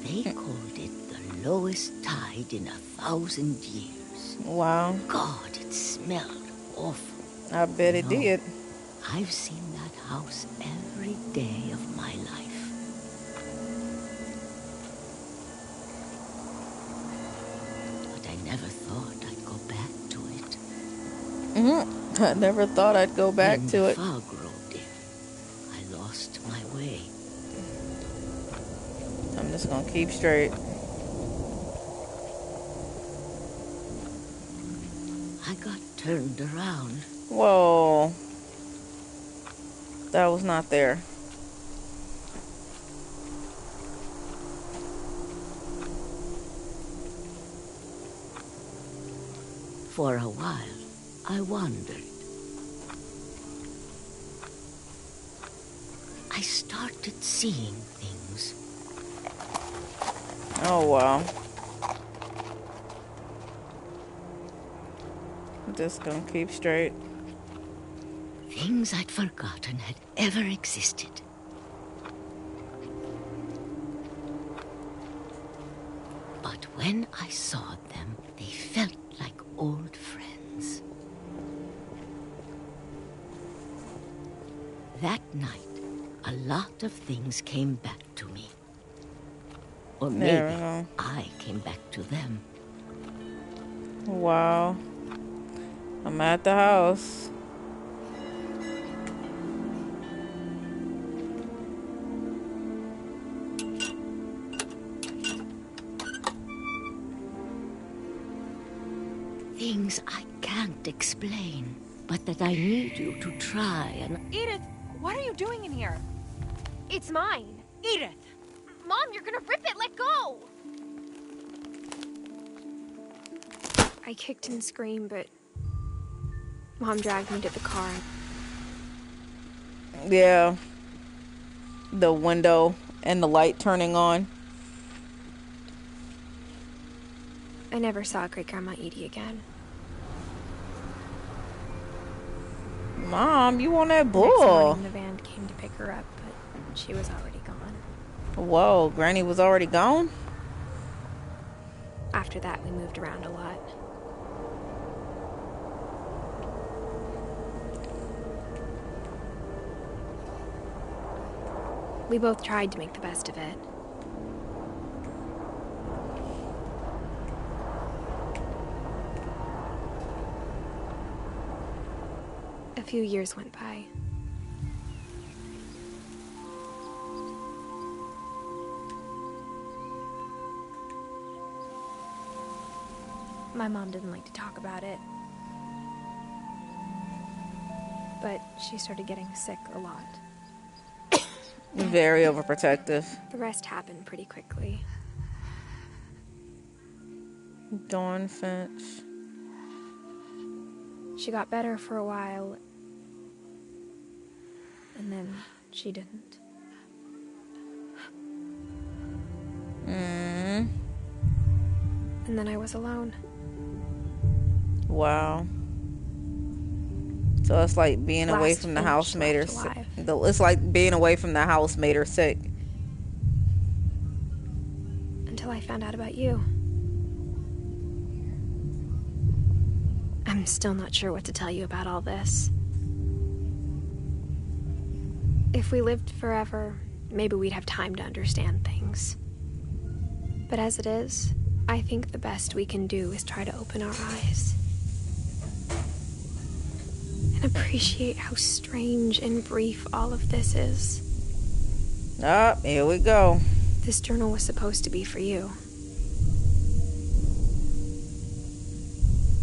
They called it the lowest tide in 1,000 years. Wow. God, it smelled awful. I bet it did. I've seen that house every day of my life. But I never thought I'd go back to it. I never thought I'd go back When to the it. fog rolled in, I lost my way. I'm just gonna keep straight. I got turned around. Whoa. That was not there. For a while, I wandered. I started seeing things. Oh, wow. I'm just gonna keep straight. Things I'd forgotten had ever existed. But when I saw them, they felt like old friends. That night, a lot of things came back to me. Or There we maybe go. I came back to them. Wow. I'm at the house. Things I can't explain, but that I need you to try and... Edith, what are you doing in here? It's mine. Edith! Mom, you're gonna rip it! Let go! I kicked and screamed, but Mom dragged me to the car. Yeah. The window and the light turning on. I never saw Great-Grandma Edie again. Mom, you on that Next bull. morning, the van came to pick her up, but she was already gone. Whoa, Granny was already gone? After that, we moved around a lot. We both tried to make the best of it. A few years went by. My mom didn't like to talk about it. But she started getting sick a lot. Very overprotective. The rest happened pretty quickly. Dawn Finch. She got better for a while, and then she didn't. Mm. And then I was alone. Wow. So it's like being away Last from the Finch house made her left sick. alive. It's like being away from the house made her sick. Until I found out about you. I'm still not sure what to tell you about all this. If we lived forever, maybe we'd have time to understand things. But as it is, I think the best we can do is try to open our eyes. And appreciate how strange and brief all of this is. Ah, here we go. This journal was supposed to be for you.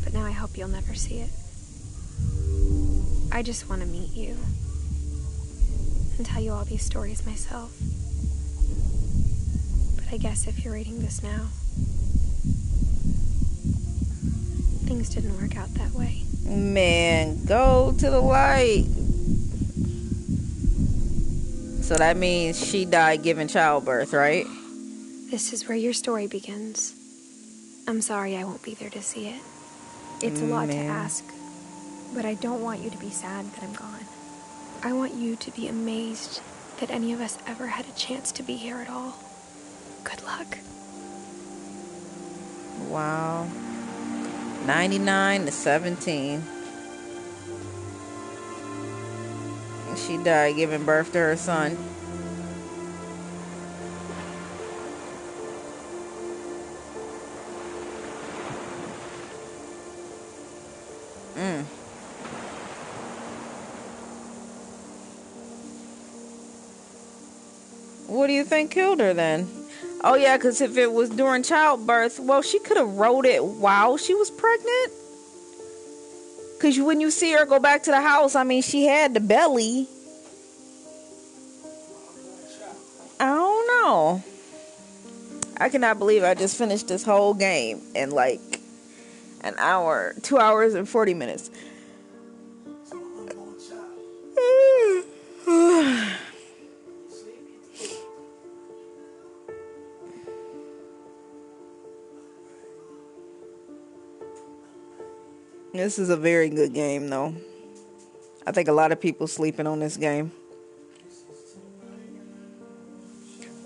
But now I hope you'll never see it. I just want to meet you. And tell you all these stories myself. But I guess if you're reading this now, things didn't work out that way. Man, go to the light. So that means she died giving childbirth, right? This is where your story begins. I'm sorry I won't be there to see it. It's a lot to ask, but I don't want you to be sad that I'm gone. I want you to be amazed that any of us ever had a chance to be here at all. Good luck. Wow. 99 to 17. She died giving birth to her son. What do you think killed her then? Oh yeah, because if it was during childbirth, well, she could have wrote it while she was pregnant. Because when you see her go back to the house, I mean, she had the belly. I don't know. I cannot believe I just finished this whole game in like an hour, 2 hours and 40 minutes. This is a very good game, though. I think a lot of people sleeping on this game.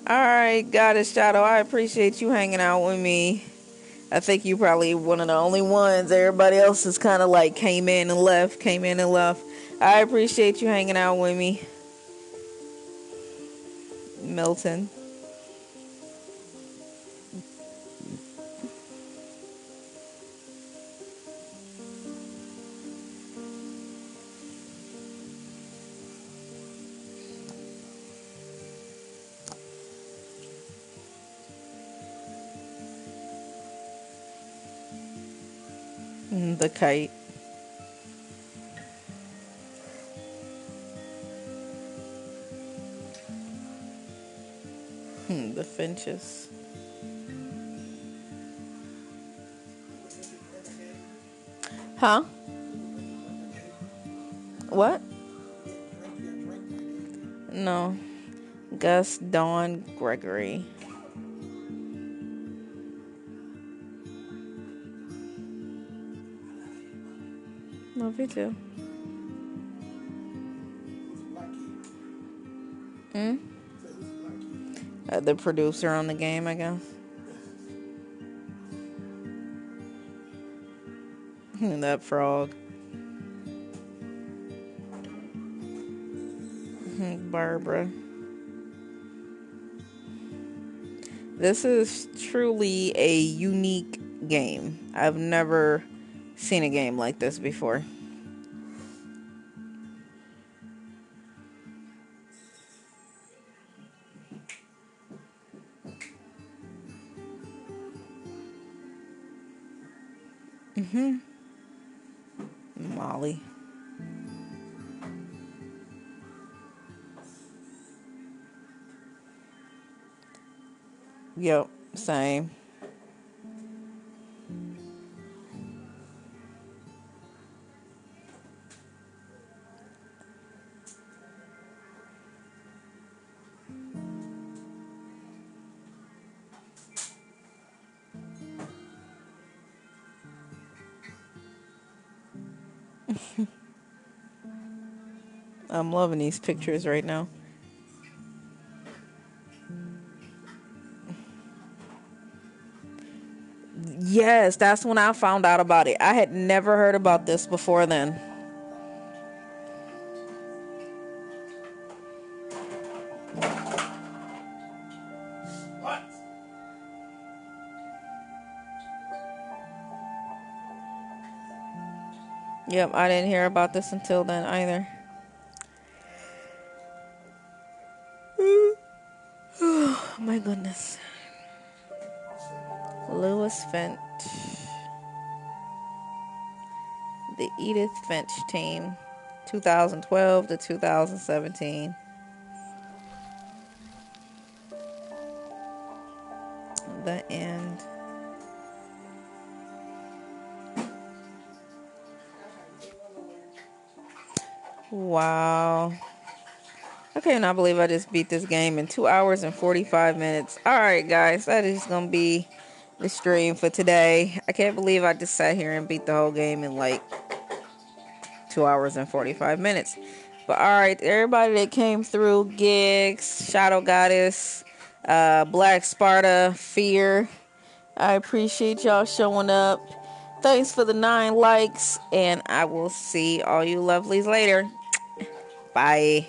Alright, Goddess Shadow, I appreciate you hanging out with me. I think you probably one of the only ones. Everybody else is kind of like came in and left. I appreciate you hanging out with me. Milton. The kite. The finches. Huh? What? No. Gus, Dawn, Gregory. Love you too. The producer on the game, I guess. That frog. Barbara. This is truly a unique game. I've never seen a game like this before. Molly. Yep, same. I'm loving these pictures right now. Yes, that's when I found out about it. I had never heard about this before then. What? Yep, I didn't hear about this until then either. Oh my goodness. Lewis Finch. The Edith Finch team. 2012 to 2017. The end. Wow. I cannot believe I just beat this game in 2 hours and 45 minutes. Alright, guys. That is going to be the stream for today. I can't believe I just sat here and beat the whole game in like 2 hours and 45 minutes. But alright, everybody that came through, Gigs, Shadow Goddess, Black Sparta, Fear, I appreciate y'all showing up. Thanks for the 9 likes, and I will see all you lovelies later. Bye.